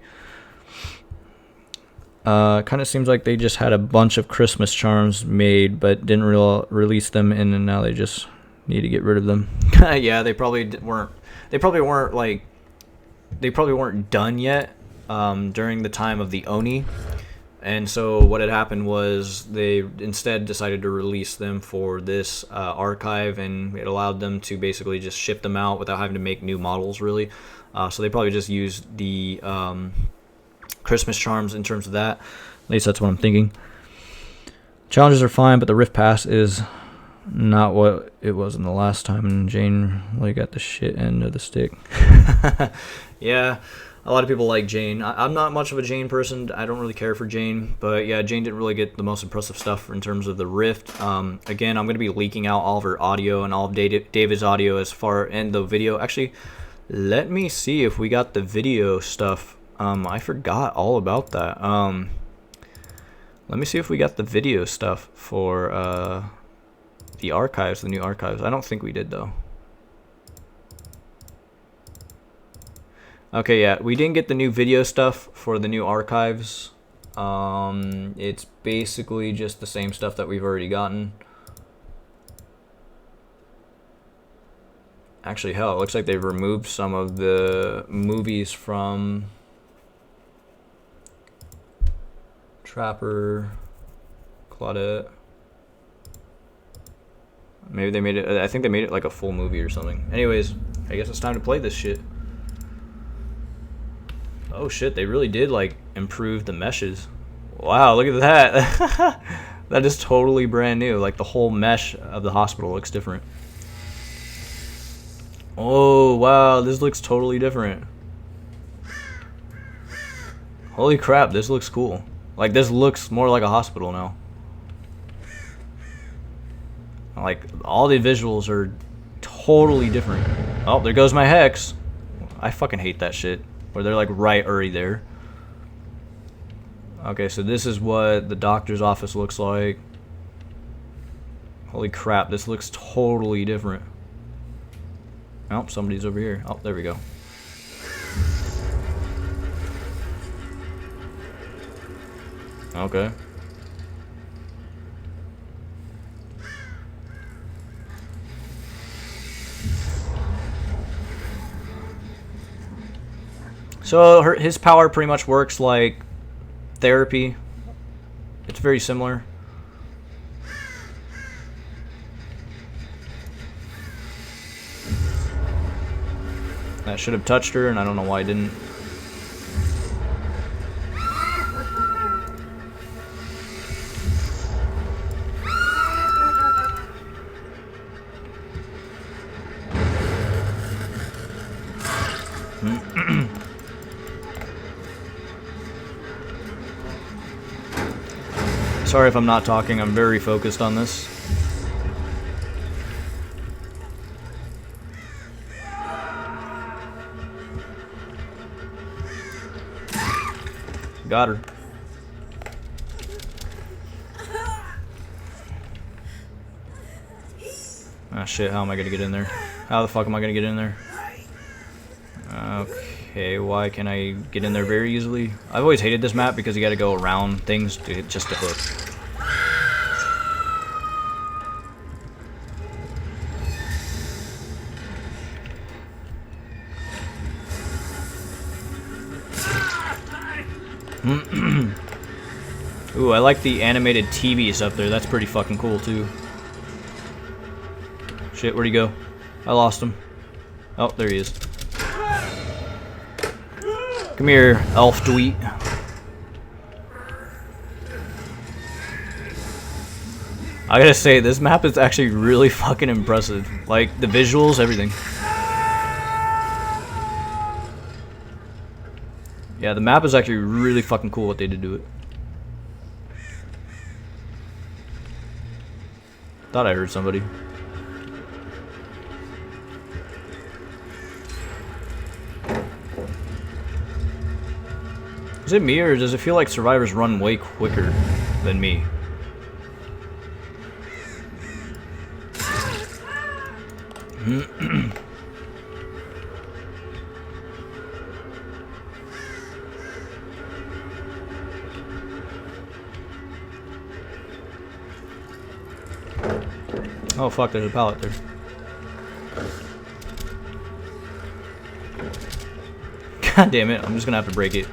Kind of seems like they just had a bunch of Christmas charms made, but didn't release them, and now they just need to get rid of them. Yeah, they probably weren't. They probably weren't like. They probably weren't done yet during the time of the Oni, and so what had happened was they instead decided to release them for this archive, and it allowed them to basically just ship them out without having to make new models, really. So they probably just used the Christmas charms in terms of that. At least that's what I'm thinking. Challenges are fine, but the Rift Pass is not what it was in the last time, and Jane really got the shit end of the stick. Yeah, a lot of people like Jane. I'm not much of a Jane person. I don't really care for Jane, but yeah, Jane didn't really get the most impressive stuff in terms of the Rift. Again, I'm going to be leaking out all of her audio and all of David's audio as far in the video. Actually, let me see if we got the video stuff. I forgot all about that. Let me see if we got the video stuff for the archives, the new archives. I don't think we did, though. Okay, yeah, we didn't get the new video stuff for the new archives. It's basically just the same stuff that we've already gotten. Actually, hell, it looks like they've removed some of the movies from Trapper, Claudette. Maybe they made it, I think they made it like a full movie or something. Anyways, I guess it's time to play this shit. Oh shit, they really did like improve the meshes. Wow, look at that. That is totally brand new. Like the whole mesh of the hospital looks different. Oh wow, this looks totally different. Holy crap, this looks cool. Like this looks more like a hospital now. Like all the visuals are totally different. Oh, there goes my hex. I fucking hate that shit. Where they're like right already there. Okay, so this is what the doctor's office looks like. Holy crap, this looks totally different. Oh, somebody's over here. Oh, there we go. Okay. So his power pretty much works like therapy. It's very similar. That should have touched her, and I don't know why I didn't. Sorry if I'm not talking, I'm very focused on this. Got her. Ah shit, how am I gonna get in there? How the fuck am I gonna get in there? Okay, why can I get in there very easily? I've always hated this map because you gotta go around things just to hook. Ooh, I like the animated TVs up there. That's pretty fucking cool too. Shit, where'd he go? I lost him. Oh, there he is. Come here, elf dweet. I gotta say, this map is actually really fucking impressive. Like, the visuals, everything. Yeah, the map is actually really fucking cool what they did to it. Thought I heard somebody. Is it me, or does it feel like survivors run way quicker than me? Oh fuck, there's a pallet there. God damn it, I'm just gonna have to break it.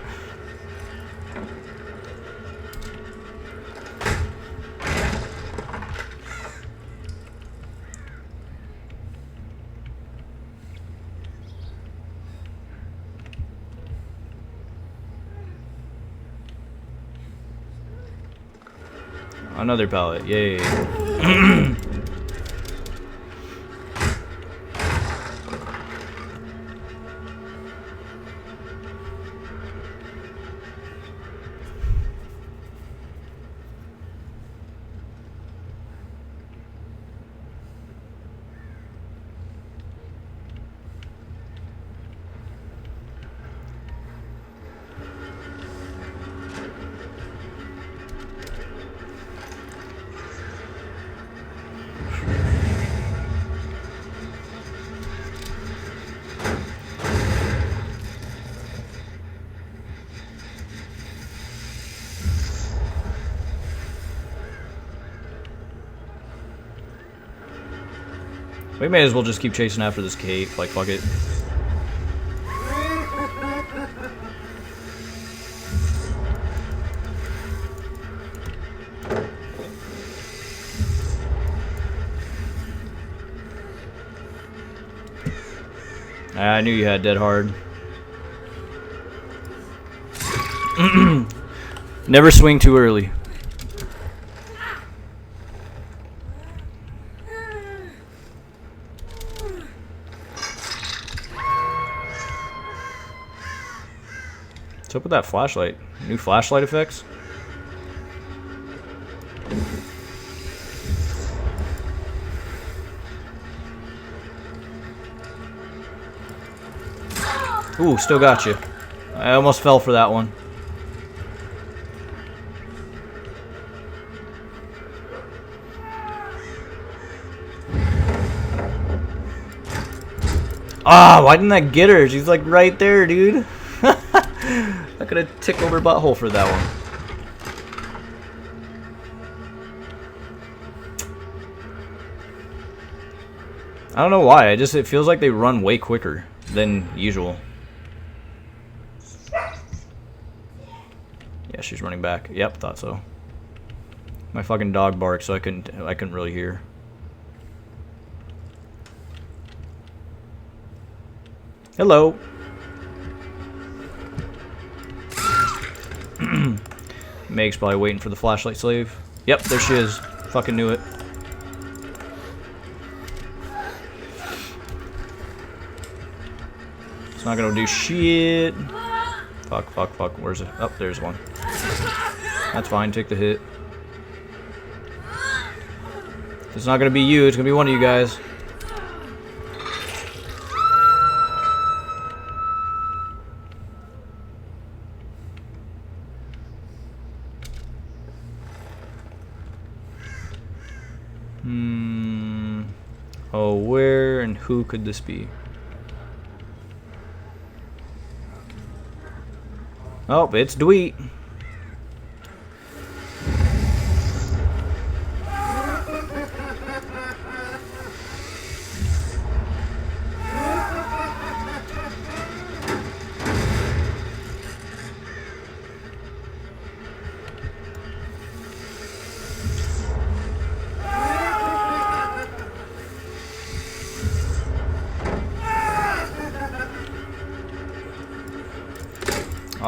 Another pallet, yay. We may as well just keep chasing after this cape, like fuck it. I knew you had dead hard. Never swing too early. What's up with that flashlight? New flashlight effects? Ooh, still got you. I almost fell for that one. Ah, why didn't that get her? She's like right there, dude. I could have tickled her butthole for that one. I don't know why. It feels like they run way quicker than usual. Yeah, she's running back. Yep, thought so. My fucking dog barked, so I couldn't really hear. Hello. Meg's probably waiting for the flashlight slave. Yep, there she is. Fucking knew it. It's not gonna do shit. Fuck, fuck, fuck. Where's it? Oh, there's one. That's fine. Take the hit. If it's not gonna be you, it's gonna be one of you guys. Oh, where and who could this be? Oh, it's Dweet.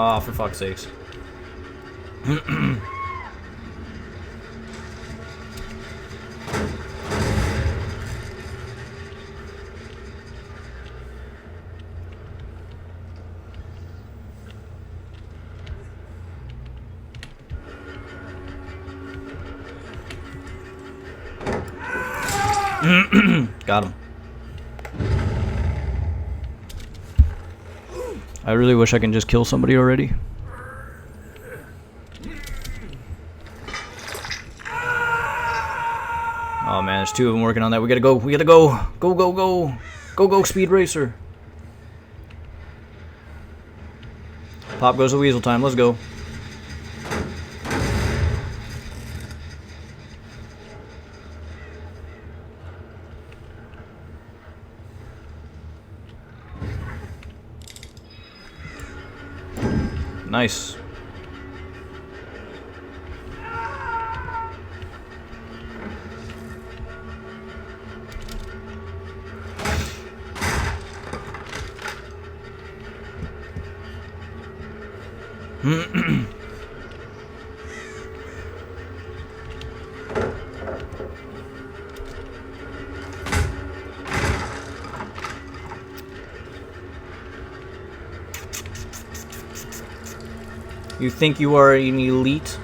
Oh, for fuck's sakes. Got him. I really wish I can just kill somebody already. Oh man, there's two of them working on that. We gotta go. We gotta go. Go, go, go. Go, go, Speed Racer. Pop goes the weasel time. Let's go. Nice. You think you are an elite?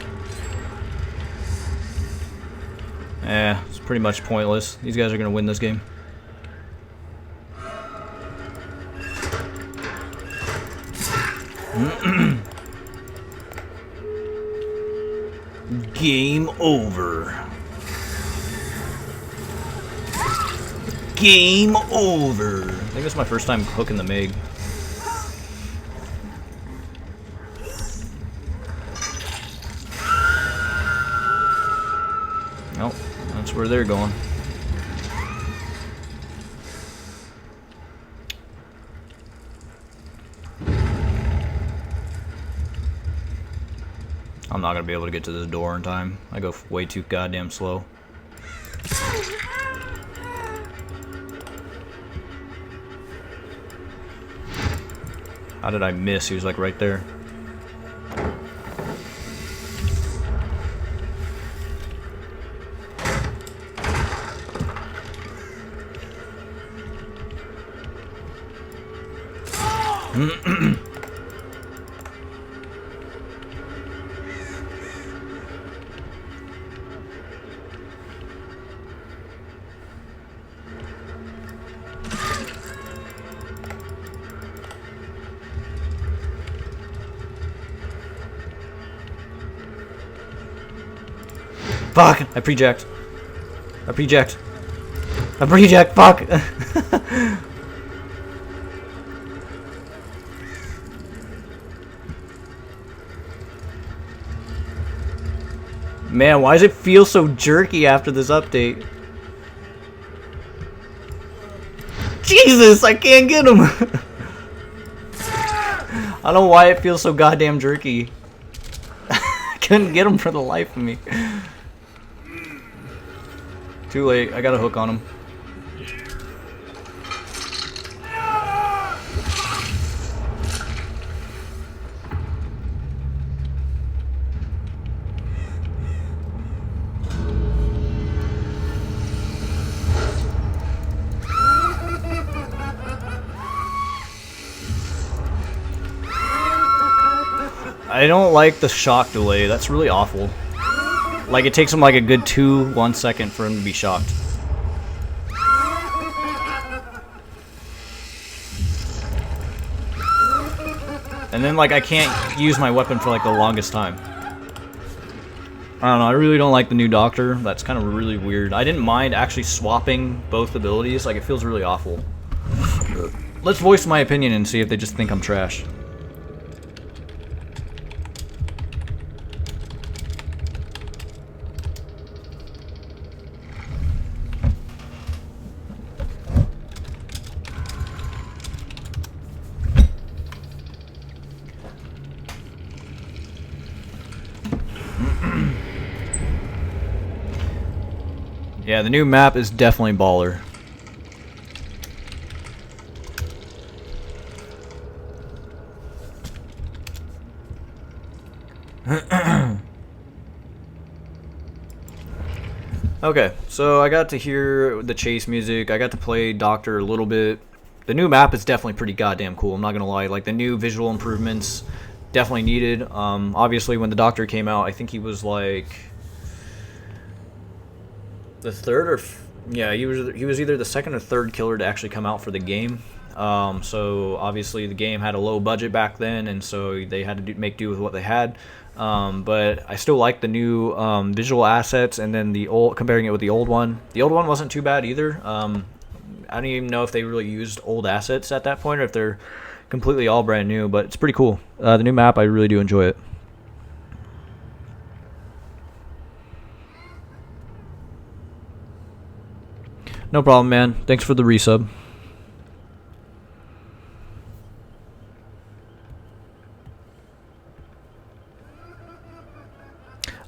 It's pretty much pointless. These guys are gonna win this game. Game over. Game over. I think this is my first time hooking the MiG. Nope, that's where they're going. I'm not gonna be able to get to this door in time. I go way too goddamn slow. How did I miss? He was like right there. Fuck! I pre-jacked. I pre-jacked. I pre-jacked, fuck! Man, why does it feel so jerky after this update? Jesus, I can't get him! I don't know why it feels so goddamn jerky. I couldn't get him for the life of me. Too late, I got a hook on him. I don't like the shock delay, that's really awful. Like, it takes him like a good 1 second for him to be shocked. And then, like, I can't use my weapon for like the longest time. I don't know, I really don't like the new Doctor. That's kind of really weird. I didn't mind actually swapping both abilities, like, it feels really awful. Let's voice my opinion and see if they just think I'm trash. Yeah, the new map is definitely baller. Okay, so I got to hear the chase music. I got to play Doctor a little bit. The new map is definitely pretty goddamn cool. I'm not gonna lie. Like, the new visual improvements definitely needed. Obviously, when the Doctor came out, I think he was like the third or yeah, he was either the second or third killer to actually come out for the game. So obviously the game had a low budget back then, and so they had to make do with what they had. But I still like the new visual assets, and then the old, comparing it with the old one. The old one wasn't too bad either. I don't even know if they really used old assets at that point, or if they're completely all brand new. But it's pretty cool. The new map, I really do enjoy it. No problem, man. Thanks for the resub.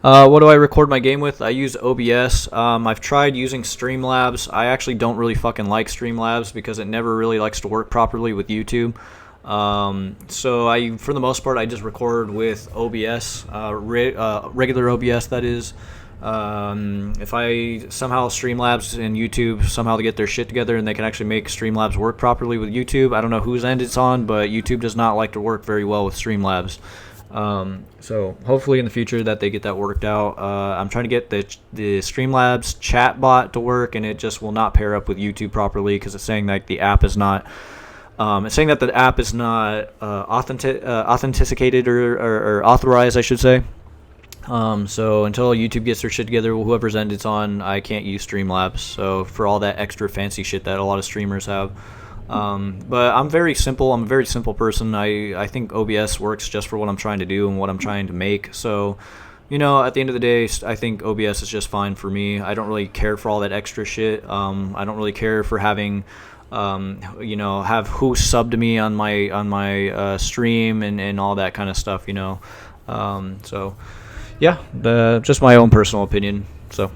What do I record my game with? I use OBS. I've tried using Streamlabs. I actually don't really fucking like Streamlabs because it never really likes to work properly with YouTube. So for the most part, I just record with OBS, regular OBS, that is. If I somehow Streamlabs and YouTube somehow to get their shit together and they can actually make Streamlabs work properly with YouTube, I don't know whose end it's on, but YouTube does not like to work very well with Streamlabs. So hopefully in the future that they get that worked out. I'm trying to get the Streamlabs chat bot to work, and it just will not pair up with YouTube properly because it's saying that the app is not. It's saying that the app is not authenticated or authorized, I should say. So until YouTube gets their shit together, whoever's end it's on, I can't use Streamlabs. So for all that extra fancy shit that a lot of streamers have. But I'm very simple. I'm a very simple person. I think OBS works just for what I'm trying to do and what I'm trying to make. So, at the end of the day, I think OBS is just fine for me. I don't really care for all that extra shit. I don't really care for having, have who sub to me on my stream and all that kind of stuff. So, yeah, just my own personal opinion. So.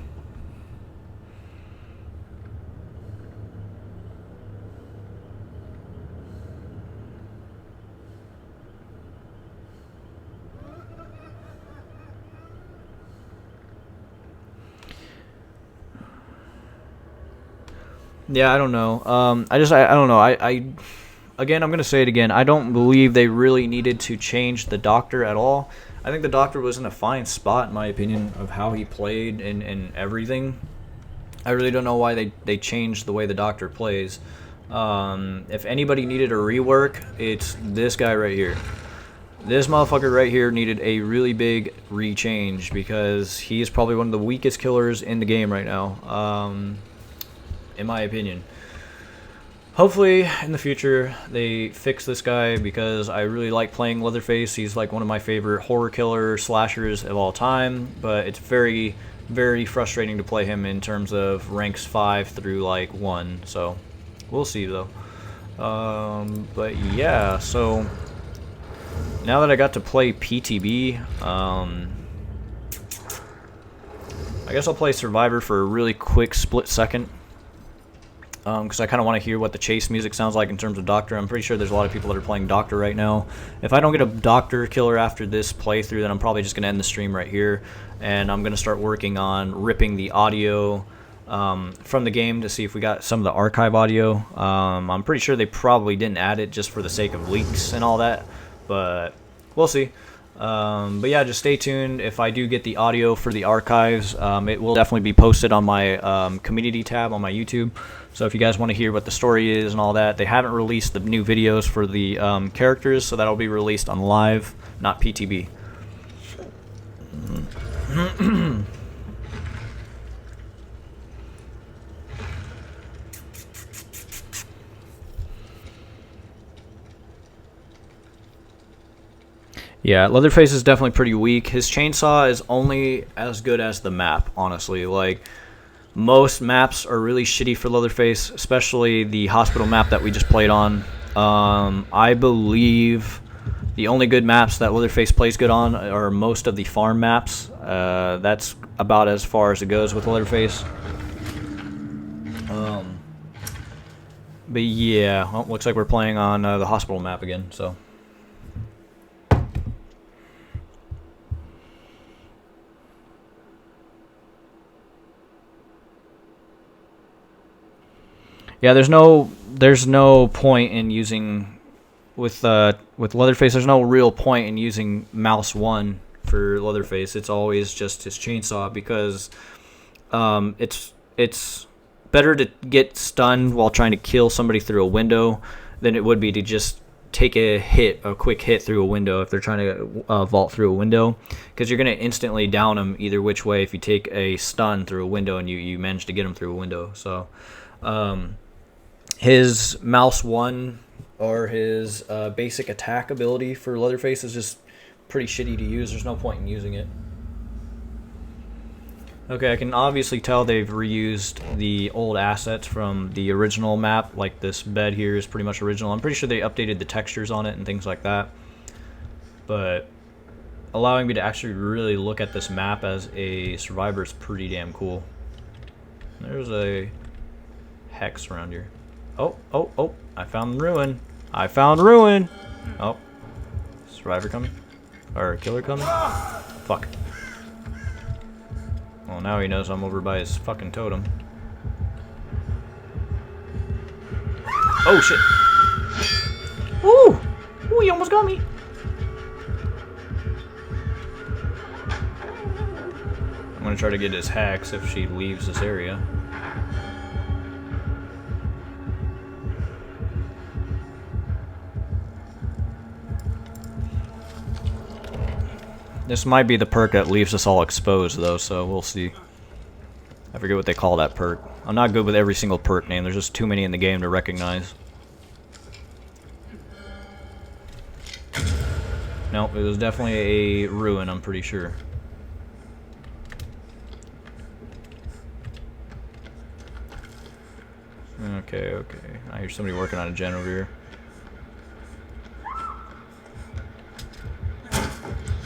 Yeah, I don't know. I don't know. Again, I'm going to say it again. I don't believe they really needed to change the Doctor at all. I think the Doctor was in a fine spot, in my opinion, of how he played and everything. I really don't know why they changed the way the Doctor plays. If anybody needed a rework, it's this guy right here. This motherfucker right here needed a really big rechange because he is probably one of the weakest killers in the game right now. In my opinion. Hopefully in the future they fix this guy because I really like playing Leatherface. He's like one of my favorite horror killer slashers of all time, but it's very, very frustrating to play him in terms of ranks 5 through like 1. So we'll see though. But yeah, so now that I got to play PTB, I guess I'll play Survivor for a really quick split second. Because I kind of want to hear what the chase music sounds like in terms of Doctor. I'm pretty sure there's a lot of people that are playing Doctor right now. If I don't get a Doctor killer after this playthrough, then I'm probably just going to end the stream right here. And I'm going to start working on ripping the audio from the game to see if we got some of the archive audio. I'm pretty sure they probably didn't add it just for the sake of leaks and all that. But we'll see. But yeah, just stay tuned. If I do get the audio for the archives, it will definitely be posted on my community tab on my YouTube. So if you guys want to hear what the story is and all that, they haven't released the new videos for the characters, so that'll be released on live, not PTB. Yeah, Leatherface is definitely pretty weak. His chainsaw is only as good as the map, honestly. Like, most maps are really shitty for Leatherface, especially the hospital map that we just played on. I believe the only good maps that Leatherface plays good on are most of the farm maps. That's about as far as it goes with Leatherface. But yeah, well, looks like we're playing on the hospital map again, so... Yeah, there's no point in using with Leatherface. There's no real point in using mouse 1 for Leatherface. It's always just his chainsaw because it's better to get stunned while trying to kill somebody through a window than it would be to just take a quick hit through a window if they're trying to vault through a window, because you're going to instantly down them either which way if you take a stun through a window and you manage to get them through a window. So his mouse 1 or his basic attack ability for Leatherface is just pretty shitty to use. There's no point in using it. Okay, I can obviously tell they've reused the old assets from the original map. Like this bed here is pretty much original. I'm pretty sure they updated the textures on it and things like that. But allowing me to actually really look at this map as a survivor is pretty damn cool. There's a hex around here. Oh, oh, oh, I found ruin. I found ruin. Oh, survivor coming? Or killer coming? Fuck. Well, now he knows I'm over by his fucking totem. Oh, shit. Ooh! Ooh, he almost got me. I'm gonna try to get his hex if she leaves this area. This might be the perk that leaves us all exposed, though, so we'll see. I forget what they call that perk. I'm not good with every single perk name. There's just too many in the game to recognize. Nope, it was definitely a ruin, I'm pretty sure. Okay, okay. I hear somebody working on a gen over here.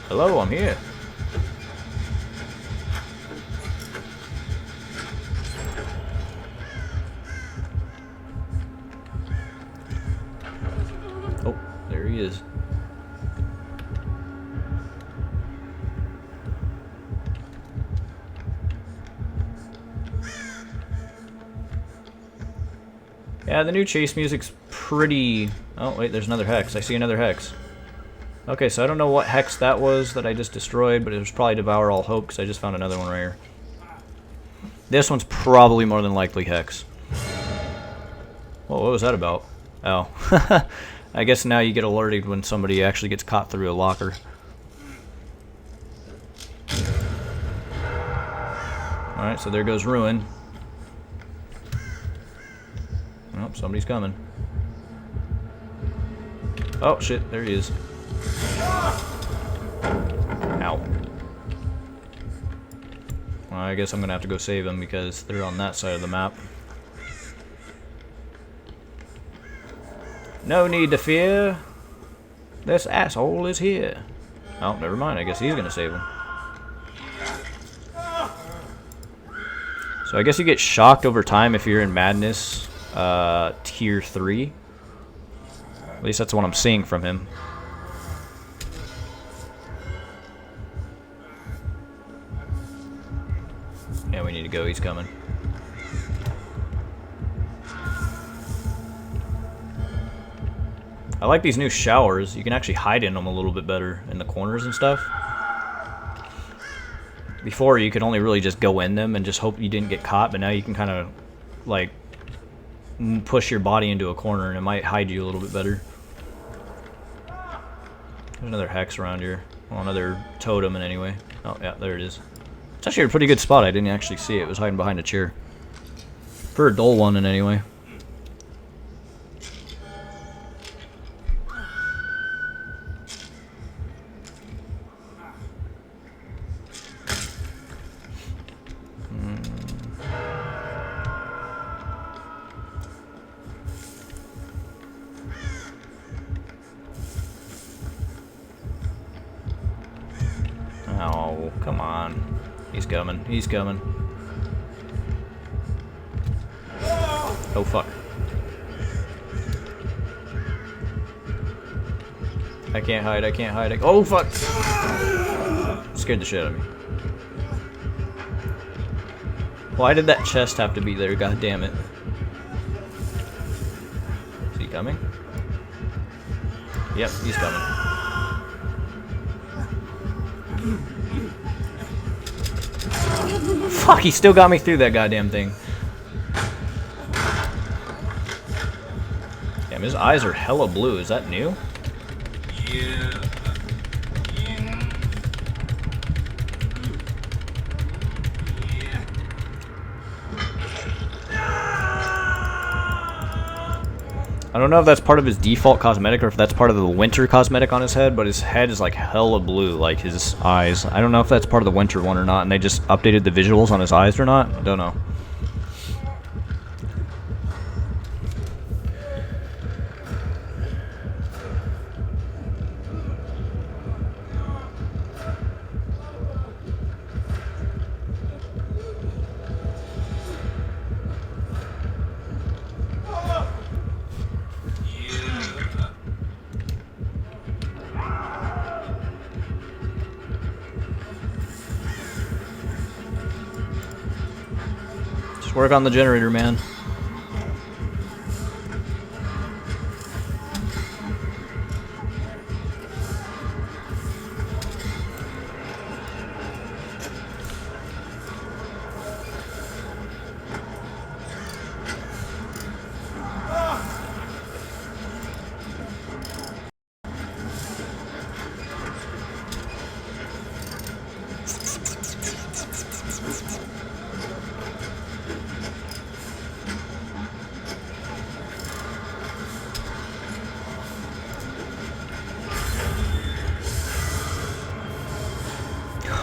Hello, I'm here. Oh, there he is. Yeah, the new chase music's pretty... Oh, wait, there's another hex. I see another hex. Okay, so I don't know what hex that was that I just destroyed, but it was probably Devour All Hope, because I just found another one right here. This one's probably more than likely hex. Whoa, what was that about? Oh. I guess now you get alerted when somebody actually gets caught through a locker. Alright, so there goes Ruin. Oh, somebody's coming. Oh, shit, there he is. Ow. Well, I guess I'm gonna have to go save him because they're on that side of the map. No need to fear. This asshole is here. Oh, never mind. I guess he's gonna save him. So I guess you get shocked over time if you're in Madness Tier 3. At least that's what I'm seeing from him. Yeah, we need to go. He's coming. I like these new showers. You can actually hide in them a little bit better in the corners and stuff. Before, you could only really just go in them and just hope you didn't get caught, but now you can kind of, like, push your body into a corner and it might hide you a little bit better. There's another hex around here. Well, another totem in anyway. Oh, yeah, there it is. It's actually a pretty good spot. I didn't actually see it. It was hiding behind a chair. For a dull one in anyway. Oh, come on. He's coming. He's coming. Oh, fuck. I can't hide. I can't hide. Oh, fuck. Scared the shit out of me. Why did that chest have to be there? God damn it. Is he coming? Yep, he's coming. Fuck, he still got me through that goddamn thing. Damn, his eyes are hella blue. Is that new? Yeah. I don't know if that's part of his default cosmetic or if that's part of the winter cosmetic on his head, but his head is like hella blue, like his eyes. I don't know if that's part of the winter one or not, and they just updated the visuals on his eyes or not. I don't know. work on the generator, man.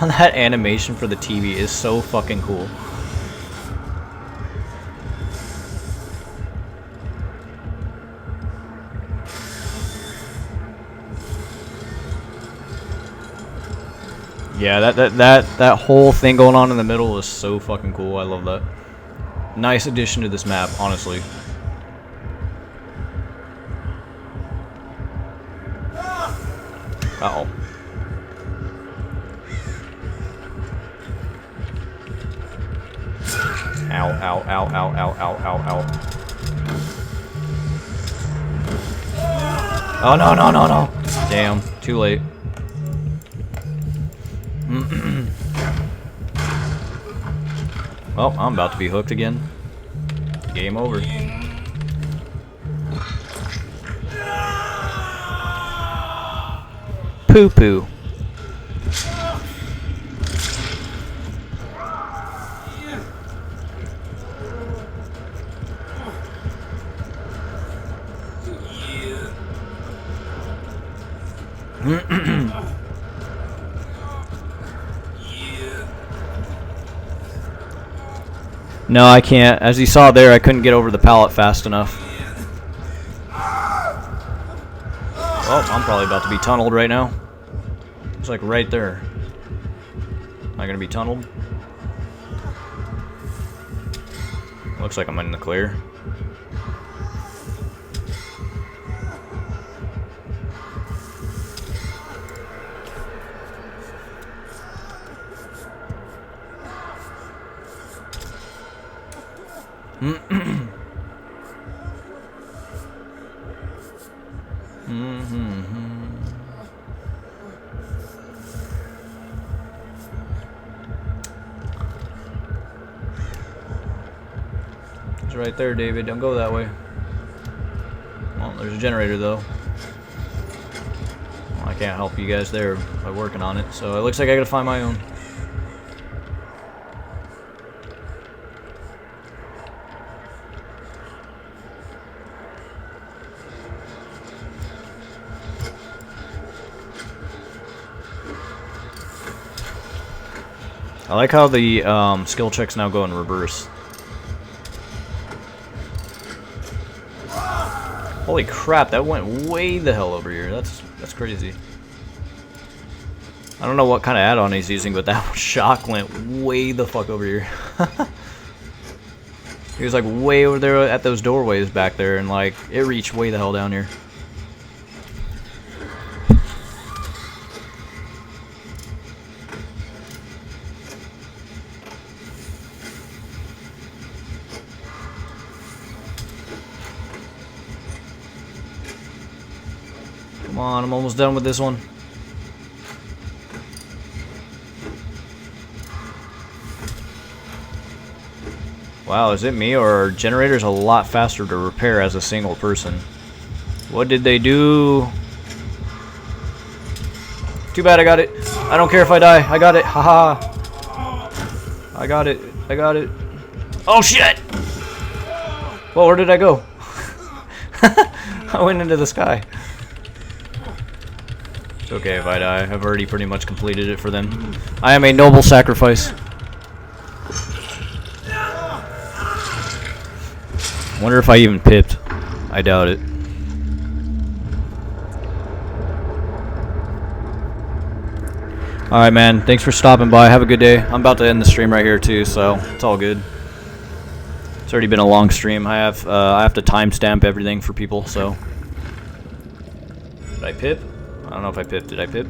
That animation for the TV is so fucking cool. Yeah, that whole thing going on in the middle is so fucking cool. I love that. Nice addition to this map, honestly. Uh-oh. Ow, ow, ow, ow, ow, ow, ow, ow. Oh, no, no, no, no. Damn, too late. Well, I'm about to be hooked again. Game over. Poo-poo. No, I can't. As you saw there, I couldn't get over the pallet fast enough. Oh, I'm probably about to be tunneled right now. It's like right there. Am I gonna be tunneled? Looks like I'm in the clear. It's right there, David. Don't go that way. Well, there's a generator, though. Well, I can't help you guys there by working on it, so it looks like I gotta find my own. I like how the skill checks now go in reverse. Holy crap, that went way the hell over here. That's crazy. I don't know what kind of add-on he's using, but that shock went way the fuck over here. He was like way over there at those doorways back there, and like it reached way the hell down here. Come on, I'm almost done with this one. Wow, is it me, or are generators a lot faster to repair as a single person? What did they do? Too bad I got it. I don't care if I die. I got it. Haha. I got it. I got it. Oh shit! Well, where did I go? I went into the sky. It's okay if I die. I've already pretty much completed it for them. I am a noble sacrifice. Wonder if I even pipped. I doubt it. Alright, man. Thanks for stopping by. Have a good day. I'm about to end the stream right here, too, so it's all good. It's already been a long stream. I have to timestamp everything for people, so. Did I pip? I don't know if I pipped. Did I pip?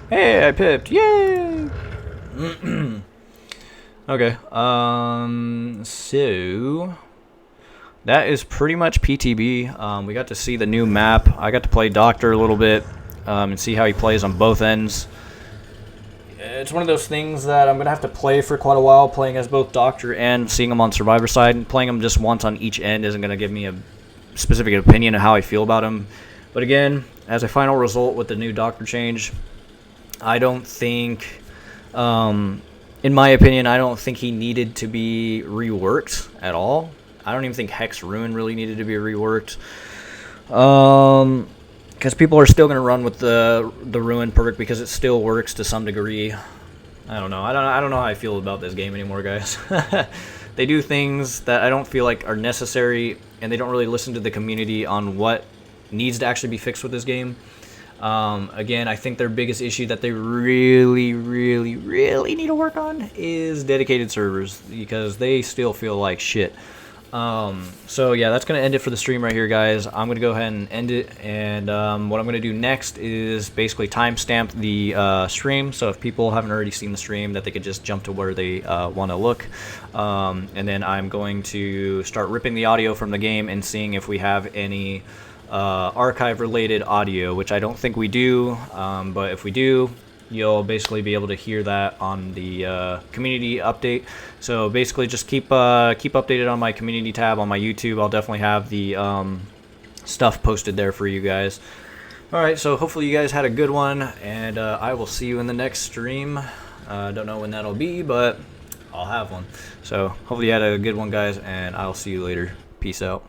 Hey, I pipped. Yay! Okay. So that is pretty much PTB. We got to see the new map. I got to play Doctor a little bit and see how he plays on both ends. It's one of those things that I'm going to have to play for quite a while, playing as both Doctor and seeing him on Survivor side. And playing him just once on each end isn't going to give me a specific opinion of how I feel about him. But again, as a final result with the new Doctor change, I don't think, in my opinion, I don't think he needed to be reworked at all. I don't even think Hex Ruin really needed to be reworked. Because people are still going to run with the Ruin perk because it still works to some degree. I don't know. I don't know how I feel about this game anymore, guys. They do things that I don't feel like are necessary, and they don't really listen to the community on what needs to actually be fixed with this game. Again, I think their biggest issue that they really need to work on is dedicated servers, because they still feel like shit. So yeah, that's going to end it for the stream right here, guys. I'm going to go ahead and end it, and what I'm going to do next is basically timestamp the stream, so if people haven't already seen the stream, that they could just jump to where they want to look. And then I'm going to start ripping the audio from the game and seeing if we have any archive related audio, which I don't think we do, but if we do, you'll basically be able to hear that on the community update. So basically just keep updated on my community tab on my YouTube. I'll definitely have the stuff posted there for you guys. Alright, so hopefully you guys had a good one, and I will see you in the next stream. Don't know when that'll be, but I'll have one. So hopefully you had a good one, guys, and I'll see you later. Peace out.